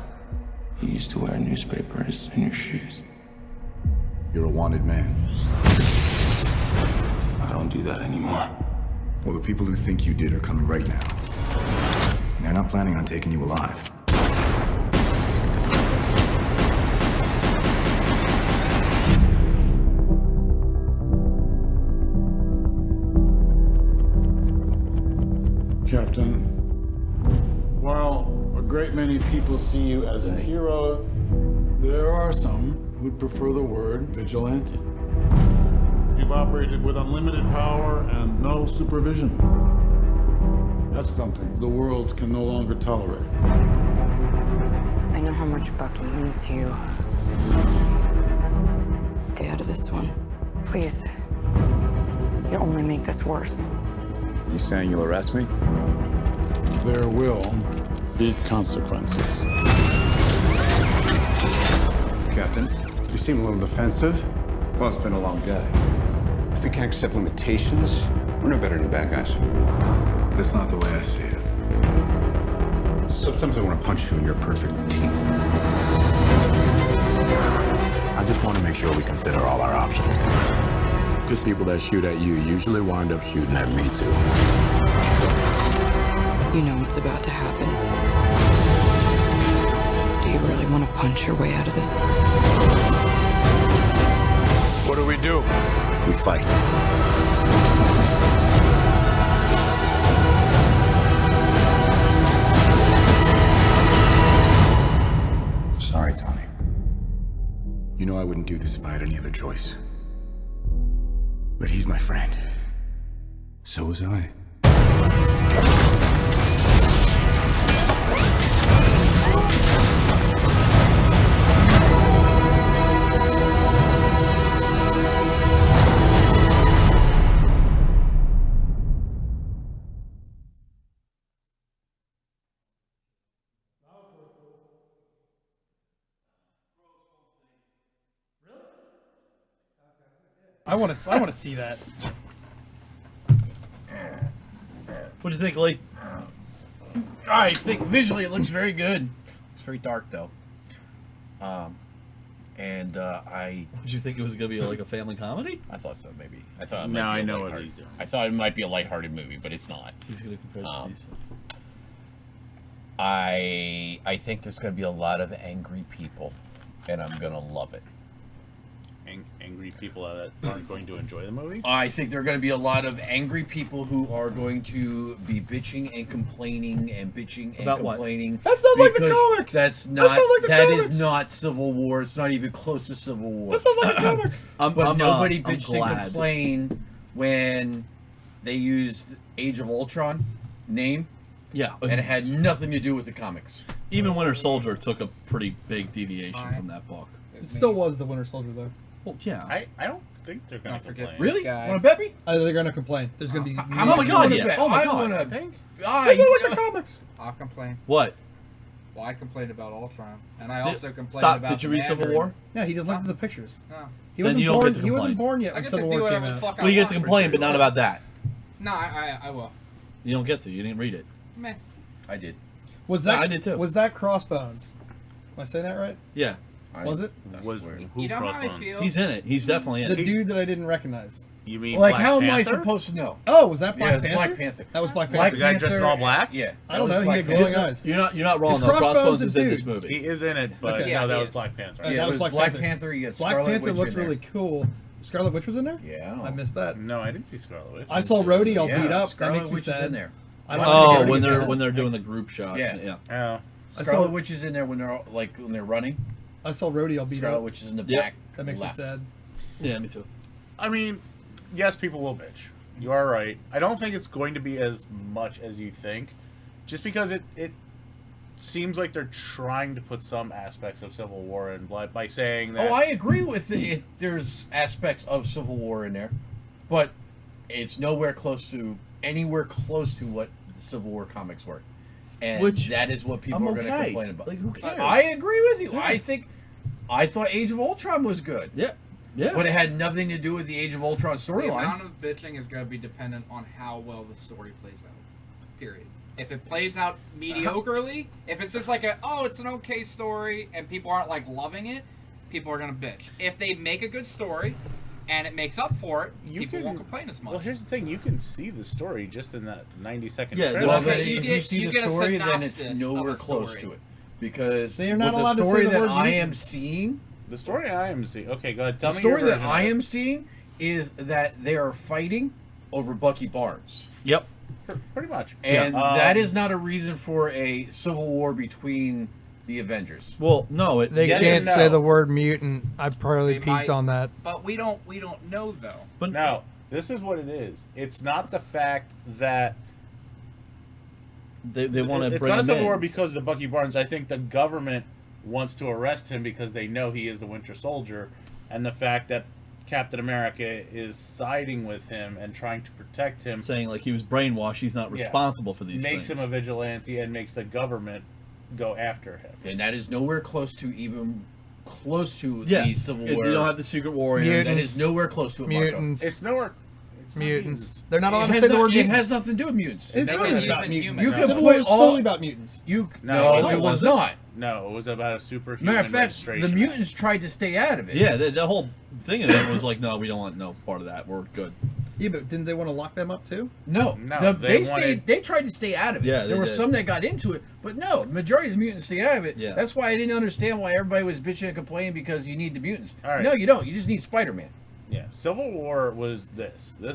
You used to wear newspapers in your shoes. You're a wanted man. I don't do that anymore. Well, the people who think you did are coming right now. And they're not planning on taking you alive. Captain, while a great many people see you as a hero, there are some who'd prefer the word vigilante. You've operated with unlimited power and no supervision. That's something the world can no longer tolerate. I know how much Bucky means to you. Stay out of this one. Please. You'll only make this worse. You saying you'll arrest me? There will be consequences. Captain, you seem a little defensive. Well, it's been a long day. If we can't accept limitations, we're no better than bad guys. That's not the way I see it. Sometimes I want to punch you in your perfect teeth. I just want to make sure we consider all our options. Because people that shoot at you usually wind up shooting at me too. You know what's about to happen. Do you really want to punch your way out of this? What do? We fight. Sorry, Tony. You know I wouldn't do this if I had any other choice. But he's my friend. So was I. I want to see that. What'd you think, Lee? I think visually it looks very good. It's very dark though. Did you think it was gonna be like a family comedy? I thought so, maybe. I thought. It No, might be I a know what lighthearted- he's doing. I thought it might be a lighthearted movie, but it's not. He's gonna compare it to these. I think there's going to be a lot of angry people, and I'm going to love it. Angry people that aren't going to enjoy the movie? I think there are going to be a lot of angry people who are going to be bitching and complaining and bitching and About what? complaining. That's not like the because comics. That's not like the that comics. is not Civil War. It's not even close to Civil War. That's not like the comics. But nobody I'm bitched and glad. complained when they used Age of Ultron name. Yeah, And it had nothing to do with the comics. Even Winter Soldier took a pretty big deviation from that book. It still was the Winter Soldier though. Well, yeah. I don't think they're going to complain. Really? Guy. Want to bet me? They're gonna complain. There's gonna be. How much you wanna bet? Oh my I God. wanna- I think. That's not like the comics. I'll complain. What? Well, I complained about Ultron, and I also complained Stop. about. Did you the read Civil Mandarin. War? Yeah, he just looked at the pictures. No. He Then wasn't you don't born. get to He wasn't complain. born yet I when get to Civil do War came whatever the out. fuck Well, you get want. to complain, but not about that. No, I will. You don't get to. You didn't read it. Meh. I did. Was that? No, I did too. Was that Crossbones? Am I saying that right? Yeah. Was it? Was who You know how I Crossbones? feel? He's in it. He's definitely in The it. dude that I didn't recognize. You mean Like, Black how am I Panther? supposed to know? Oh, was that Black Yeah, it was Panther? Black Panther. That was Black Black Panther. The guy dressed in all black? Yeah. I don't that know. was He had Black glowing Panther. eyes. You're not wrong Is though. Crossbones Crossbones a is in this dude? movie. He is in it, but Okay. Yeah, no, that he was is. Black Panther. Okay, Yeah, that it was was Black Black Panther. Panther. You got Black Scarlet Panther Witch looked in there. really cool. Scarlet Witch was in there. Yeah. I missed that. No, I didn't see Scarlet Witch. I saw Rhodey all Yeah, beat up. Scarlet that makes me Witch is sad. in there. I don't Oh, think when they're they're when they're doing the group shot. Yeah. Yeah. Oh. Scarlet Witch is in there when they're when they're running. I saw Rhodey all beat Scarlet up. Witch is in the Yep. back. That makes left. me sad. Yeah, me too. I mean, yes, people will bitch. You are right. I don't think it's going to be as much as you think, just because it seems like they're trying to put some aspects of Civil War in by saying that. Oh, I agree with it. There's aspects of Civil War in there, but it's anywhere close to what the Civil War comics were, and Which that is what people I'm are going to okay. complain about. Like, who cares? I agree with you. Yeah. I thought Age of Ultron was good. Yeah. Yeah. But it had nothing to do with the Age of Ultron The storyline. amount of bitching is going to be dependent on how well the story plays out. Period. If it plays out mediocrely, if it's just like it's an okay story and people aren't like loving it, people are going to bitch. If they make a good story and it makes up for it, people won't complain as much. Well, here's the thing: you can see the story just in that 90-second. Yeah, trailer. Well, Okay, then you if get- you see you the get a story, then it's synopsis nowhere of a close story. to it. Because So you're not with allowed the to say story the that word I mutant. am seeing, The story I am seeing. Okay, go ahead. the Tell me story your that version I of it. am seeing is that they are fighting over Bucky Barnes. Yep. Pretty much. And Yeah. that is not a reason for a civil war between the Avengers. Well, no, it. They Yes can't and no. say the word mutant. I probably They peeked might- on that. But we don't know though. But No, this is what it is. It's not the fact that they want to it's bring not a him civil war in. because of Bucky Barnes. I think the government wants to arrest him because they know he is the Winter Soldier, and the fact that Captain America is siding with him and trying to protect him Saying like he was brainwashed. He's not Yeah. responsible for these makes things. him a vigilante and makes the government go after him. And that is nowhere close to Yeah. the Civil You War. don't have the Secret Warriors. That is nowhere close to it, Marco. Mutants. It's nowhere. It's not Mutants. They're not allowed It to has say the not- word It mutant. has nothing to do with mutants. It's Never totally used about in mutants. humans. You No. can Civil War put is all- totally about mutants. You No, no, no, it it was wasn't. not. No, it was about a superhuman Matter of fact, registration. the mutants tried to stay out of it. Yeah, the whole thing of it was like, no, we don't want no part of that. We're good. Yeah, but didn't they want to lock them up too? No, No, they wanted- They tried to stay out of it. Yeah, they there were did. some that got into it, but no, the majority of the mutants stayed out of it. Yeah. That's why I didn't understand why everybody was bitching and complaining because you need the mutants. All right. No, you don't. You just need Spider-Man. Yeah, Civil War was this. This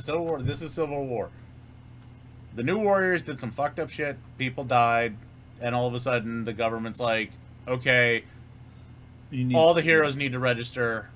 is Civil War. The New Warriors did some fucked up shit. People died, and all of a sudden the government's like, okay, You need all the heroes need to register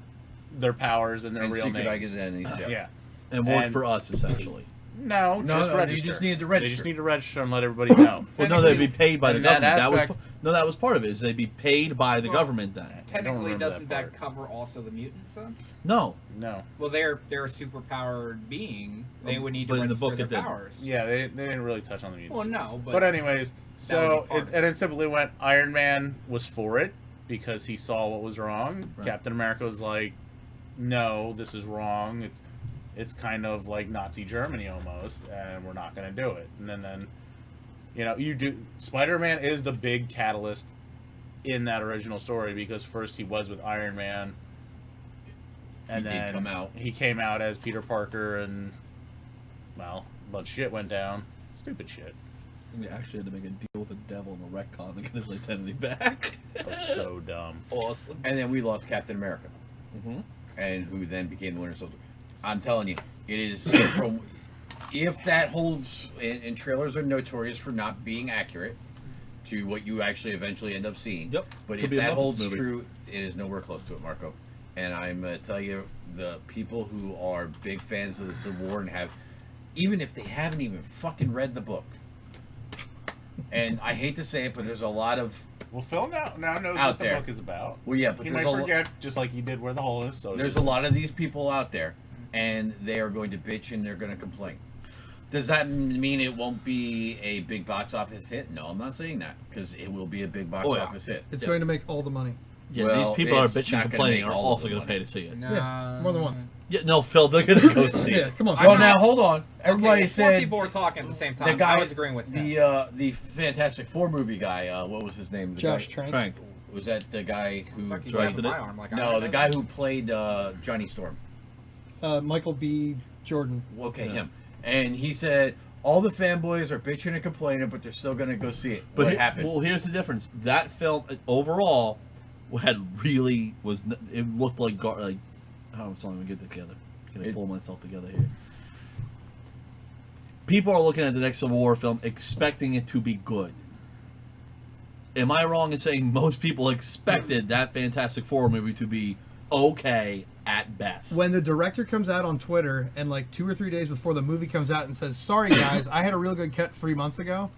their powers and their And real secret names. identities. Yeah. and work and- for us essentially. No, No, just no, register. you just need to They just register. need to register and let everybody know. Well, no, they'd be paid by the in that government. aspect- That was part of it. Is they'd be paid by the Well, government then. Technically, remember doesn't that that, part. cover also the mutants then? No, No. Well, they're a superpowered being. They would need to But in the register book their it didn't. powers. Yeah, they didn't really touch on the mutants. Well, no, but, But anyways, that would so be part of and it simply went. Iron Man was for it because he saw what was wrong. Right. Captain America was like, no, this is wrong. It's kind of like Nazi Germany almost, and we're not going to do it. And then you know, Spider-Man is the big catalyst in that original story, because first he was with Iron Man, and then he came out as Peter Parker, and well, a bunch of shit went down. Stupid shit. We actually had to make a deal with the devil in a retcon to get his identity back. That was so dumb. Awesome. And then we lost Captain America, and who then became the Winter Soldier. I'm telling you, it is from. If that holds, and trailers are notorious for not being accurate to what you actually eventually end up seeing. Yep. But Could if be a that Muppets holds movie. true, it is nowhere close to it, Marco. And I'm going to tell you, the people who are big fans of the Civil War and have, even if they haven't even fucking read the book, and I hate to say it, but there's a lot of Well, Phil now knows out what the there. book is about. Well, yeah, but he there's might a forget, just like he did where the hole is. So there's a lot of these people out there, and they are going to bitch and they're going to complain. Does that mean it won't be a big box office hit? No, I'm not saying that, because it will be a big box office hit. It's going to make all the money. Yeah, Well, these people that are it's bitching not and gonna complaining make are all of also the going to money. pay to see it. Yeah, more than once. Yeah, no, Phil, they're going to go see Yeah, it. come on. Well, now hold on. Everybody Four said people were talking at the same time. the guy I was agreeing with him. the Fantastic Four movie guy. What was his name? The Josh guy, Trank. Was that the guy who Fuck, you directed grabbed it? my arm like I No, don't the know guy that. who played Johnny Storm. Michael B. Jordan. Okay, him. And he said all the fanboys are bitching and complaining, but they're still going to go see it. But What happened? Well, here's the difference. That film overall it looked like I don't know, let me get together. Can I pull myself together here? People are looking at the next Civil War film expecting it to be good. Am I wrong in saying most people expected that Fantastic Four movie to be okay at best? When the director comes out on Twitter and like 2 or 3 days before the movie comes out and says, "Sorry guys, I had a real good cut 3 months ago,"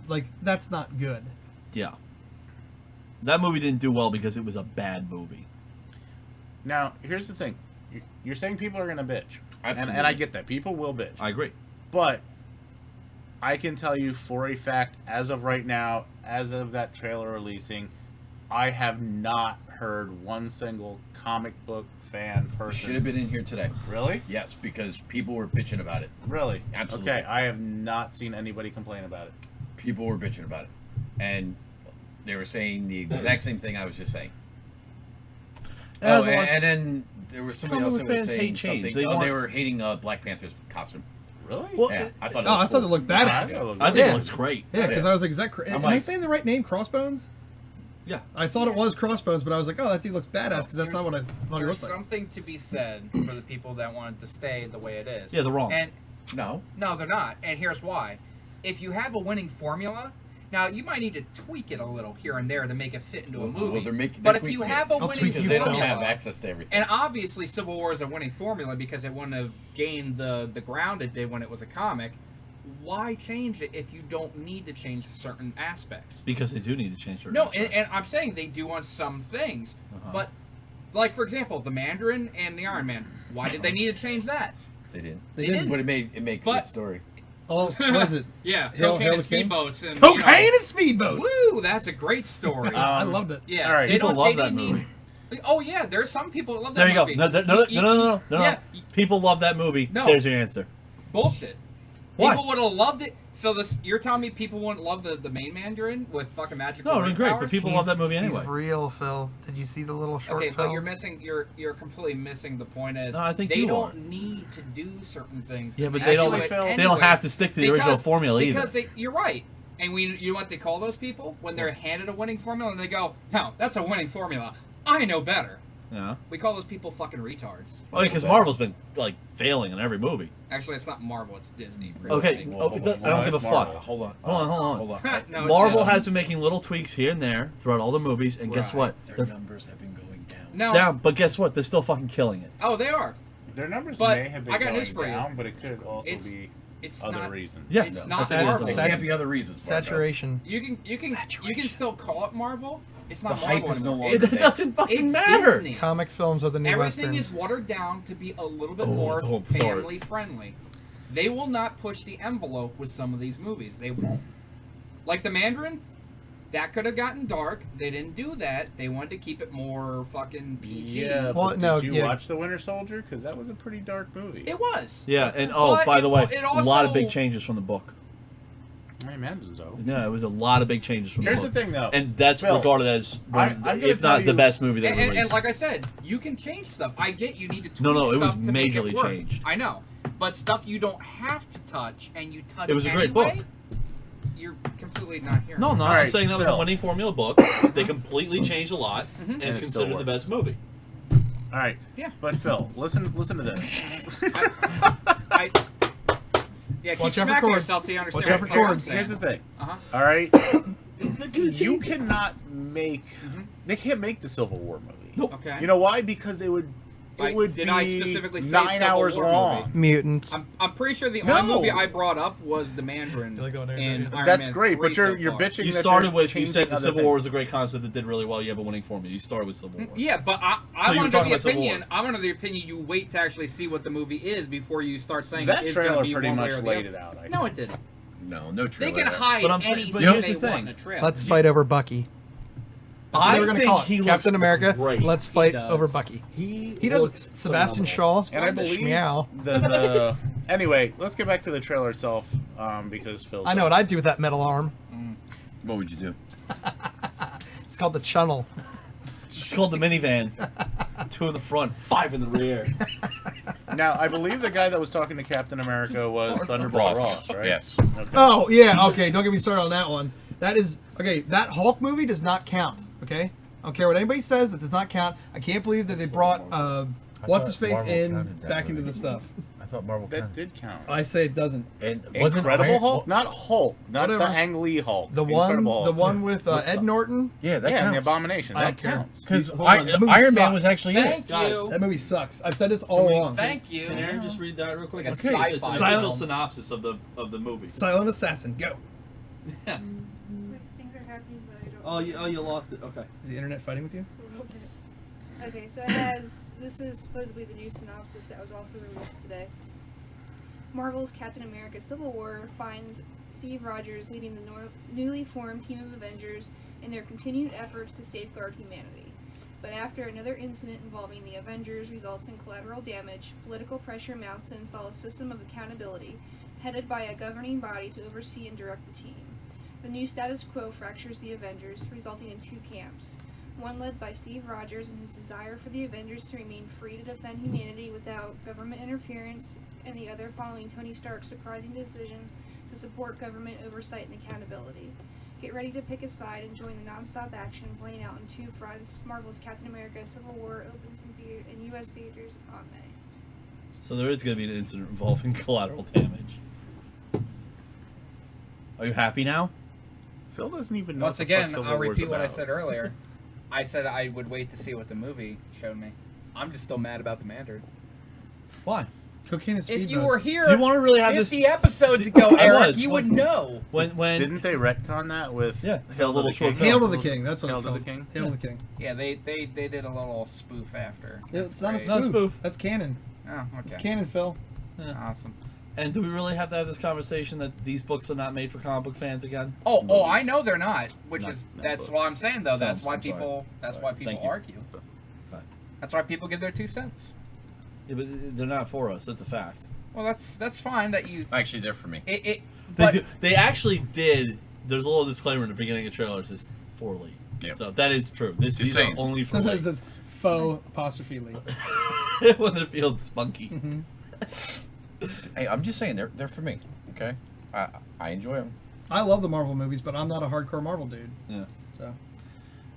like that's not good. Yeah. That movie didn't do well because it was a bad movie. Now, here's the thing. You're saying people are going to bitch. And Absolutely. I get that. People will bitch. I agree. But I can tell you for a fact, as of right now, as of that trailer releasing, I have not heard one single comic book fan person. Should have been in here today. Really? Yes, because people were bitching about it. Really? Absolutely. Okay, I have not seen anybody complain about it. People were bitching about it. And they were saying the exact same thing I was just saying. And then there was somebody else that was saying something. They were hating Black Panther's costume. Really? Well, Yeah, I thought. I thought it looked badass. I think it looks great. Yeah, because I was like, "Is that? Am I saying the right name? Crossbones?" Yeah. I thought it was Crossbones, but I was like, "Oh, that dude looks badass," because that's not what I thought he There's looked like. something to be said for the people that wanted to stay the way it is. Yeah, they're wrong. And No, they're not. And here's why: if you have a winning formula, now you might need to tweak it a little here and there to make it fit into a movie. But if you have a winning because they don't formula, have access to everything. and obviously Civil War is a winning formula because it wouldn't have gained the ground it did when it was a comic. Why change it if you don't need to change certain aspects? Because they do need to change their No, and I'm saying they do on some things, but like for example, the Mandarin and the Iron Man. Why did they need to change that? They didn't. They didn't. But it made a good story. Oh, what is it? Yeah, Hail- cocaine Hail and the King? speedboats and Cocaine you know, and speedboats. Woo, that's a great story. I loved it. Yeah, all right. they People don't- love they that didn't movie. Need, oh yeah, there's some people that love There that you go. movie. No. Yeah, People love that movie. No. There's your answer. bullshit. Why? People would have loved it. So you're telling me people wouldn't love the main Mandarin with fucking magical No, it'd ring be great, powers? but people love that movie anyway. He's real, Phil. Did you see the little short Okay, film? but you're missing. You're completely missing the point. Is No, I think they you don't are. need to do certain things. Yeah, but to they don't. do it They don't anyway. have to stick to the original formula either. Because you're right. And you know what they call those people when they're handed a winning formula and they go, "No, that's a winning formula. I know better." Yeah. We call those people fucking retards. Oh, because Marvel's been like failing in every movie. Actually, it's not Marvel. It's Disney. Okay, I don't give a fuck. Hold on. Hold on. No, it's Marvel not. has been making little tweaks here and there throughout all the movies, and guess what? Their numbers have been going down. No. Down, but guess what? They're still fucking killing it. Oh, they are. Their numbers But may have been I got going news for you. down, but it could also be It's other not, reasons. Yeah, it's no, not that is Marvel. It can't be other reasons. Marco. Saturation. You can still call it Marvel. It's not The Marvel. hype is no anymore. longer It doesn't fucking It's matter. Disney. Comic films are the new Everything westerns. is watered down to be a little bit Oh, more don't start. family friendly. They will not push the envelope with some of these movies. They won't. Like the Mandarin, That could have gotten dark. They didn't do that. They wanted to keep it more fucking PG. Yeah, Well, but no, did you yeah. watch The Winter Soldier? Because that was a pretty dark movie. It was. Yeah, and But by the way, it a lot of also- big changes from the book. I imagine so. Yeah, it was a lot of big changes from Here's the the book. thing, though. And that's Phil, regarded as, I'm gonna if tell not the you- best movie they And released. like I said, you can change stuff. I get you need to tweak No, it was stuff to make majorly it work. changed. I know. But stuff you don't have to touch and you touch It was a great anyway, book. You're completely not hearing No, me. no, All I'm right, saying that was Phil. a winning formula book. They completely changed a lot, and it's it still considered the best movie. All right. Yeah. But Phil, listen to this. Yeah, keep Watch out for smacking cords. yourself till you understand Watch out what for I'm cords. saying. Here's the thing. Uh-huh. All right. You cannot make. They can't make the Civil War movie. Nope. Okay. You know why? Because it would Did I specifically say 9 Civil hours War long. movie? Mutants. I'm pretty sure the No. only movie I brought up was The Mandarin Did I go in there? and Iron That's Man great, 3 but so you're far. bitching. You that started they're with, you said changing the other Civil War things. was a great concept that did really well. You have a winning formula. You started with Civil War. Yeah, but So I'm you were under talking the about Civil War. opinion. I'm under the opinion you wait to actually see what the movie is before you start saying That it is going to trailer be pretty one way much or the laid other. it out. I No, think. it didn't. No They trailer. can hide But I'm saying- anything but here's they the want thing. in a trailer. Let's fight over Bucky. That's what I they were gonna think call it. he looks Captain America. great. Let's fight does. over Bucky. He He does. looks Sebastian phenomenal. Shaw. And I believe Meow. the anyway. Let's get back to the trailer itself, because Phil's. I know what I'd do with that metal arm. What would you do? It's called the Chunnel. It's called the minivan. 2 in the front, 5 in the rear. Now, I believe the guy that was talking to Captain America was Thunderbolt Ross, right? Yes. Okay. Oh yeah, okay. Don't get me started on that one. That is okay. That Hulk movie does not count. Okay, I don't care what anybody says. That does not count. I can't believe that they brought what's his face Marvel in counted that back into movie. the stuff. I thought Marvel That counted. did count. I say it doesn't. And wasn't Incredible Iron- Hulk, not Hulk, not Whatever. the Ang Lee Hulk. The one, Incredible the Hulk. one with Ed Norton. Yeah, that yeah, and counts. the Abomination. I That don't care. counts. Because Hold on, that movie Iron Man sucks. was actually in it. Thank you. That movie sucks. I've said this all along. Thank you. Can Aaron just read that real quick? Like a It's sci-fi it's a film. visual synopsis of the movie. Silent Assassin, go. Yeah. Wait, things are happening that I don't. Oh, you lost it. Okay. Is the internet fighting with you? A little bit. Okay, so it has. This is supposedly the new synopsis that was also released today. Marvel's Captain America: Civil War finds Steve Rogers leading the newly formed team of Avengers in their continued efforts to safeguard humanity. But after another incident involving the Avengers results in collateral damage, political pressure mounts to install a system of accountability, headed by a governing body to oversee and direct the team. The new status quo fractures the Avengers, resulting in 2 camps. One led by Steve Rogers and his desire for the Avengers to remain free to defend humanity without government interference, and the other following Tony Stark's surprising decision to support government oversight and accountability. Get ready to pick a side and join the non-stop action playing out on 2 fronts. Marvel's Captain America: Civil War opens in U.S. theaters on May. So there is going to be an incident involving collateral damage. Are you happy now? Phil doesn't even know. Once what the fuck again, Civil I'll War's repeat what I about. said earlier. I said I would wait to see what the movie showed me. I'm just still mad about the Mandarin. Why? Cocaine and speed If you bugs. were here Do you want to really have 50 this? episodes ago, I Eric, was. you would know. When Didn't they retcon that with Yeah, Hail to little the short King? Hail to the King. That's what Hail it's to the called. King? Hail to the King. Yeah, they did a little spoof after. Yeah, That's it's not a great. spoof. Not a spoof. That's canon. Oh, It's okay. canon, Phil. Awesome. And do we really have to have this conversation that these books are not made for comic book fans again? Oh, I know they're not. Which Not- is not that's books. what I'm saying though. That's Films, why I'm sorry. people. That's Sorry. why people Thank you. argue. Fine. That's why people give their 2 cents. Yeah, but they're not for us. That's a fact. Well, that's fine that you. Actually, they're for me. They But They actually did. There's a little disclaimer in the beginning of trailers. It says for Lee. Yep. So that is true. These are saying. only for Sometimes Lee. it says faux apostrophe Lee. When it feels spunky. Hey, I'm just saying they're for me. Okay, I enjoy them. I love the Marvel movies, but I'm not a hardcore Marvel dude. Yeah. So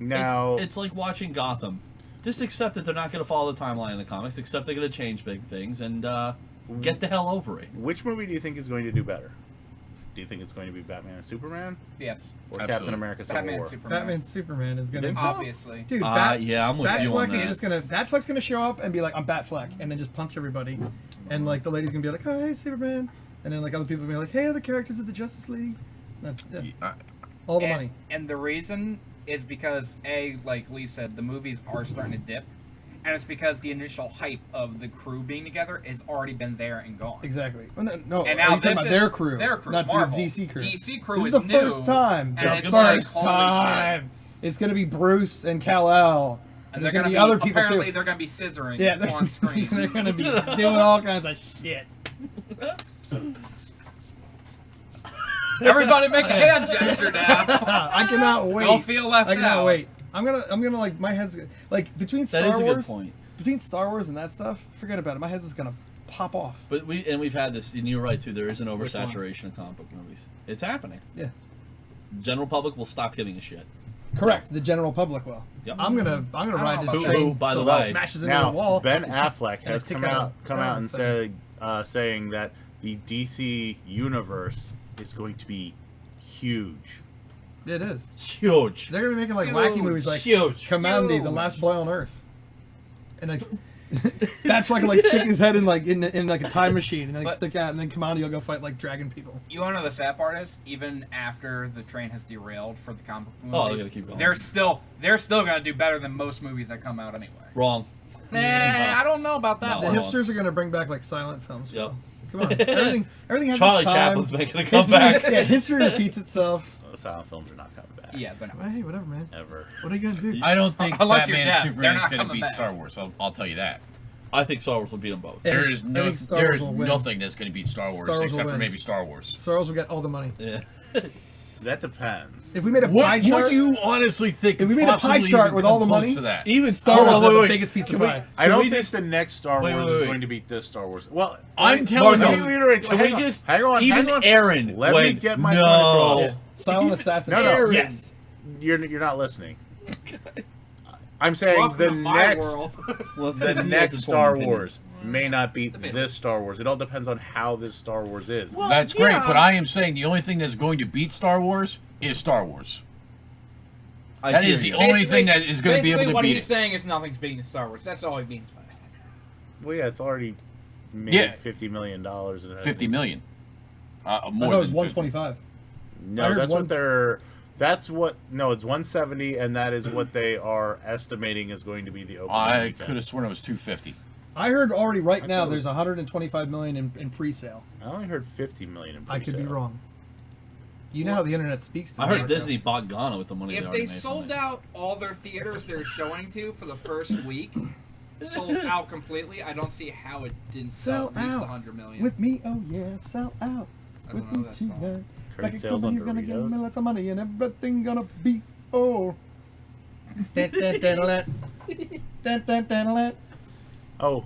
Now, It's like watching Gotham. Just accept that they're not going to follow the timeline in the comics. Accept they're going to change big things and get the hell over it. which movie do you think is going to do better? Do you think it's going to be Batman and Superman yes. or Absolutely. Captain America: Civil Batman, War? Superman. Batman Superman is gonna think so? Obviously. dude. Yeah, I'm with you on Batfleck is that. just gonna Batfleck's gonna show up and be like, I'm Batfleck, and then just punch everybody, and like the lady's gonna be like, oh hey Superman, and then like other people will be like, hey other characters of the Justice League. All the money. And the reason is because like Lee said, the movies are starting to dip, And it's because the initial hype of the crew being together has already been there and gone. Exactly. Well, no, And are now you talking this about is their crew, their crew, not Marvel. the DC crew. DC crew this is is the new, first time. and The it's first like, holy time. It's gonna be Bruce and Kal-El. And there's they're gonna gonna be other people apparently too. they're gonna be scissoring Yeah, on screen. they're gonna be doing all kinds of shit. Everybody make a hand gesture now. I cannot wait. Don't feel left I cannot out. wait. I'm gonna like my head's like between Star That is a Wars. good point. Between Star Wars and that stuff, forget about it. My head's just gonna pop off. But we've had this, and you're right too. There is an oversaturation of comic book movies. It's happening. Yeah. General public will stop giving a shit. Correct. The general public will. Yep. I'm gonna ride this Who, train by the till it way, smashes into Now, the wall. Ben Affleck and has I take come out and thing. said saying that the DC universe is going to be huge. It is huge. They're gonna be making like wacky movies like Huge. Kamandi, the last boy on Earth, and like that's like stick his head in like a time machine and like But- stick out, and then Kamandi will go fight like dragon people. You want to know the sad part is, even after the train has derailed for the comic book Oh, they're movies, gonna keep going. they're still gonna do better than most movies that come out anyway. Wrong. Nah, I don't know about that The one. hipsters are gonna bring back like silent films. Yep. Come on, everything has Charlie its time. Chaplin's making a History- comeback. Yeah, history repeats itself. The silent films are not coming back. Yeah, they're not. Well, hey, whatever, man. Ever. What are you gonna do? I don't think Unless you're Batman deaf, Superman they're is not going to coming beat back. Star Wars. I'll tell you that. I think Star Wars will beat them both. Yeah. There is I no, think Star there Wars is will win. nothing that's going to beat Star Wars, Star Wars will except for win. maybe Star Wars. Star Wars will get all the money. Yeah. That depends. If we made a pie What chart, do you honestly think? if we could made a pie possibly chart even with come all the close money, to that? Even Star Wars Wars is wait, the wait. biggest piece of pie. I don't we think just- the next Star wait, Wars wait, is wait. going to beat this Star Wars. Well, I'm telling let you. me reiterate. Can hang we on, just hang on? even hang on. Aaron? Let me went, get my no. point across. Silent assassin. No, no. Yes. You're not listening. I'm saying Welcome the to my next world. Well, it's the 'cause he has next his Star own Wars may not beat this Star Wars. It all depends on how this Star Wars is. Well, That's great, yeah. but I am saying the only thing that's going to beat Star Wars is Star Wars. I That hear is the you. only thing that is going to be able Basically, to what beat he's it. saying is nothing's beating Star Wars. That's all he means by that. Well, yeah, it's already made Yeah. $50 million. And 50 million. I More thought it was than 125. I No, heard that's one- what they're. That's what. No, it's 170, and that is what they are estimating is going to be the opening. I weekend. could have sworn it was 250. I heard already right I now thought it there's 125 million in pre-sale. I only heard 50 million in I could be pre-sale. wrong. You know how the internet speaks to I me, heard right? Disney bought Ghana with the money If they already they made sold from it. out all their theaters they're showing to for the first week, sold out completely, I don't see how it didn't sell Sell at least out 100 million. with me. Oh yeah, sell out I with don't know me that song. tonight. Trade Like a sales on company's gonna give me Doritos. lots of money and everything gonna be oh. Dun, dun, dun, dun, dun, dun, dun, dun. Oh,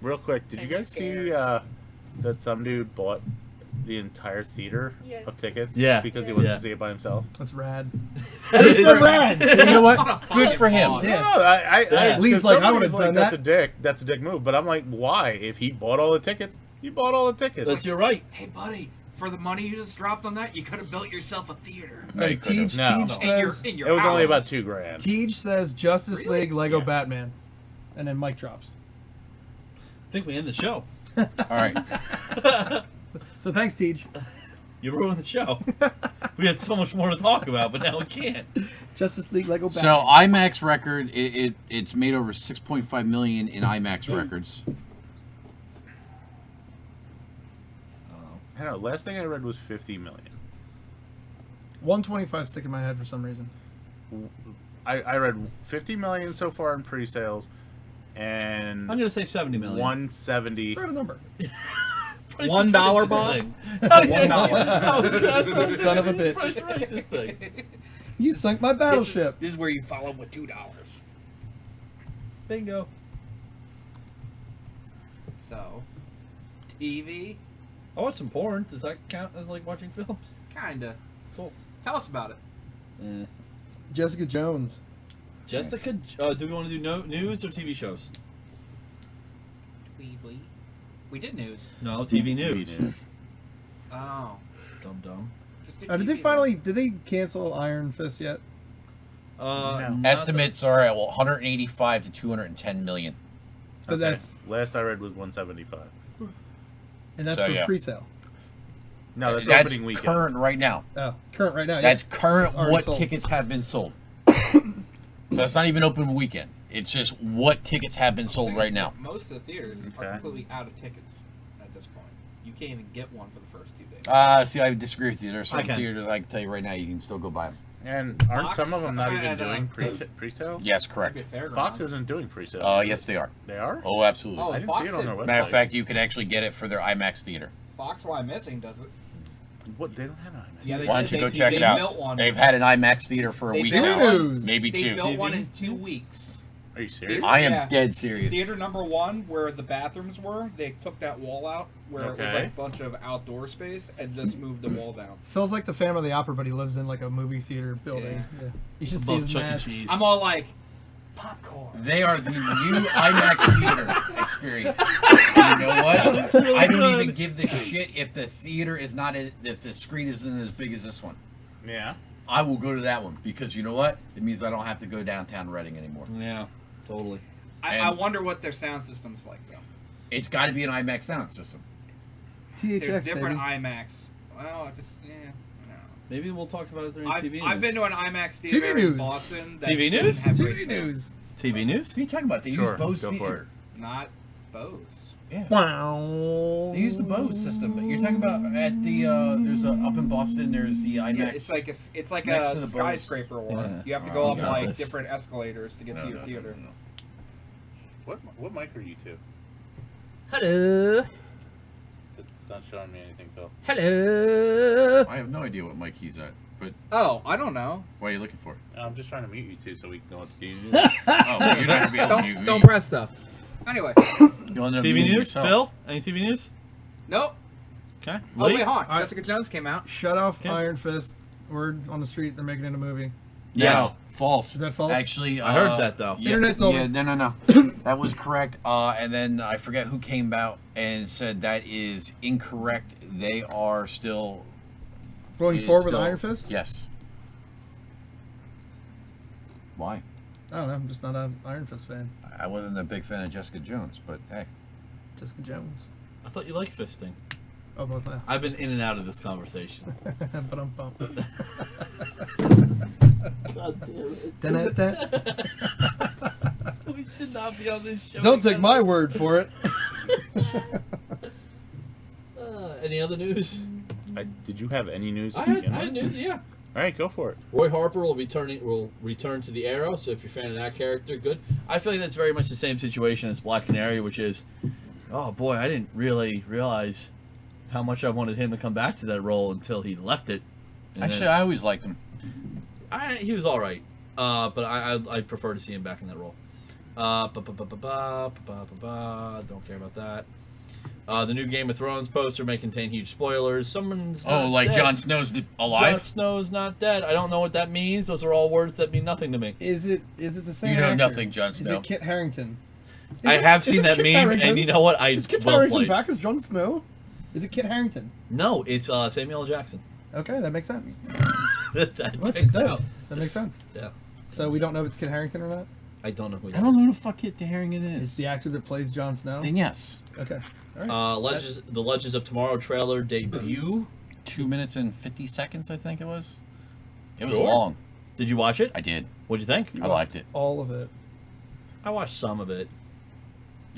real quick, did you guys see that some dude bought the entire theater Yes. of tickets? Yeah. Because he wants Yeah. to see it by himself. That's rad. That's so rad. You know what? What a Good fucking for him. boss. Yeah. No, I Lee's 'cause like, I somebody's would've done That's that. a dick. That's a dick move. But I'm like, why? If he bought all the tickets, he bought all the tickets. That's your right. Hey, buddy, for the money you just dropped on that, you could have built yourself a theater. No, you Hey, could've. Teej, No. Teej In your, says in your It was only house. about $2,000. Teej says Justice Really? League Lego Yeah. Batman, and then Mike drops. I think we end the show. All right. So thanks, Teej. You ruined the show. We had so much more to talk about, but now we can't. Justice League Lego Batman. So IMAX record, it's made over 6.5 million in IMAX records. I don't know. Last thing I read was 50 million. 125 stick in my head for some reason. I read 50 million so far in pre-sales, and I'm gonna say 70 million. 170. Throw out a number. Price is $1 right, this bond? thing. $1. Son of a bitch. Price is right, this thing. You sunk my battleship. This is where you follow with $2. Bingo. So, TV, I watch some porn. Does that count as like watching films? kinda. Cool. Tell us about it. Eh. Jessica Jones. Jessica, do we want to do news or TV shows? We did news. No, TV news. Oh. Dumb. Just do Did they TV. finally? Did they cancel Iron Fist yet? Not Estimates are at 185 to 210 million. But that's last I read was 175. and that's So, for yeah. pre-sale. No, that's That's opening weekend. current right now. Oh, current right now. yeah. That's current It's already what sold. tickets have been sold. So that's not even open weekend. It's just what tickets have been sold right now. Most of the theaters are completely out of tickets at this point. You can't even get one for the first 2 days. See, I disagree with you. There's some theaters I can tell you right now you can still go buy them. And aren't Fox? some of them not even doing pre-sales? Yes, correct. Fox isn't doing pre-sales. Yes, they are. They are? Oh, absolutely. Oh, I didn't Fox see it on their did. website. Matter of fact, you can actually get it for their IMAX theater. Fox, why I'm missing, does it? What? They don't have an IMAX. Yeah, they Why did. don't you go They check it built out? one. They've had an IMAX theater for a They week built now. one. Maybe They two. built one in 2 weeks. Are you serious? I am dead serious. Theater number 1, where the bathrooms were, they took that wall out where it was like a bunch of outdoor space and just moved the wall down. Phil's like the Phantom of the Opera, but he lives in like a movie theater building. Yeah. You should see his mask. I'm all like, They are the new IMAX theater experience. And you know what? Really I don't good. even give the shit if the theater is not if the screen isn't as big as this one. Yeah. I will go to that one because you know what? It means I don't have to go downtown Reading anymore. Yeah, totally. I wonder what their sound system's like though. It's got to be an IMAX sound system. There's different IMAX. Well, if it's Maybe we'll talk about it during I've, TV news. I've been to an IMAX theater in Boston. That TV didn't news? have great TV sound. news. TV news? What are you talking about? They Sure, use Bose go for theater. Not Bose. Yeah. Wow. They use the Bose system. You're talking about at the there's a up in Boston. There's the IMAX. Yeah, it's like next a to the Bose. skyscraper one. Yeah. You have to go up got like this. different escalators to get to your theater. What mic are you to? Hello. It's not showing me anything, Phil. Hello. I have no idea what mic he's at, but Oh, I don't know. what are you looking for? I'm just trying to mute you two so we can know what to do. Oh, well, you're not gonna be able to mute me. Don't press stuff. Anyway, You'll end up TV muting news? yourself. Phil? Any TV news? nope. Okay. Oh Lee? wait, hold on. Alright. Jessica Jones came out. Shut off Okay. Iron Fist. Word on the street, they're making it a movie. Yes. False. Is that false? Actually, I heard that, though. Yeah, Internet told yeah, me. no. That was correct. And then I forget who came out and said that is incorrect. They are still Going it's forward with still- Iron Fist? Yes. Why? I don't know. I'm just not an Iron Fist fan. I wasn't a big fan of Jessica Jones, but hey. Jessica Jones. I thought you liked fisting. Oh, both that. I've been in and out of this conversation. But I'm pumped. God damn it. Dun-dun-dun. We should not be on this show. Don't take again. my word for it. Any other news? Did you have any news? I to had, begin I had with? news, yeah. All right, go for it. Roy Harper will return to the Arrow, so if you're a fan of that character, good. I feel like that's very much the same situation as Black Canary, which is, oh boy, I didn't really realize how much I wanted him to come back to that role until he left it. And Actually, then- I always liked him. he was all right, but I prefer to see him back in that role. Don't care about that. The new Game of Thrones poster may contain huge spoilers. Someone's Oh, not like dead. Jon Snow's alive? Jon Snow's not dead. I don't know what that means. Those are all words that mean nothing to me. Is it the same? You know actor? nothing, Jon Is Snow. it Kit Harington? I have seen that Kit meme, Harington? and you know what? I Is Kit well Harington played. back as Jon Snow? Is it Kit Harington? No, it's Samuel L. Jackson. Okay, that makes sense. that Look, checks it does. out. That makes sense. Yeah. So we don't know if it's Kit Harington or not? I don't know who. I don't know who the fuck Kit Harington is. It's the actor that plays Jon Snow? Then yes. Okay. All right. The Legends of Tomorrow trailer debut. 2 minutes and 50 seconds, I think it was. It was Sure. long. Did you watch it? I did. What'd you think? I liked it. All of it. I watched some of it.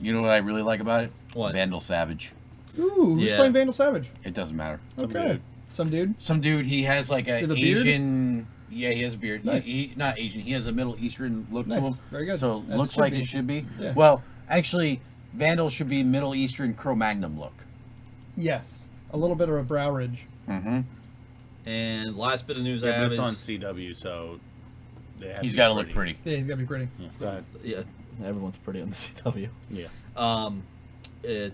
You know what I really like about it? What? Vandal Savage. Ooh, who's Yeah. playing Vandal Savage? It doesn't matter. Okay. Some dude? Some dude. He has like Is a it a beard? Asian. Yeah, he has a beard. Nice. He not Asian. He has a Middle Eastern look Nice. to him. Very good. So As it looks should like be. it should be. Yeah. Well, actually, Vandal should be Middle Eastern Cro-Magnon look. Yes. A little bit of a brow ridge. Mm-hmm. And last bit of news I Yeah, but have it's is on CW, so they have He's to got to be look pretty. Yeah, he's got to be pretty. Yeah, go ahead. Yeah, everyone's pretty on the CW. Yeah.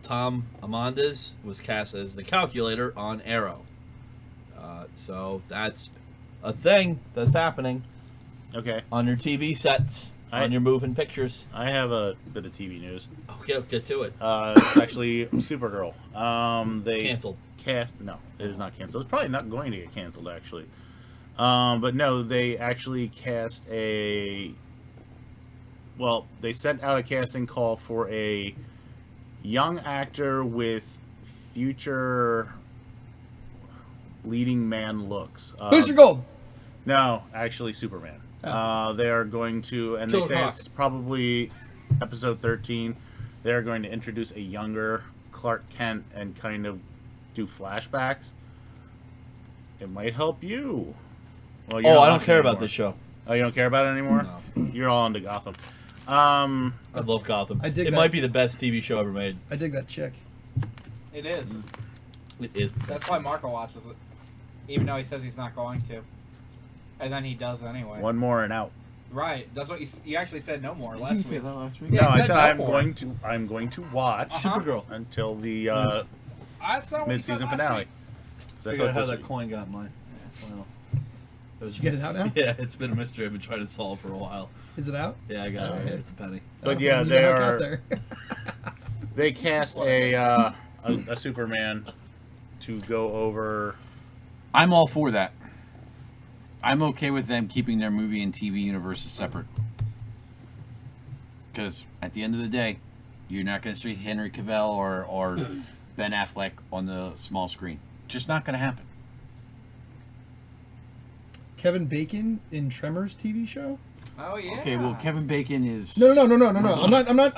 Tom Amandes was cast as the calculator on Arrow. So that's a thing that's happening. Okay. On your TV sets, on your moving pictures. I have a bit of TV news. Okay, get to it. It's actually Supergirl. They Canceled. No, it is not canceled. It's probably not going to get canceled, actually. But no, they actually cast a. Well, they sent out a casting call for a young actor with future leading man looks. Booster Gold! No, actually Superman. They are going to, and they say it's probably episode 13. They're going to introduce a younger Clark Kent and kind of do flashbacks. It might help you. Well, I don't care about this show. Oh, you don't care about it anymore? No. You're all into Gotham. I love Gotham. It might be the best TV show ever made. I dig that chick. It is. It is. That's why Marco watches it, even though he says he's not going to, and then he does anyway. One more and out. Right. That's what you actually said. No more last week. Say that last week? Yeah, No, you I said no I'm going to watch Supergirl until the That's not what you said mid-season last finale. week. So I how that coin got mine. Well, Did you get it out now? Yeah, it's been a mystery I've been trying to solve for a while. Is it out? Yeah, I got it right here. It's a penny. But yeah, you they got hooked are. out there. They cast a Superman to go over. I'm all for that. I'm okay with them keeping their movie and TV universes separate. Because at the end of the day, you're not going to see Henry Cavill or Ben Affleck on the small screen. Just not going to happen. Kevin Bacon in Tremors TV show? Oh yeah. Okay, well, Kevin Bacon is... No. I'm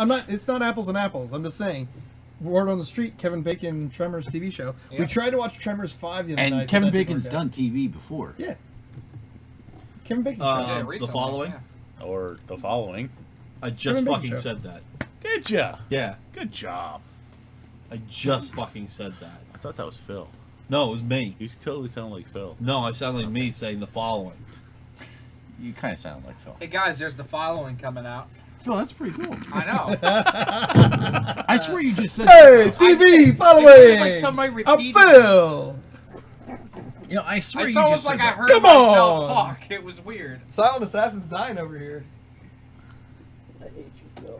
not. It's not apples and apples. I'm just saying. Word on the street, Kevin Bacon Tremors TV show. Yeah. We tried to watch Tremors 5 the other night. And Kevin but that didn't Bacon's work out. done TV before. Yeah. Kevin Bacon. The following. Or the following. I just Kevin Bacon fucking show. said that. Did ya? Yeah. Good job. I just fucking said that. I thought that was Phil. No, it was me. You totally sound like Phil. No, I sound like me saying the following. You kind of sound like Phil. Hey guys, there's the following coming out. Phil, that's pretty cool. I know. I swear you just said... Hey, TV, following! Like somebody I'm repeated. Phil! You know, I swear It's you almost just like said I that. heard Come myself on! talk. It was weird. Silent Assassin's dying over here. I hate you, Phil.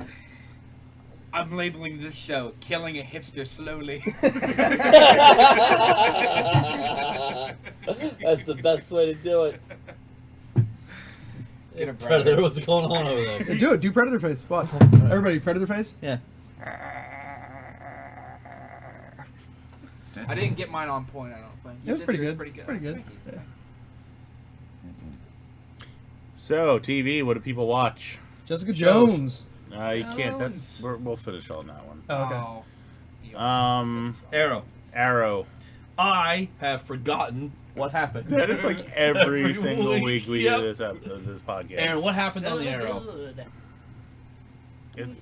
I'm labeling this show "Killing a Hipster Slowly." That's the best way to do it. Get a Predator, what's going on over there? Hey, do it. Do Predator face. Watch. Everybody, Predator face. Yeah. I didn't get mine on point. I don't think. It was did pretty yours good. Pretty good. Pretty good. Thank you. So, TV, what do people watch? Jessica Jones. You can't. We'll finish on that one. Oh, okay. Arrow. I have forgotten what happened. That is like every single week. week we Yep. do this podcast. Aaron, what happened on the Arrow? It's,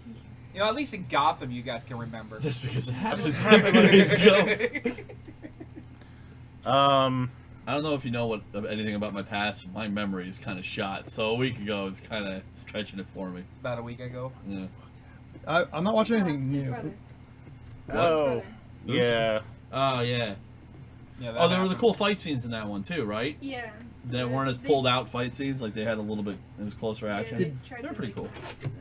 You know, at least in Gotham, you guys can remember. Just because it happened 2 days ago. I don't know if you know anything about my past. My memory is kind of shot. So a week ago, it's kind of stretching it for me. About a week ago. Yeah. I'm not watching anything His new. brother. oh, yeah. Oh, yeah. Yeah. Oh, there were the cool fight scenes in that one, too, right? Yeah. That weren't as pulled out fight scenes. Like, they had a little bit, it was closer action. They tried They're to, pretty like, cool.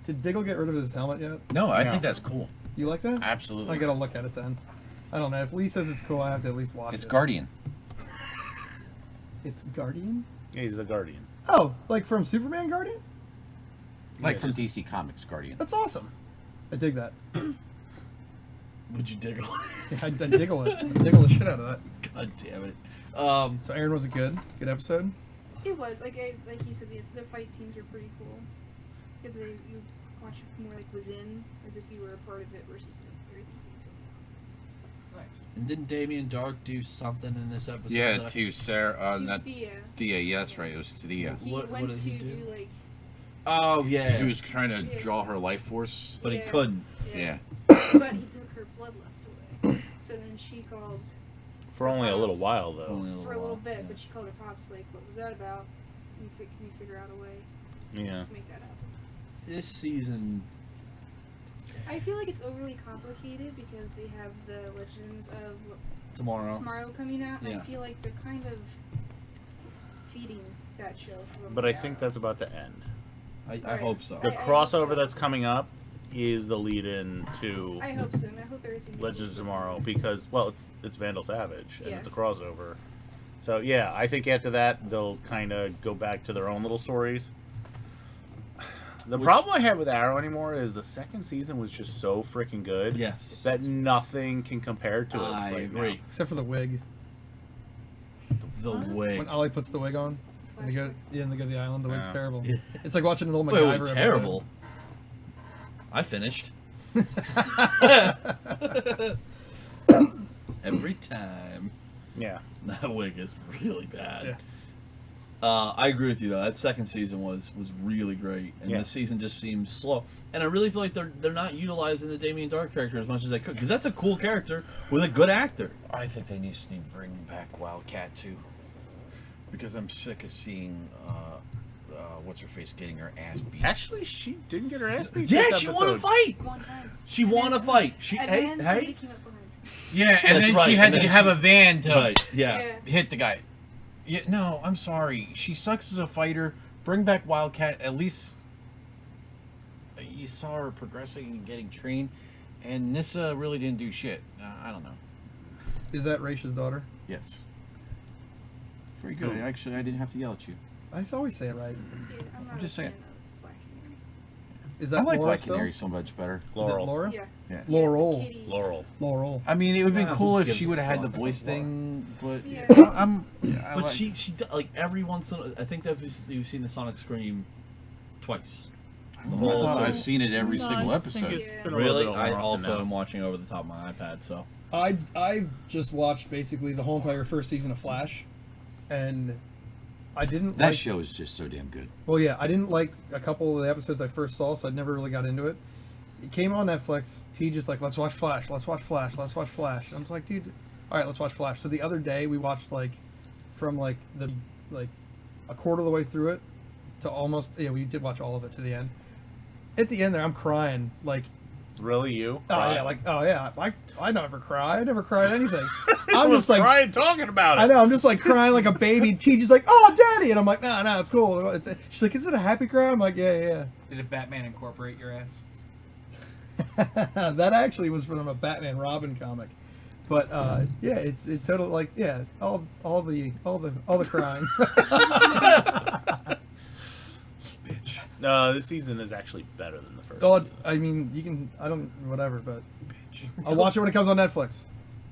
Did Diggle get rid of his helmet yet? No, I think that's cool. You like that? Absolutely. I gotta look at it then. I don't know. If Lee says it's cool, I have to at least watch it. It's Guardian. It's Guardian? Yeah, he's the Guardian. Oh, like from Superman Guardian? Like from DC Comics Guardian. That's awesome. I dig that. Would you diggle? Yeah, I diggle it. I diggle the shit out of that. God damn it. So Aaron, was it good? Good episode? It was like he said, the fight scenes are pretty cool because you watch it more like within, as if you were a part of it versus like everything being filmed. Nice. And didn't Damien Dark do something in this episode? Yeah, that I- to Sarah. To Not Thea. Thea. Yeah, that's right. It was Thea. He What went did to he do? do like Oh, yeah. He was trying to Yeah. draw her life force. But he Yeah. couldn't. Yeah. but he took her bloodlust away. So then she called For only a little while, though. Only for a little while, bit, yeah. but she called her pops like, "What was that about? Can you figure out a way Yeah. to make that happen?" This season... I feel like it's overly complicated because they have the Legends of Tomorrow. coming out. And Yeah. I feel like they're kind of feeding that show from. But I the think Arrow. that's about to end. I Right. hope so. The I hope crossover so. that's coming up is the lead-in to I hope so, and I hope everything. Legends of Tomorrow because, well, it's Vandal Savage and Yeah. it's a crossover. So yeah, I think after that they'll kind of go back to their own little stories. The problem I have with Arrow anymore is the second season was just so freaking good. Yes. That nothing can compare to it. I right agree. now. Except for the wig. The wig. When Ollie puts the wig on. And they go, and they go to the island. The wig's Yeah. terrible. Yeah. It's like watching an old Wait, MacGyver wait, terrible. I finished. Every time. Yeah. That wig is really bad. Yeah. I agree with you though. That second season was really great, and Yeah. this season just seems slow. And I really feel like they're not utilizing the Damien Dark character as much as they could, because that's a cool character with a good actor. I think they need to bring back Wildcat too, because I'm sick of seeing what's her face getting her ass beat. Actually, she didn't get her ass beat. Yeah, this she won a episode. fight. One time. She won a fight. She And hey then somebody hey. came up behind her. Yeah, and That's then right, she had and to then have she- a van to Right. Yeah. hit the guy. Yeah, no, I'm sorry. She sucks as a fighter. Bring back Wildcat. At least you saw her progressing and getting trained. And Nissa really didn't do shit. I don't know. Is that Raisha's daughter? Yes. Very good. Actually, I didn't have to yell at you. I always say it right. Yeah, I'm not I'm just a fan saying. of Black Canary. Is that I like Laura Black still? Canary so much better. Is it Laurel. Laura? Yeah. Yeah. Laurel. Kitty. Laurel. Laurel. I mean, it would have Yeah, been cool who if gives she a would have had fuck? the That's voice like Laura. thing, but Yeah. I But like- she like every once in I think that you've seen the Sonic Scream twice. The I whole thought I've series. seen it every No, single I think episode. it's been a Really? little bit I more often also now. am watching over the top of my iPad, so I just watched basically the whole entire first season of Flash, and I didn't That like. show is just so damn good. Well, yeah, I didn't like a couple of the episodes I first saw, so I never really got into it. It came on Netflix. T just like, let's watch Flash, let's watch Flash, let's watch Flash. I'm just like, dude, all right, let's watch Flash. So the other day we watched from a quarter of the way through it to almost we did watch all of it to the end. At the end there, I'm crying like. Really, you? I never cry. I never cried anything. I I'm was just like crying talking about it. I know. I'm just like crying like a baby. Teacher's like, "Oh, daddy," and I'm like, "No, it's cool." She's like, "Is it a happy cry?" I'm like, "Yeah." Did a Batman incorporate your ass? That actually was from a Batman Robin comic, but yeah, it's totally like all the crying. Bitch. This season is actually better than the first. God, season. I mean, you can. I don't. Whatever, but I'll watch it when it comes on Netflix.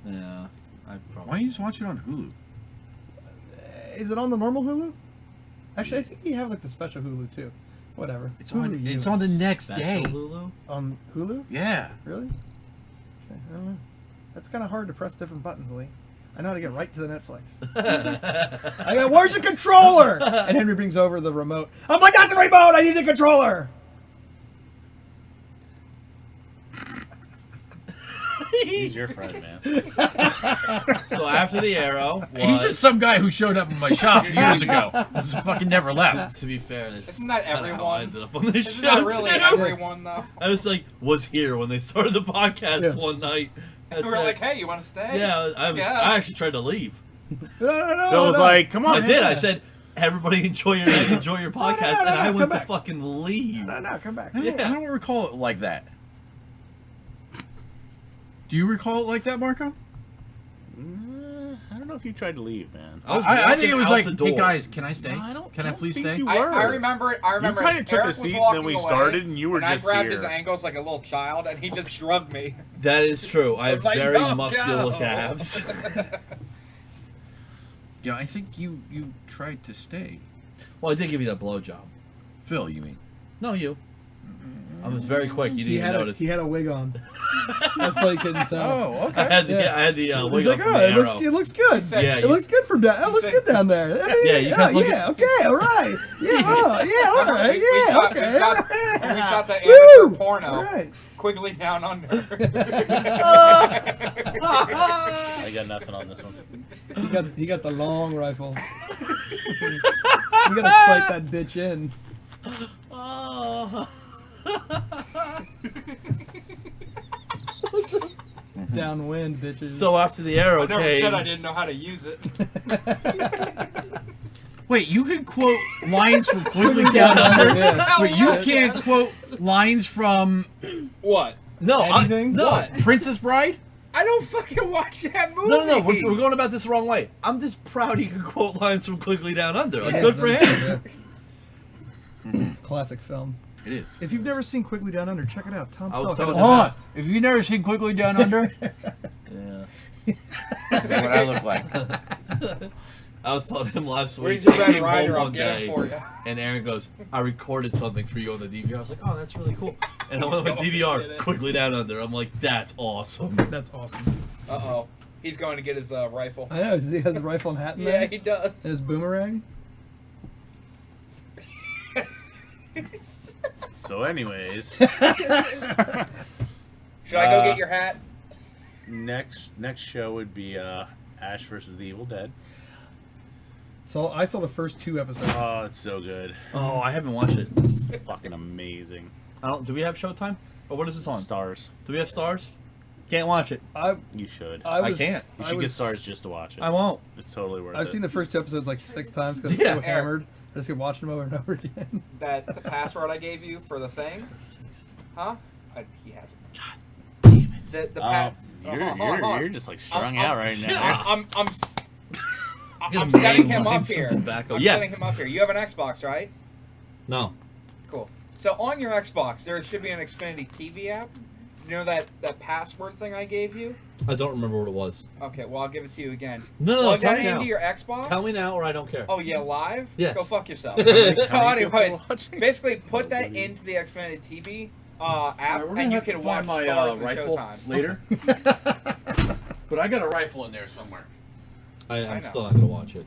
yeah. I probably Why don't you just watch it on Hulu? Is it on the normal Hulu? Actually, I think you have like the special Hulu too. Whatever. It's Hulu on. you. It's on the next Special day. Hulu? On Hulu? Yeah. Really? Okay, I don't know. That's kind of hard to press different buttons, Lee. I know how to get right to the Netflix. I go, where's the controller? And Henry brings over the remote. I'm like, not the remote! I need the controller! He's your friend, man. So after the Arrow, He's just some guy who showed up in my shop years ago. This fucking never left. to be fair, that's Isn't that kinda how I everyone? ended up on this Isn't show. that really too. everyone though? I was here when they started the podcast Yeah. one night. That's We were it. like, hey, you want to stay? yeah, I Yeah. actually tried to leave. No, Phil was like, "Come on." I did. I said, "Everybody enjoy your night, enjoy your podcast," and I come went to back. fucking leave. No, come back. I don't recall it like that. Do you recall it like that, Marco? I don't know if you tried to leave, man. I think it was out like, the hey door. guys, can I stay? No, I don't- Can I don't please think stay? you I were. remember. kinda Eric took a was seat, walking then we away, started, and you were and just I grabbed here. his ankles like a little child, and he just shrugged me. That is true. I have was like, very "No, muscular go." calves. Yeah, I think you tried to stay. Well, I did give you that blowjob. Phil, you mean? No, you. I was very quick. You didn't even notice. He had a wig on. That's why you couldn't tell. Oh, okay. I had the wig He's like, on from oh, the it looks, Arrow. it looks good. Yeah, it looks good from down. It looks good down there. Yeah, you guys look yeah, okay, all right. Yeah, all right. We Yeah, shot- okay. we shot- all right. we shot the Woo! amateur porno. All right. Quigley Down Under. I got nothing on this one. He got the long rifle. You gotta sight that bitch in. Oh. Downwind, bitches. So after the Arrow I never came, said I didn't know how to use it. Wait, you can quote lines from Quigley Down Under? Yeah. Wait, you can't quote lines from What? no, Anything? no, Princess Bride? I don't fucking watch that movie. no, we're going about this the wrong way. I'm just proud he can quote lines from Quigley Down Under. Like, Yeah, good for him. yeah. Classic film. It is. If you've never seen Quigley Down Under, check it out. Tom I was Selleck had telling a you Hold on. blast. If you've never seen Quigley Down Under, Yeah. that's what I look like. I was telling him last week. Where's your I Red came Rider? home I'll one get day, it for you. and Aaron goes, "I recorded something for you on the DVR." I was like, "Oh, that's really cool." And I went on my DVR quickly down under. I'm like, "That's awesome." That's awesome. Uh-oh. He's going to get his rifle. I know. He has a rifle and hat in there. Yeah, he does. And his boomerang. So, anyways, Should I go get your hat? Next show would be Ash versus the Evil Dead. So I saw the first 2 episodes. Oh, it's so good. Oh, I haven't watched it. It's fucking amazing. Do we have Showtime? Or what is this on? Stars. Do we have Stars? Can't watch it. You should. I can't. You should get Stars just to watch it. I won't. It's totally worth it. I've seen the first 2 episodes like 6 times because Yeah. I'm so hammered. I just keep watching them over and over again. The password I gave you for the thing? Huh? He has it. God damn it. You're just like strung out right now. I'm setting him up here. Tobacco. I'm Yeah. setting him up here. You have an Xbox, right? No. Cool. So on your Xbox, there should be an Xfinity TV app. You know that password thing I gave you? I don't remember what it was. Okay, well, I'll give it to you again. No, Plug tell that me now. into your Xbox. Tell me now or I don't care. Oh, yeah, live? Yes. Go fuck yourself. How many So anyways, watching? basically put that into the Xfinity TV app, We're gonna and you have to can watch find my Stars and rifle Showtime. later. But I got a rifle in there somewhere. I'm still not gonna watch it.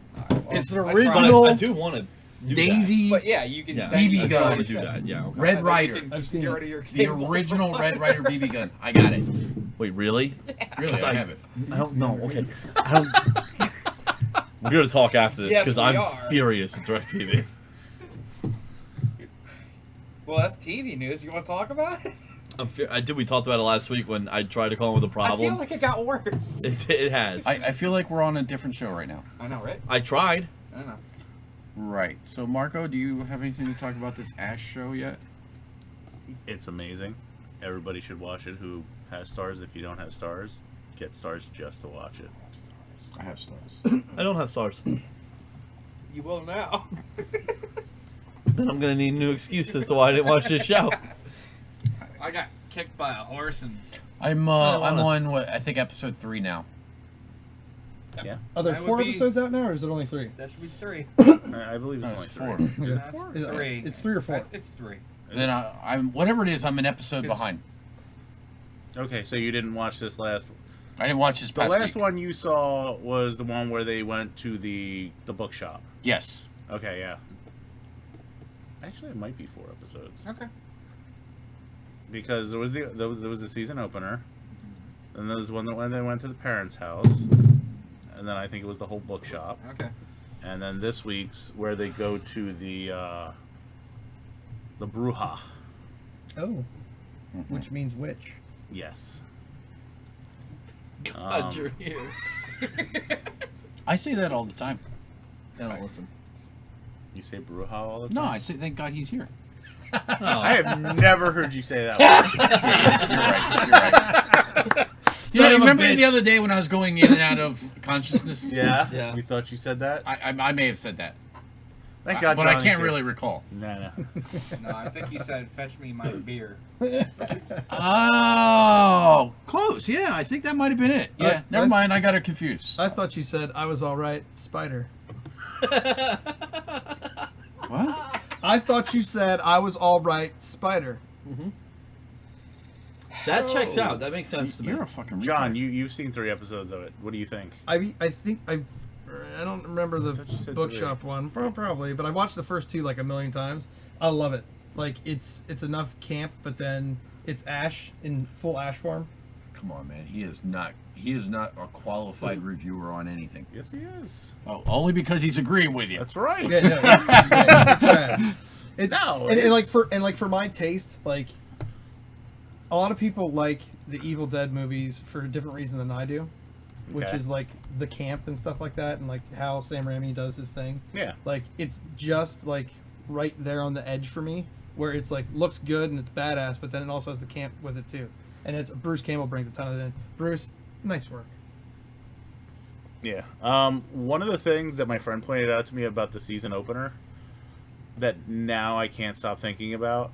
It's the I tried. original I do want to do Daisy But yeah, you can. Yeah, BB I gun. want to do that. Yeah. Okay. Red You Rider. can I've seen get it. rid of your The cable. original Red Rider BB gun. I got it. Wait, really? Really, 'Cause I have it. I don't know. Okay. I don't. We're gonna talk after this Yes, because we I'm are. furious at DirecTV. Well, that's TV news. You want to talk about it? We talked about it last week when I tried to call him with a I problem. feel like it got worse. It has. I feel like we're on a different show right now. I know, right? I tried. I know. Right. So, Marco, do you have anything to talk about this Ash show yet? It's amazing. Everybody should watch it who has Stars. If you don't have Stars, get Stars just to watch it. I have Stars. I don't have Stars. You will now. Then I'm gonna need a new excuse as to why I didn't watch this show. I got kicked by a horse and. I'm wanna- on what I think episode 3 now. Yeah. Are there That would 4 be- episodes out now, or is it only 3? That should be 3. I believe it's No, only it's 3. 4. Yeah. That's 3. It's 3 or 4. It's 3. Then I'm whatever it is. I'm an episode It's- behind. Okay, so you didn't watch this last. I didn't watch this The past last week. one you saw was the one where they went to the bookshop. Yes. Okay, yeah. Actually, it might be 4 episodes Okay. because there was the season opener, and there was one that when they went to the parents' house, and then I think it was the whole bookshop, Okay. and then this week's where they go to the Bruja. Oh. Which means witch. Yes. God, you're here. I say that all the time. I don't listen. You say Bruja all the time? No, I say thank God he's here. I have never heard you say that word. You're right. You know, Son of a remember bitch. the other day when I was going in and out of consciousness? Yeah? Yeah. You thought you said that? I may have said that. Thank God But I Johnny's can't here. really recall. No. No, I think he said, "Fetch me my beer." Oh, close. Yeah, I think that might have been it. Yeah, never mind. I got it confused. I thought you said I was all right, spider. What? I thought you said I was all right, spider. That checks out. That makes sense to me. You're a fucking John, retard. you've seen 3 episodes of it. What do you think? I think I don't remember the thought you said bookshop one, probably, but I watched the first 2 like a million times. I love it. Like it's enough camp, but then it's Ash in full Ash form. Come on, man. He is not a qualified reviewer on anything. Yes, he is. Oh, only because he's agreeing with you. That's right. Yeah, no, it's rad. It's, No, and it's- like for my taste, like a lot of people like the Evil Dead movies for a different reason than I do, which Okay. is like the camp and stuff like that, and like how Sam Raimi does his thing. Yeah. Like it's just like right there on the edge for me, where it's like looks good and it's badass, but then it also has the camp with it too. And it's Bruce Campbell brings a ton of it in. Bruce, nice work. Yeah. One of the things that my friend pointed out to me about the season opener that now I can't stop thinking about.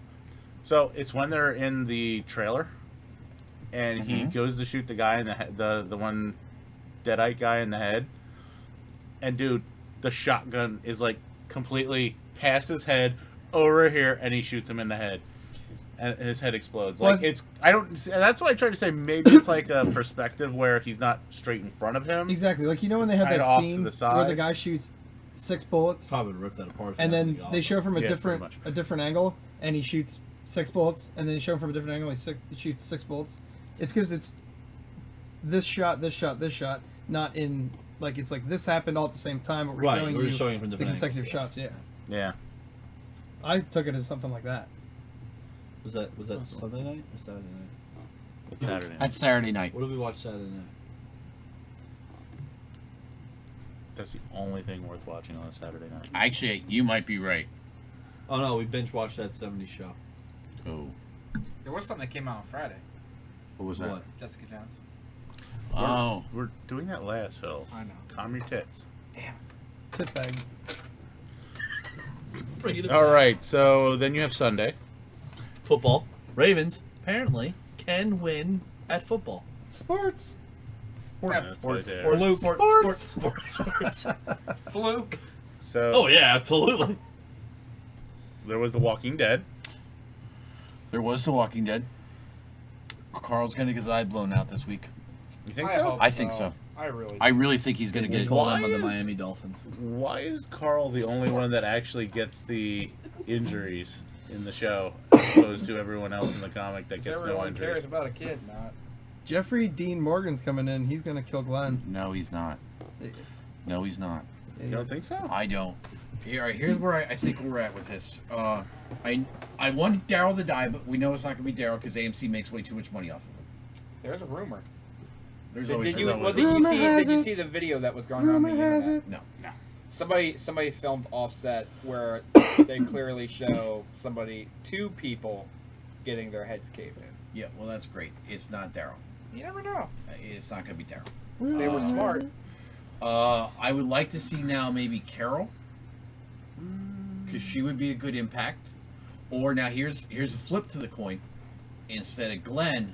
So it's when they're in the trailer, and he goes to shoot the guy in the one deadite guy in the head, and dude, the shotgun is like completely past his head, over here, and he shoots him in the head, and his head explodes. Like it's, I don't. That's what I tried to say. Maybe it's like a perspective where he's not straight in front of him. Exactly. Like, you know when they It's have that kinda off to scene the side. where the guy shoots 6 bullets, Probably rip that apart. and then they show from a Yeah, different pretty different angle, and he shoots 6 bullets, and then they show him from a different angle, he shoots 6 bullets. It's because it's this shot, not in like it's like this happened all at the same time, but we're Right, showing we're you just showing it from the different consecutive angles, shots. Yeah. Yeah. I took it as something like that. Was that Sunday night or Saturday night? It's Saturday night. That's Saturday night. What did we watch Saturday night? That's the only thing worth watching on a Saturday night. Actually, you might be right. Oh no, we binge watched that '70s show. Oh. There was something that came out on Friday. What was that? What? Jessica Jones. Oh. We're doing that last, Phil. I know. Calm your tits. Damn. Tit bag. All right, so then you have Sunday. Football. Ravens apparently can win at football. Sports. Sports. Fluke. So. Oh yeah, absolutely. There was The Walking Dead. There was The Walking Dead. Carl's gonna get his eye blown out this week. You think I so? hope I think so. I really think he's gonna get. Call them on the Miami Dolphins. Why is Carl the only one that actually gets the injuries in the show, as opposed to everyone else in the comic that gets no Everyone injuries? cares about a kid, not. Jeffrey Dean Morgan's coming in. He's gonna kill Glenn. No, he's not. No, he's not. You don't think so? I don't. Here's where I think we're at with this. I want Daryl to die, but we know it's not gonna be Daryl because AMC makes way too much money off of him. There's a rumor. There's Did always you there's always did you rumor see has did you it. see the video that was going on on the Rumor has internet? it. No. No. Somebody filmed offset where they clearly show two people getting their heads caved in. Yeah, well that's great. It's not Daryl. You never know. It's not gonna be Daryl. They were smart. I would like to see now maybe Carol, because she would be a good impact. Or now here's a flip to the coin. Instead of Glenn,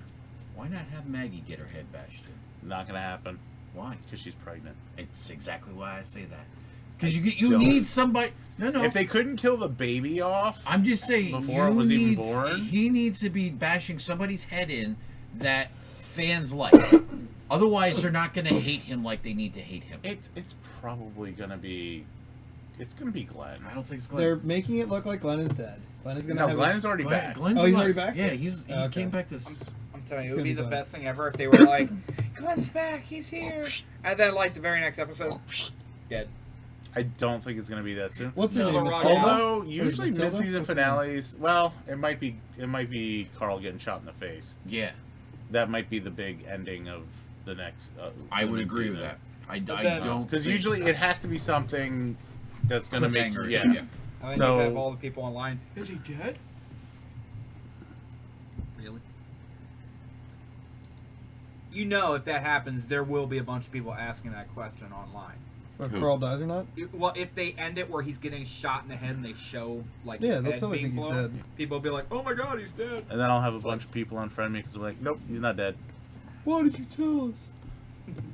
why not have Maggie get her head bashed in? Not gonna happen. Why? Because she's pregnant. It's exactly why I say that. Because you need somebody. No. If they couldn't kill the baby off, I'm just saying before it was even born. He needs to be bashing somebody's head in that fans like. Otherwise, they're not going to hate him like they need to hate him. It's probably gonna be. It's gonna be Glenn. I don't think it's Glenn. They're making it look like Glenn is dead. Glenn is gonna have Glenn his... is already back. Glenn's Oh, he's alive. already back? Yeah, he came back this. I'm telling you, It's it would gonna be be the Glenn. best thing ever if they were like, Glenn's back, he's here. And then like the very next episode, dead. I don't think it's gonna be that soon. What's her name? Matilda? Matilda? Although What is usually Matilda? mid-season What's her name? finales, well, it might be Carl getting shot in the face. Yeah, That might be the big ending of the next. I would agree with that. I don't. Because think- usually it has to be something that's gonna make Cliffhanger, yeah. yeah. And then So- you have all the people online. Is he dead? Really? You know, if that happens, there will be a bunch of people asking that question online. If Carl dies or not? Well, if they end it where he's getting shot in the head and they show like Yeah, his they'll head totally being think he's blown, dead. people will be like, "Oh my God, he's dead!" And then I'll have a bunch of people unfriend me because I'm like, nope, he's not dead. Why did you tell us?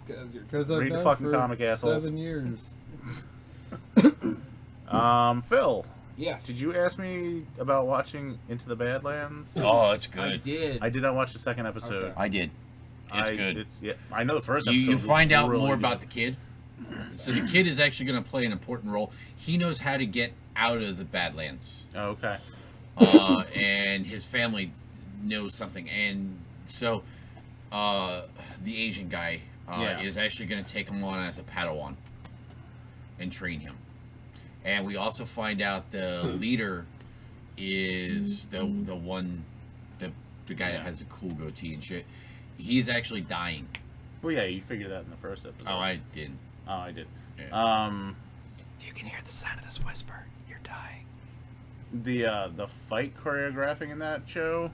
Because I've Read the known fucking for comic, assholes. 7 years. Phil. Yes. Did you ask me about watching Into the Badlands? Oh, it's I good. did. I did not watch the second episode. Okay. I did. It's good. It's yeah. I know the first episode. You was find out really more good. about the kid. So the kid is actually going to play an important role. He knows how to get out of the Badlands. Oh, okay. And his family knows something. And so the Asian guy is actually going to take him on as a Padawan and train him. And we also find out the leader is the one, the guy that has a cool goatee and shit. He's actually dying. Well, yeah, you figured that in the first episode. Oh, I didn't. Oh, I did. Yeah. You can hear the sound of this whisper. You're dying. The fight choreographing in that show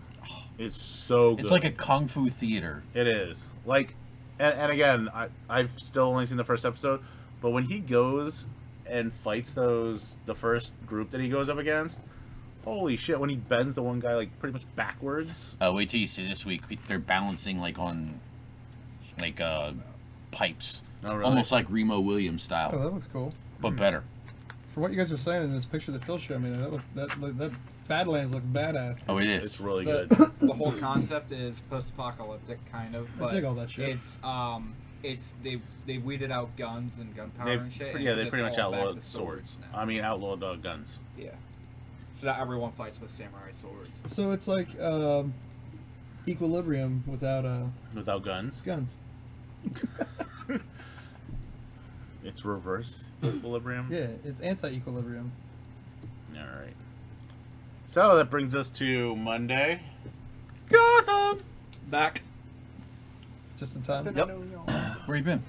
is so good. It's like a kung fu theater. It is. Like, and again, I've still only seen the first episode, but when he goes and fights the first group that he goes up against, holy shit, when he bends the one guy, like, pretty much backwards. Wait till you see this week. They're balancing, like, on, like, pipes. Oh, really? Almost like Remo Williams Oh, style. that looks cool. but better. For what you guys are saying in this picture that Phil showed me, that Badlands look badass. Oh, it is. It's really the, good. The whole concept is post-apocalyptic, kind of. But I dig all that shit. It's they weeded out guns and gunpowder and shit. And Yeah, it's they just pretty much all back outlawed to swords. now. I mean, outlawed guns. Yeah. So now everyone fights with samurai swords. So it's like Equilibrium without guns. Guns. It's reverse equilibrium. Yeah, it's anti-equilibrium. All right. So that brings us to Monday. Gotham! Back. Just in time. Yep. Where you been?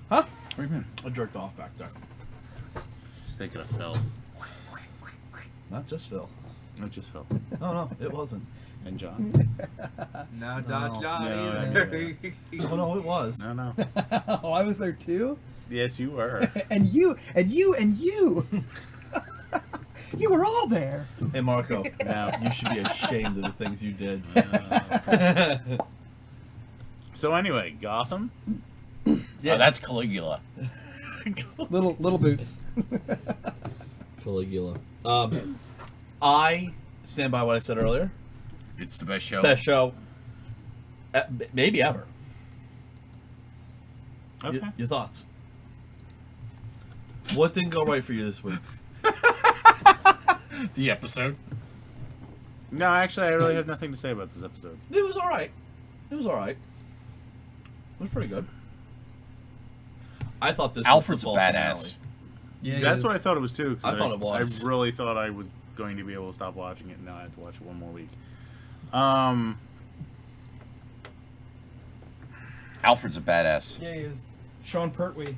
Huh? Where you been? I jerked off back there. Just thinking of Phil. Not just Phil. Not just Phil. No, it wasn't. And John. No, No. not John No, either. Oh no, it was. No. Oh, I was there too. Yes, you were. And you. You were all there. Hey Marco, No. you should be ashamed of the things you did. So anyway, Gotham. Yeah. Oh, that's Caligula. Little boots. Caligula. I stand by what I said earlier. It's the best show. Best show, maybe ever. Okay. Your thoughts? What didn't go right for you this week? The episode. No, actually, I really have nothing to say about this episode. It was all right. It was pretty good. I thought this Alfred's a was the full badass. Yeah, That's what I thought it was too. 'cause I thought it was. I really thought I was going to be able to stop watching it. Now I have to watch it one more week. Alfred's a badass. Yeah, he is. Sean Pertwee.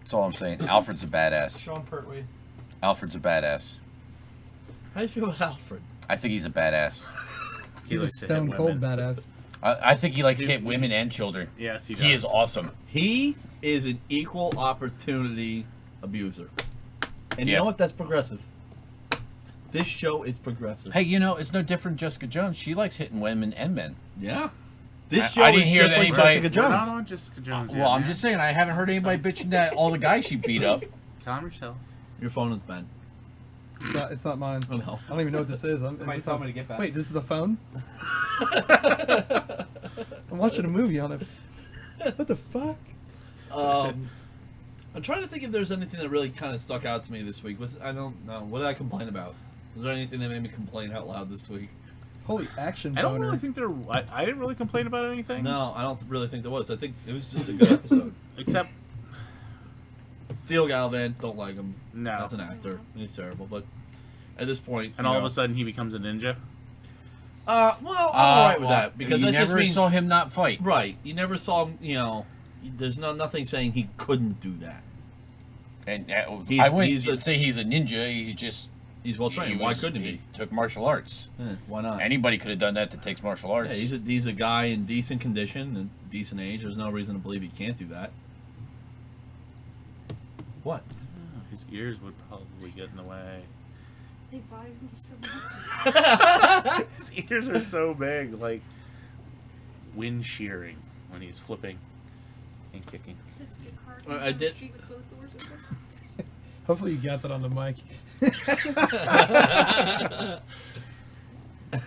That's all I'm saying. Alfred's a badass. Sean Pertwee. Alfred's a badass. How do you feel about Alfred? I think he's a badass. He's a likes to hit stone cold women. badass. I think he likes to hit women and children. Yes, he does. He is awesome. He is an equal opportunity abuser. And you Yeah. know what? That's progressive. This show is progressive. Hey, it's no different than Jessica Jones. She likes hitting women and men. Yeah. This show I didn't is hear just that like anybody- Jessica We're Jones. not on Jessica Jones yet, Well, I'm man. just saying, I haven't heard anybody bitching that all the guys she beat up. Calm yourself. Your phone is bad. It's not mine. Oh, no. I don't even know what this is. Somebody told me to get back. Wait, this is a phone? I'm watching a movie on it. What the fuck? I'm trying to think if there's anything that really kind of stuck out to me this week. I don't know. What did I complain about? Was there anything that made me complain out loud this week? Holy action I don't boner. really think there. I didn't really complain about anything. No, I don't really think there was. I think it was just a good episode. Except Theo Galvan, don't like him No. as an actor. He's terrible. But at this point, and all of a sudden he becomes a ninja. well, I'm alright with that because you that just never means saw him not fight. right. You never saw him. There's nothing saying he couldn't do that. And He's- I wouldn't he's a- say he's a ninja. He's well trained. Why couldn't he be? Took martial arts. Why not? Anybody could have done that that takes martial arts. Yeah, he's a guy in decent condition and decent age. There's no reason to believe he can't do that. What? His ears would probably get in the way. They bother me so much. His ears are so big, like wind shearing when he's flipping and kicking. Let's get hard I down the did- street with both doors open. Hopefully you got that on the mic.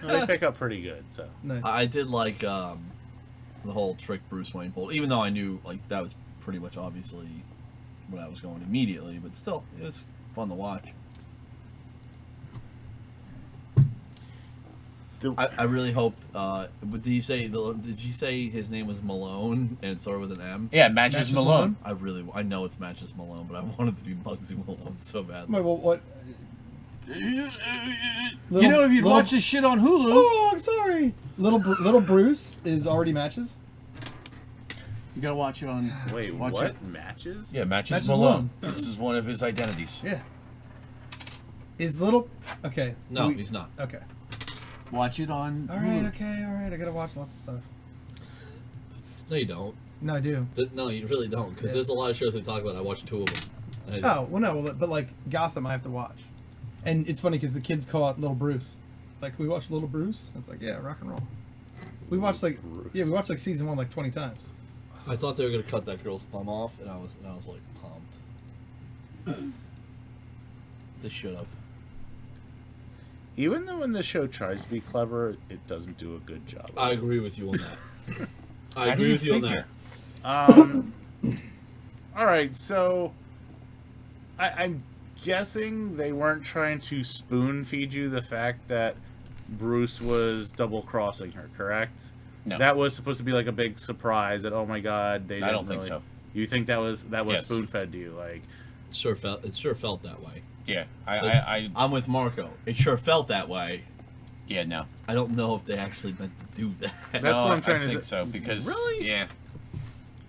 Well, they pick up pretty good, so. Nice. I did like the whole trick Bruce Wayne pulled, even though I knew like that was pretty much obviously where I was going immediately, but still, it was fun to watch. I really hoped. Did you say his name was Malone and it started with an M? Yeah, Matches Malone. I know it's Matches Malone, but I wanted to be Muggsy Malone so badly. Wait, well, what? You know, if you'd watch this shit on Hulu. Oh, I'm sorry. Little Bruce is already Matches. You gotta watch it on. Wait, watch what? It. Matches? Yeah, Matches Matches Malone. Malone. This is one of his identities. Yeah. Is Little? Okay. No, he's not. Okay. Watch it on. All right. Okay. All right. I gotta watch lots of stuff. No, you don't. No, I do. No, you really don't, because there's a lot of shows they talk about. I watched 2 of them. Oh well, no, but like Gotham, I have to watch. And it's funny because the kids call it Little Bruce. Like, we watched Little Bruce. It's like, yeah, rock and roll. We watched like season 1 like 20 times. I thought they were gonna cut that girl's thumb off, and I was like pumped. They should have. Even though when the show tries to be clever, it doesn't do a good job. I agree with you on that. I How do agree you with you on figure? that. All right, so I'm guessing they weren't trying to spoon feed you the fact that Bruce was double crossing her, correct? No. That was supposed to be like a big surprise. That, oh my god, they. I didn't don't think really- so. You think that was Yes. spoon fed to you, like? It sure felt that way. Yeah, I'm with Marco. It sure felt that way. Yeah, no. I don't know if they actually meant to do that. That's No, what I'm trying I to think say. so because Really? yeah.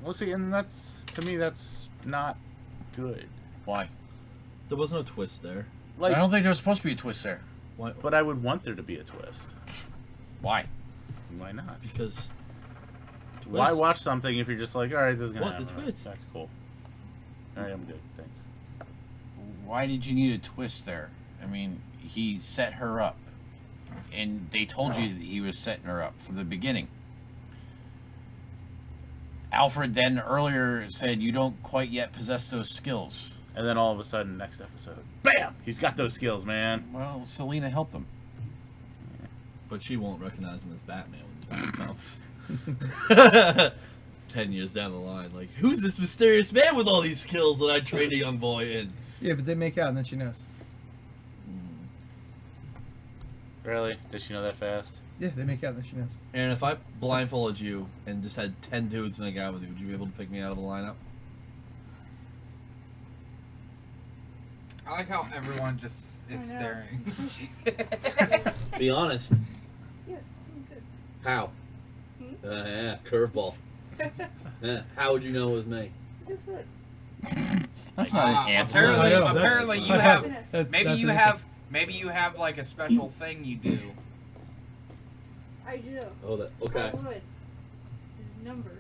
Well, see, and that's to me that's not good. Why? There was no twist there. Like, I don't think there was supposed to be a twist there. Why? but I would want there to be a twist. Why? Why not? Because. Why twist. watch something if you're just like, all right, this is gonna What's happen. a twist? That's cool. All right, I'm good. Thanks. Why did you need a twist there? I mean, he set her up, and they told you that he was setting her up from the beginning. Alfred then earlier said, "You don't quite yet possess those skills." And then all of a sudden, next episode, bam! He's got those skills, man. Well, Selena helped him. But she won't recognize him as Batman when the time comes. 10 years down the line, like, who's this mysterious man with all these skills that I trained a young boy in? Yeah, but they make out and then she knows. Really? Did she know that fast? Yeah, they make out and then she knows. And if I blindfolded you and just had 10 dudes make out with you, would you be able to pick me out of the lineup? I like how everyone just is I know. staring. Be honest. Yes, I'm good. How? Yeah, curveball. Yeah, how would you know it was me? Just what? That's not an answer. Apparently, I know, that's- apparently you I have. That's- Maybe that's you an have. Maybe you have like a special thing you do. I do. Oh, that okay. I would. The number.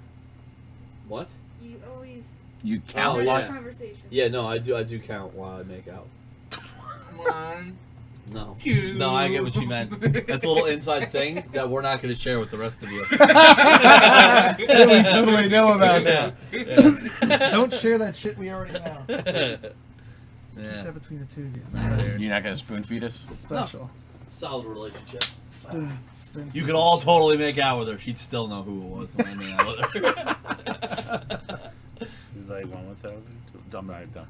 What? You always. You Oh, count have yeah. this conversation. Yeah, no, I do count while I make out. One, No. two. No, I get what you meant. That's a little inside thing that we're not going to share with the rest of you. Yeah, we totally know about that. Yeah. Don't share that shit we already know. Yeah. Keep that between the two of you. You're not gonna spoon feed us? Special. Solid relationship. Spoon. You could all totally make out with her. She'd still know who it was when I made out with her. Is like 1,000? Dumb, right, done.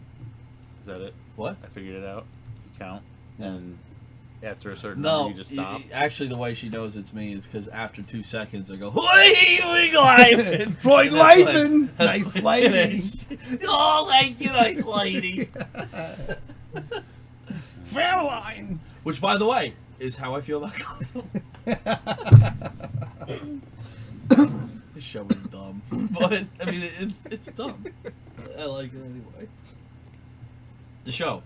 Is that it? What? I figured it out. You count, and after a certain No, number, you just stop. actually, the way she knows it's me is because after 2 seconds, I go, "Hoi, life, Floyd Lifen, nice lady. Oh, thank you, nice lady. Fairline. Which, by the way, is how I feel about Gotham. This show is dumb, but I mean, it's dumb. I like it anyway. The show.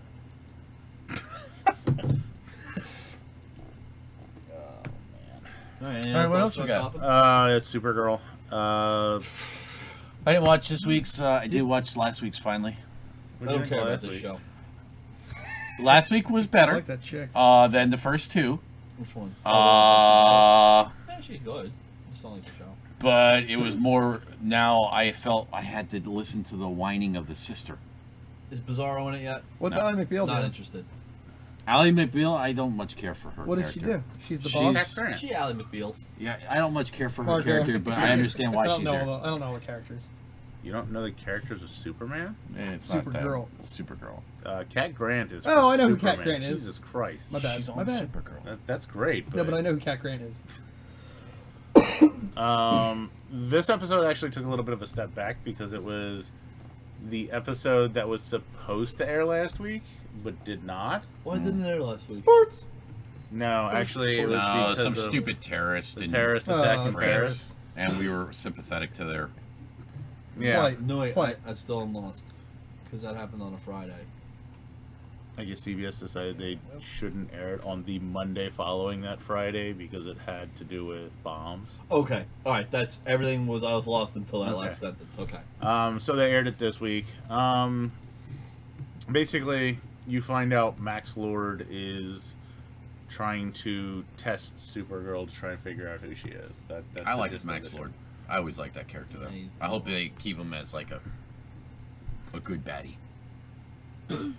All right, what else we got? It's Supergirl. I didn't watch this week's. I did watch last week's finally. I don't care about this show. Last week was better. I like that chick. Than the first two. Which one? Uh, Yeah, she's good. Just don't like the show. but it was more. Now I felt I had to listen to the whining of the sister. Is Bizarro in it yet? What's No. Ally McBeal Not doing? interested. Ally McBeal, I don't much care for her. What did she character. do? She's the She's- boss. She Ally McBeal's. Yeah, I don't much care for her Marco. character, but I understand why I don't she's know. there. I don't know the characters. You don't know the characters of Superman? It's not that. Supergirl. Supergirl. Cat Grant is. Oh, from I know who Superman. Cat Grant is. Jesus Christ. My bad. She's My on bad. Supergirl. That's great. No, but I know who Cat Grant is. This episode actually took a little bit of a step back because it was the episode that was supposed to air last week, but did not. Why didn't it air last week? Sports. No, actually, it was No, because some of stupid terrorist. the and- terrorist attack in terrorists. Paris. and we were sympathetic to their. Yeah, Why? No, wait, Why? I still am lost. Because that happened on a Friday. I guess CBS decided they shouldn't air it on the Monday following that Friday because it had to do with bombs. Okay. Alright, that's everything was I was lost until that Okay. last sentence. Okay. So they aired it this week. Basically, you find out Max Lord is trying to test Supergirl to try and figure out who she is. That's I the like gist of Max the show. Lord. I always like that character though. I hope they keep him as like a good baddie.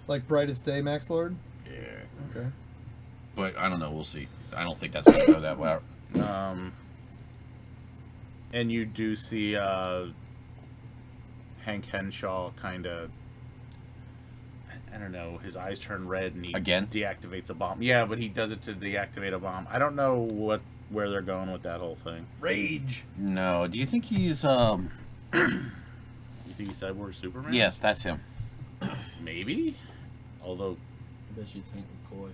Like Brightest Day, Max Lord? Yeah. Okay. But I don't know. We'll see. I don't think that's going to go that well. And you do see Hank Henshaw kind of, I don't know, his eyes turn red and he deactivates a bomb. Yeah, but he does it to deactivate a bomb. I don't know where they're going with that whole thing. Rage. No. Do you think he's You think he's Cyborg Superman? Yes, that's him. Maybe. Although I bet she's Hank McCoy.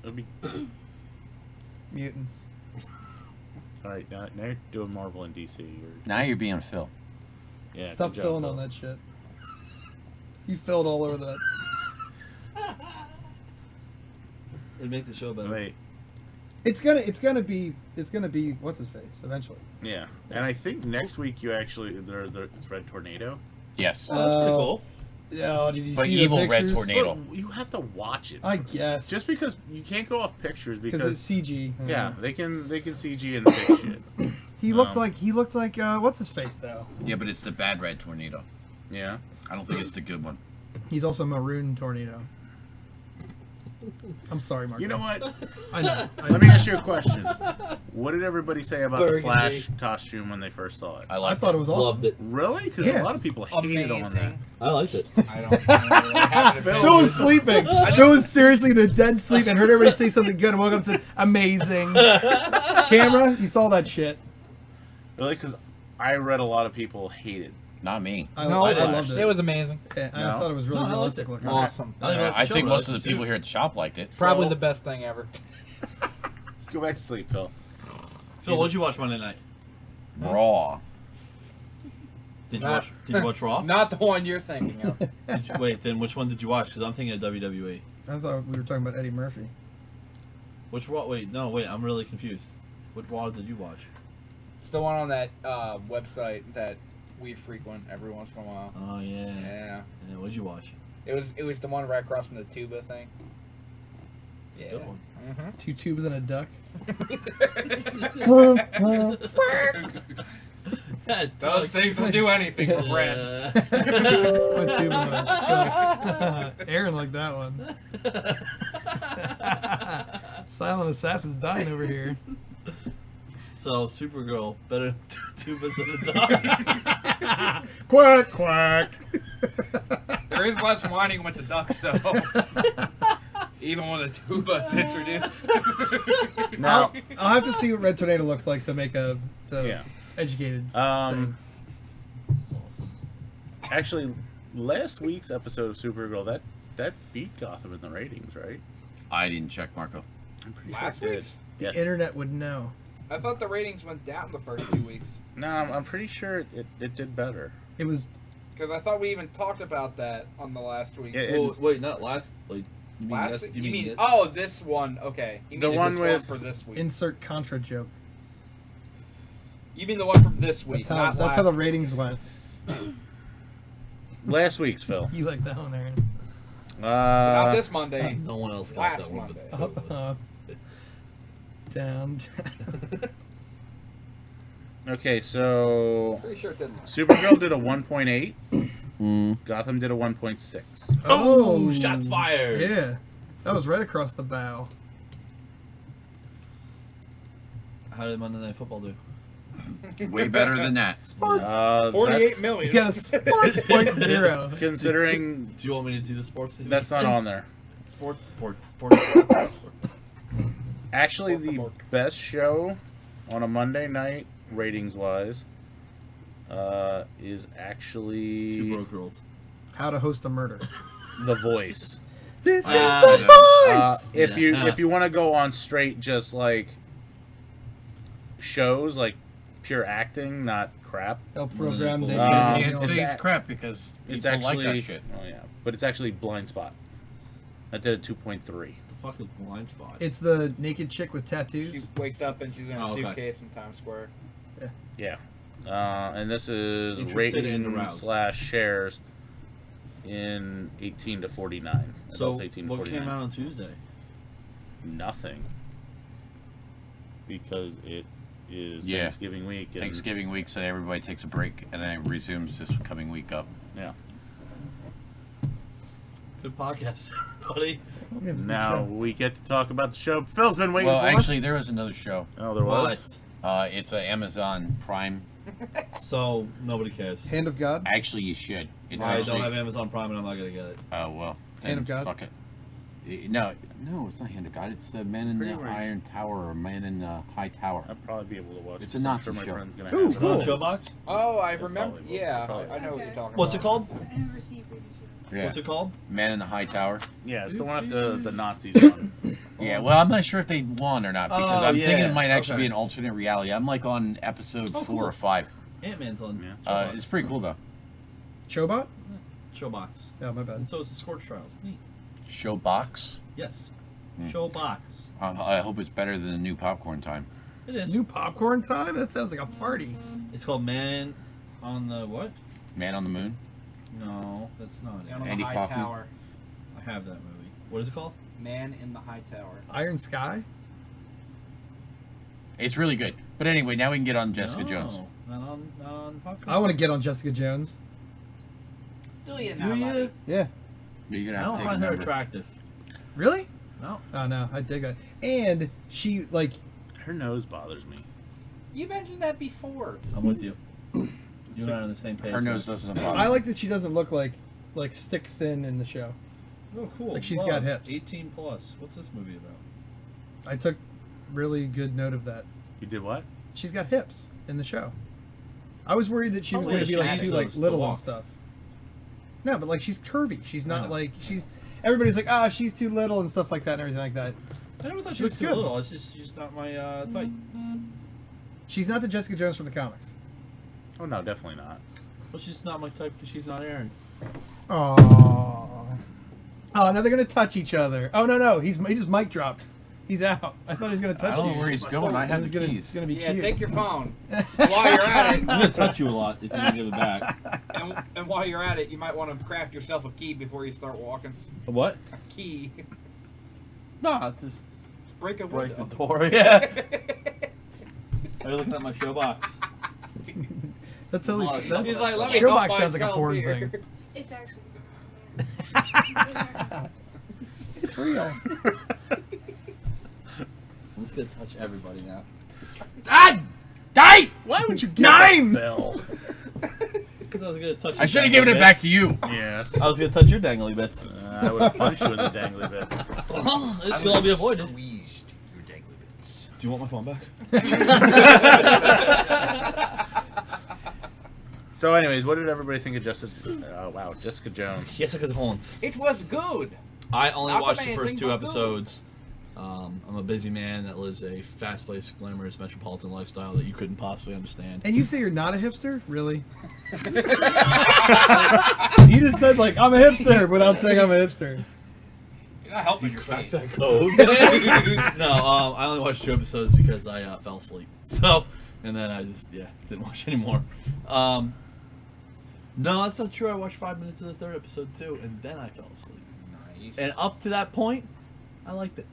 It'll be Mutants. all right. Now you're doing Marvel and DC. Now you're being Phil. Yeah. Stop good job, filling Phil. on that shit. You filled all over that. It'd make the show better. Wait. It's gonna be what's his face eventually. Yeah, and I think next week you actually it's Red Tornado. Yes. Oh, that's pretty cool. Yeah, did you But see evil the Red pictures? Tornado. But you have to watch it. I guess. Just because you can't go off pictures because it's CG. Yeah, they can CG and fake shit. He looked like what's his face though. Yeah, but it's the bad Red Tornado. Yeah. I don't think it's the good one. He's also Maroon Tornado. I'm sorry, Mark. You know what? I know. Let me ask you a question. What did everybody say about Burgundy. the Flash costume when they first saw it? I thought it was awesome. Loved it. Really? Because Yeah. a lot of people hated on that. I liked it. I don't really have an Phil opinion. was sleeping. Phil was seriously in a dead sleep and heard everybody say something good and woke up and said, amazing. Camera, you saw that shit. Really? Because I read a lot of people hated. Not me. I No, loved it. it was amazing. Yeah, I No? thought it was really No, I liked realistic it. looking. Awesome. I think most of the people here at the shop liked it. Probably the best thing ever. Go back to sleep, Phil. Phil, what'd you watch Monday night? Raw. Did you watch Raw? Not the one you're thinking of. Wait, then which one did you watch? Because I'm thinking of WWE. I thought we were talking about Eddie Murphy. Which Raw? Wait, I'm really confused. What Raw did you watch? It's the one on that website that we frequent every once in a while. Oh yeah. Yeah. Yeah, what'd you watch? It was the one right across from the tuba thing. It's a good one. Mm-hmm. 2 tubes and a duck. Those things will do anything for Brad. What tube am I? Aaron liked that one. Silent Assassin's dying over here. So Supergirl better tubas than a duck. Quack quack. There is less whining with the ducks, though. Even when the tuba's introduced. Now, I'll have to see what Red Tornado looks like to make a Yeah. educated thing. Awesome. Actually, last week's episode of Supergirl that beat Gotham in the ratings, right? I didn't check, Marco. I'm pretty Last sure it did. week's? The Yes. internet would know. I thought the ratings went down the first 2 weeks. No, I'm pretty sure it did better. It was. Because I thought we even talked about that on the last week. Yeah, Well, wait, not last. Like, you mean Last this, you mean this? oh, this one. Okay. You The mean one this with- one for this week. Insert contra joke. You mean the one from this week, That's not how the last ratings went. Last week's, Phil. You like that one, Aaron? So not this Monday. No one else got last that one. Monday. But Up, down. Okay, so Pretty sure it didn't. Supergirl did a 1.8. Gotham did a 1.6. Oh, shots fired! Yeah, that was right across the bow. How did Monday Night Football do? Way better than that. Sports. 48 million. You got a sports point zero. Considering Do you want me to do the sports? thing? that's not on there. Sports. Actually, the best show on a Monday night, ratings-wise, is actually Two Broke Girls. How to host a murder. The Voice. This is Ah, the voice. If you want to go on straight, just like shows, like pure acting, not crap. El program de You Um, can't say it's it's crap because It's people actually like that shit. Oh yeah, but it's actually Blind Spot. That did a 2.3. The fuck is Blind Spot? It's the naked chick with She tattoos. wakes up and she's in a Oh, okay. suitcase in Times Square. Yeah. And this is Interested and rating aroused. / shares in 18 to 49. So, Adults 18 to what 49. came out on Tuesday? Nothing. Because it is Yeah. Thanksgiving week. And, Thanksgiving week, so everybody takes a break and then it resumes this coming week up. Yeah. Good podcast, everybody. Now we get to talk about the show Phil's been waiting Well, for. actually, there was another show. Oh, there was? It's an Amazon Prime. So nobody cares. Hand of God. Actually, you should. It's I actually, don't have Amazon Prime, and I'm not gonna get it. Oh well. Hand of God? Fuck it. No, it's not Hand of God. It's the Man in Pretty the much. Iron Tower or Man in the High Tower. I'll probably be able to watch It's it. a I'm Nazi sure my show. friend's gonna Ooh, have it. cool. Showbox? Oh, I remember. Probably will. Yeah, Probably I know what will. you're talking What's it about. called? I never seen previous show. Yeah. What's it called? Man in the High Tower. Yeah, it's the one with the Nazis on. Yeah, well, I'm not sure if they won or not because Oh, I'm thinking yeah. it might actually Okay. be an alternate reality. I'm like on episode 4 cool. or 5. Ant-Man's on. Yeah. It's pretty cool though. Showbot? Showbox. Oh, my bad. And so is the Scorch Trials. Neat. Showbox. Yes. Showbox. I hope it's better than the new Popcorn Time. It is. New popcorn time? That sounds like a party. It's called Man on the what? Man on the Moon. No, that's not it. Man on Andy the High Kaufman. Tower. I have that movie. What is it called? Man in the High Tower. Iron Sky? It's really good. But anyway, now we can get on Jessica No, Jones. Not on Popcorn. I want to get on Jessica Jones. Do you Do now, you? buddy? Yeah. You're gonna I have don't to take find a her number. attractive. Really? No. Oh, no. I dig it. And she, like, Her nose bothers me. You mentioned that before. I'm with you. You and I are on the same page. Her nose doesn't bother I me. like that she doesn't look like stick thin in the show. Oh, cool. Like she's Love. got hips. 18 plus. What's this movie about? I took really good note of that. You did what? She's got hips in the show. I was worried that she was Probably going to be a like shame too like to little walk. and stuff. No, but like she's curvy. She's not Yeah. like she's. Everybody's like, she's too little and stuff like that and everything like that. I never thought She she was looks too good. little. It's just she's not my type. She's not the Jessica Jones from the comics. Oh no, definitely not. Well, she's not my type because she's not Aaron. Oh. Oh, now they're gonna touch each other. Oh no, he just mic dropped. He's out. I thought he was gonna touch I don't you. know where he's going. I have He's the gonna, keys. It's gonna be Yeah, cute. take your phone. While you're at it, I'm gonna touch you a lot if you don't give it back. and while you're at it, you might want to craft yourself a key before you start walking. A what? A key. No, it's just Break a break window. the door. Yeah. Are you looking at my show box? That's totally. He's That, He's like, let me Showbox help sounds like a myself porn here. thing. It's actually. It's real. I'm just gonna touch everybody now. Die! Why would you give Nine! that Phil? Because I was gonna touch. I should have given it back to you. Yes. I was gonna touch your dangly bits. I would have punched you with the dangly bits. Oh, this could all be avoided. Squeezed your dangly bits. Do you want my phone back? So, anyways, what did everybody think of Jessica Jones? Jessica Jones. It was good. I only Not watched the amazing, first 2 but episodes. I'm a busy man that lives a fast-paced, glamorous metropolitan lifestyle that you couldn't possibly understand. And you say you're not a hipster? Really? You just said like I'm a hipster without saying I'm a hipster. You're not helping your Crack face. that code. No, I only watched 2 episodes because I fell asleep. So, and then I just didn't watch anymore. No, that's not true. I watched 5 minutes of the 3rd episode too, and then I fell asleep. Nice. And up to that point, I liked it.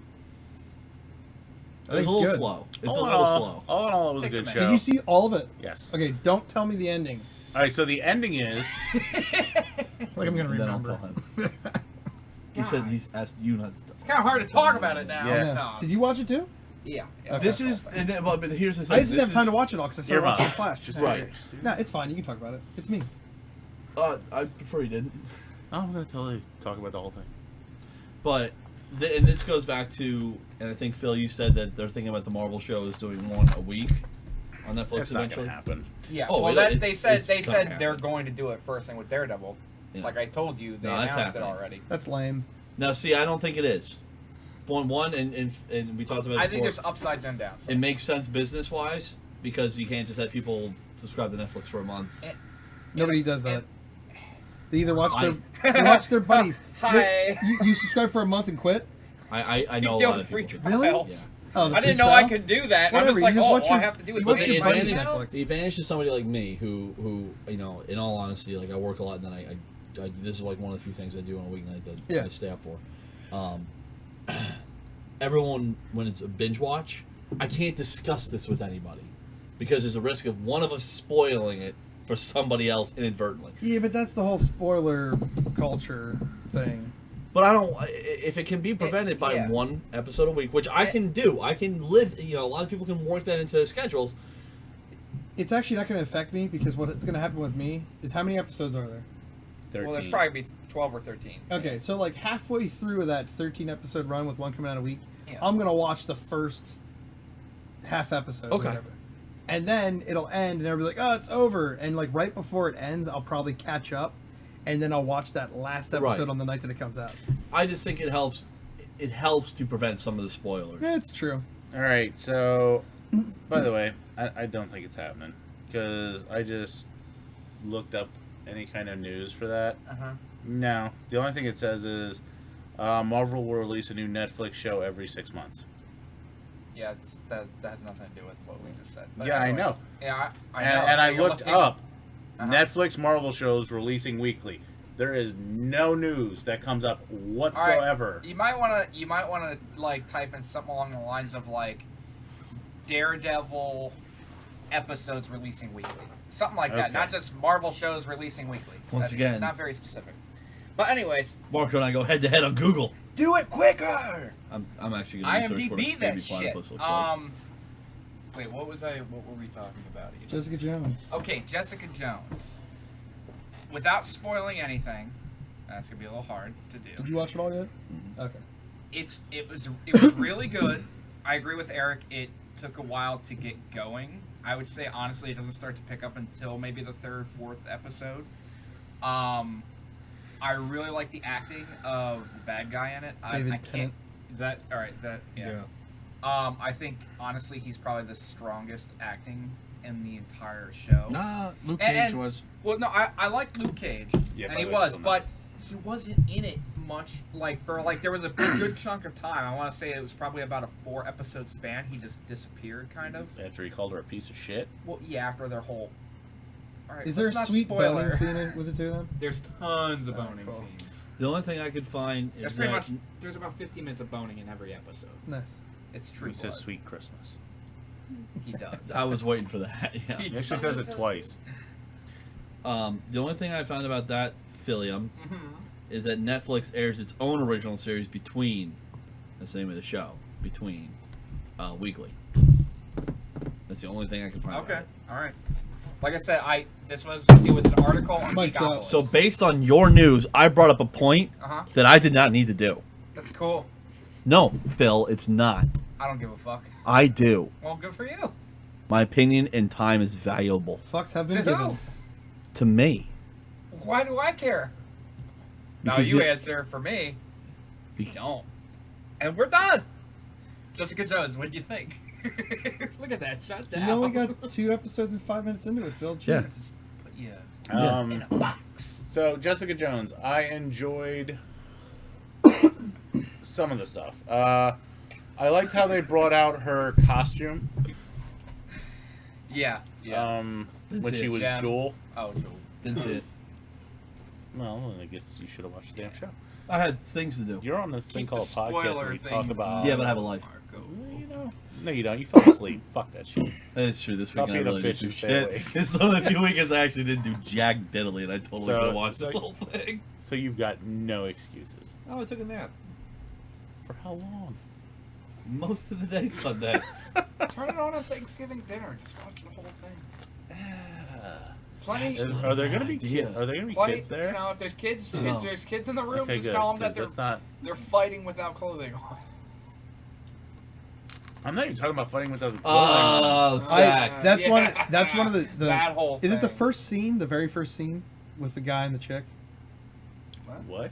I It was think a little it's good. slow. It's All a in little all- slow. All in all, it was a Takes a good minute. show. Did you see all of it? Yes. Okay, don't tell me the ending. All right, so the ending is Like I'm gonna And then I'll remember. tell him. He said he's asked you not to tell. It's kind of hard to talk about it now. Yeah. No. Did you watch it too? Yeah. Okay. This is, and then, but here's the thing. I just didn't this have time is- to watch it all because I started Your watching mom. Flash. Just Right. No, it's fine. You can talk about it. It's me. I prefer he didn't. Oh, I'm gonna totally talk about the whole thing. But, and this goes back to, and I think Phil, you said that they're thinking about the Marvel shows doing 1 a week on Netflix That's not eventually. gonna happen. Yeah. Oh, well, it- they it's said gonna they're happen. going to do it first thing with Daredevil. Yeah. Like I told you, they No, that's announced it happening. already. That's lame. Now, see, I don't think it is. One, and we talked about it I before. think there's upsides and downs. It makes sense business-wise because you can't just have people subscribe to Netflix for a month. Nobody does that. They either watch I- they watch their buddies. Hi. You subscribe for a month and quit? I know a Doing lot of free people. Really? trials. Yeah. Oh, the I didn't free know I trial? could do that. Whatever, I'm just like, you just oh, watch all your- I have to do is you But watch pay the your for buddies' advantage, Netflix. the advantage to somebody like me, who you know, in all honesty, like I work a lot, and then I this is like one of the few things I do on a weeknight that I stay up for. Everyone, when it's a binge watch, I can't discuss this with anybody because there's a risk of one of us spoiling it for somebody else inadvertently. Yeah, but that's the whole spoiler culture thing. But I don't. If it can be prevented by one episode a week, which I can do, I can live. A lot of people can work that into their schedules. It's actually not going to affect me because what it's going to happen with me is how many episodes are there? 13. Well, there's probably be 12 or 13. Okay, so like halfway through that 13 episode run with one coming out a week, Yeah. I'm going to watch the first half episode. Okay. Whatever. And then it'll end and everybody's like, oh, it's over. And like right before it ends, I'll probably catch up. And then I'll watch that last episode Right. on the night that it comes out. I just think it helps. It helps to prevent some of the spoilers. Yeah, it's true. All right, so by the way, I don't think it's happening because I just looked up any kind of news for that. No, the only thing it says is Marvel will release a new Netflix show every 6 months. Yeah, that has nothing to do with what we just said. But Yeah, I anyways. know. Yeah, I know. And So I you're looked looking- up Netflix Marvel shows releasing weekly. There is no news that comes up All right, whatsoever. You might want to like type in something along the lines of like Daredevil episodes releasing weekly, something like that. Okay. Not just Marvel shows releasing weekly. Once That's again- not very specific. But anyways, Marco and I go head to head on Google. do it quicker. I'm actually going to research what a IMDb baby that shit. platypus looks like. Wait, what were we talking about? Again? Jessica Jones. Okay, Jessica Jones. Without spoiling anything, that's gonna be a little hard to do. Did you watch it all yet? Okay. It was really good. I agree with Eric. It took a while to get going. I would say honestly, it doesn't start to pick up until maybe the third, fourth episode. I really like the acting of the bad guy in it. I David can't. Tennant. Is that all right? Yeah. I think honestly, he's probably the strongest acting in the entire show. Nah, Luke And- Cage was. Well, no, I liked Luke Cage, Yeah, and he but was, still not. but he wasn't in it much. Like for like, there was a good chunk of time. I want to say it was probably about a 4-episode span. He just disappeared, kind of. After he called her a piece of shit. Well, yeah, after their whole. All right, Is there a let's not sweet spoiler. boning scene with the two of them? There's tons of Oh, boning cool. scenes. The only thing I could find There's is pretty that much there's about 15 minutes of boning in every episode. Nice. It's true. He says blood. "Sweet Christmas." He does. I was waiting for that. Yeah. He actually says it twice. The only thing I found about that Philium is that Netflix airs its own original series between. That's the name of the show. Between weekly. That's the only thing I can find. Okay. about it. All right. Like I said, it was an article on Mic drop. Geekopolis. So based on your news, I brought up a point Uh-huh. that I did not need to do. That's cool. No, Phil, it's not. I don't give a fuck. I do. Well, good for you. My opinion and time is valuable Fucks have been To who? given. to me. Why do I care? Now Because you you- answer for me. You don't. And we're done. Jessica Jones, what do you think? Look at that. Shut down. You only got 2 episodes and 5 minutes into it, Phil. Yeah. Jesus. Yeah. In a box. So Jessica Jones, I enjoyed some of the stuff. I liked how they brought out her costume. Yeah. When Didn't see she it. was Yeah. Jewel. Oh, Joel. Didn't see it. Well, I guess you should have watched the damn show. I had things to do. You're on this thing Keep called the podcast where spoiler we talk things about. Yeah, but I have a life. You know. No, you don't. You fell asleep. Fuck that shit. That's true. This Stop weekend I being a really bitch didn't do and stay shit. awake. It's one of the few weekends I actually didn't do jack diddly, and I totally So, could have watched it's this like- whole thing. So you've got no excuses. Oh, I took a nap. For how long? Most of the day Sunday. Turn it on at Thanksgiving dinner. Just watch the whole thing. Plenty. Are there going to be idea. kids? Are there going to be Plenty, kids there? You know, if there's kids, No. if there's kids in the room, Okay, just good, tell them that 'cause that's they're fighting without clothing on. I'm not even talking about fighting with other. Oh, sex. That's Yeah. one. That's one of the. That whole Is it the thing. first scene? The very first scene with the guy and the chick. What?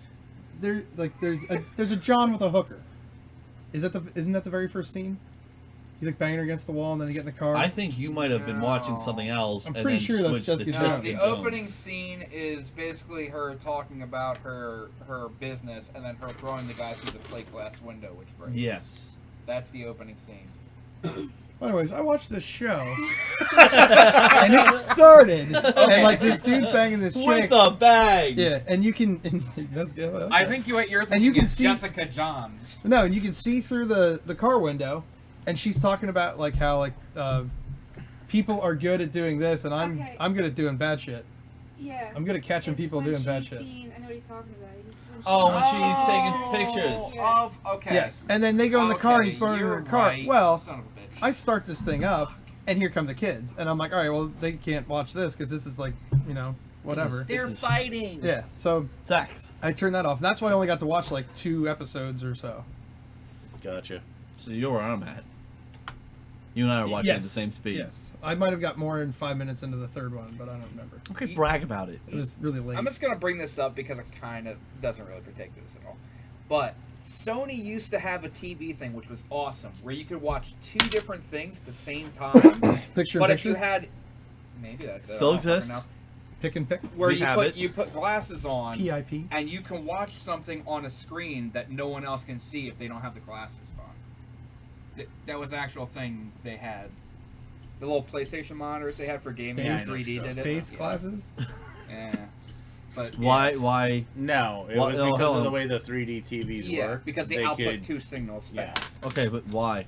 There's a John with a hooker. Isn't that the very first scene? He's like banging her against the wall, and then they get in the car. I think you might have been watching something else I'm and pretty then sure that's switched to Jessica Jessica Jones. The Jones. opening scene is basically her talking about her business and then her throwing the guy through the plate glass window, which breaks. Yes. That's the opening scene. Anyways, I watched this show, and it started, and like this dude's banging this chick With a bag. Yeah, and you can. That's good. I think you're thinking And you can it's see Jessica Johns. No, and you can see through the car window, and she's talking about like how like people are good at doing this, and I'm good at doing bad shit. Yeah. I'm good at catching It's people when doing bad she's shit. I know what he's talking about. Oh, when she's taking pictures. Of okay. Yes, and then they go in the car and he's burning you're her car. right, Well, son of a bitch. I start this thing up, and here come the kids, and I'm like, all right, well, they can't watch this because this is like, whatever. They're fighting. Yeah, so sex. I turned that off. And that's why I only got to watch like 2 episodes or so. Gotcha. So you're where I'm at. You and I are watching at the same speed. Yes, I might have got more than 5 minutes into the third one, but I don't remember. Okay, brag about it. It was really late. I'm just gonna bring this up because it kind of doesn't really pertain to this at all. But Sony used to have a TV thing which was awesome, where you could watch 2 different things at the same time. Picture. But if you had, maybe that's it. Still I don't fucking exists. know. Pick and pick. Where We have it. you put glasses on, PIP. and you can watch something on a screen that no one else can see if they don't have the glasses on. That was an actual thing they had. The little PlayStation monitors they had for gaming in 3D did it. Space glasses. Yeah. But Why? No, it Why- was no, because hold of the on. way the 3D TVs yeah, worked. because they output 2 signals fast. Okay, but why?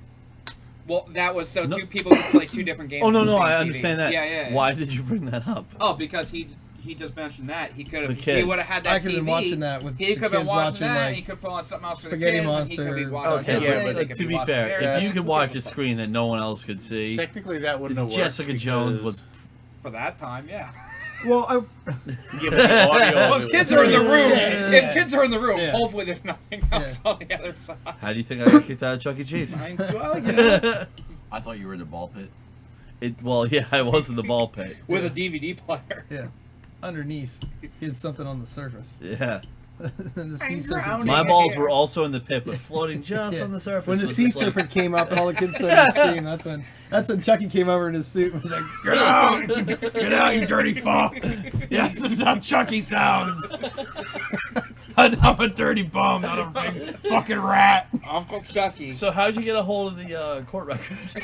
Well, that was so 2 people could play 2 different games. Oh no, on the no, same I TV. understand that. Yeah. Why did you bring that up? Oh, because he just mentioned that he could The have. He kids. would have had that I could have TV. been watching that with He the could have been kids watching watching, that. like, He could put on something else for the Spaghetti kids, and he could be Monster. watching. Okay, this yeah, thing, but they to could be watching fair, theirs. if you could watch a screen that no one else could see, Technically, that wouldn't is have worked. Jessica Jones was for that time, yeah. Well, Yeah, but the audio Well, of if it kids was- are in the room, Yeah. if kids are in the room, Yeah. hopefully there's nothing else on the other side. How do you think I got kicked out of Chuck E. Cheese? Well, you know, I thought you were in the ball pit. Well, yeah, I was in the ball pit. with a DVD player. yeah. Underneath, he had something on the surface. Yeah. And the sea I'm serpent. drowning. My balls were also in the pit, but floating just Yeah. on the surface. When the was sea just like- serpent came up and all the kids started to scream, that's when Chucky came over in his suit and was like, "Get out, you dirty fuck! Yes, this is how Chucky sounds. I'm a dirty bum, not a big fucking rat." Uncle Chucky. So how'd you get a hold of the court records?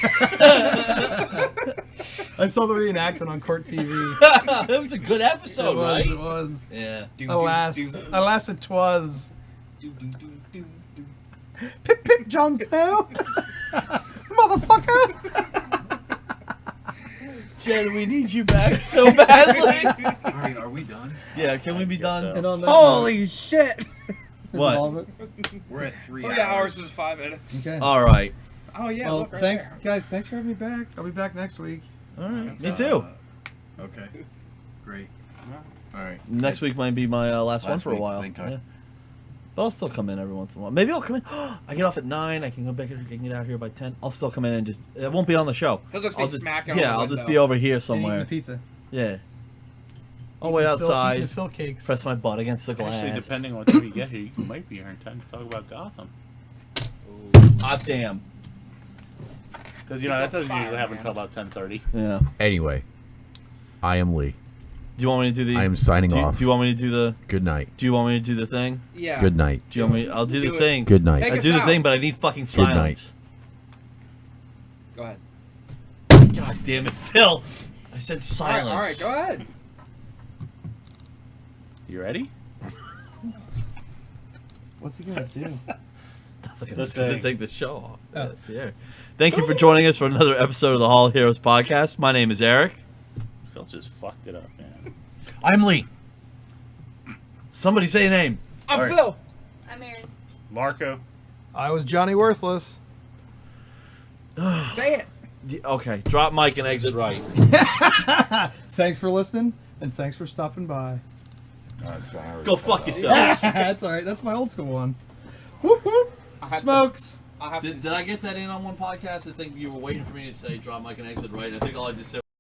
I saw the reenactment on Court TV. It was a good episode, right? It was. Yeah. Alas, alas, it was. Do, do, do, do, do. Pip, pip, Jon Snow. Motherfucker. Jen, we need you back so badly. All right, are we done? Yeah, can we be done? And on that Holy shit! note, What? all of it? We're at 3 3 hours is 5 minutes. Okay. All right. Oh yeah. Well, look right thanks, there. guys. Thanks for having me back. I'll be back next week. All right. Me too. Okay. Great. All right. Next week might be my last one Last for a week, while. thank God. Yeah. But I'll still come in every once in a while. Maybe I'll come in. I get off at 9. I can go back. I can get out here by 10. I'll still come in and just. It won't be on the show. He'll just be I'll smacking on Yeah, the I'll just window. be over here And eating somewhere. the pizza. Yeah. I'll wait Eating the outside. Phil cakes. Press my butt against the glass. Actually, depending on what time you get here, you might be here in time to talk about Gotham. Ah, damn. Because, you know, that doesn't usually happen until about 10:30. Yeah. Anyway, I am Lee. Do you want me to do the? I am signing off. Do you want me to do the? Good night. Do you want me to do the thing? Yeah. Good night. Do you want me? I'll do the Do it. thing. Good night. Take I us do the out. thing, but I need fucking Good night. silence. Go ahead. God damn it, Phil! I said silence. All right, go ahead. You ready? What's he gonna do? I'm The just gonna thing. take the show off. Oh. Yeah. Thank you for joining us for another episode of the Hall Heroes podcast. My name is Eric. Phil just fucked it up, man. I'm Lee. Somebody say a name. I'm All right. Phil. I'm Aaron. Marco. I was Johnny Worthless. Say it. Okay, drop mic and exit right. Thanks for listening, and thanks for stopping by. Go fuck yourself. That's all right. That's my old school one. Whoop whoop. Smokes. I'll have to. Did I get that in on one podcast? I think you were waiting for me to say drop mic and exit right. I think all I just said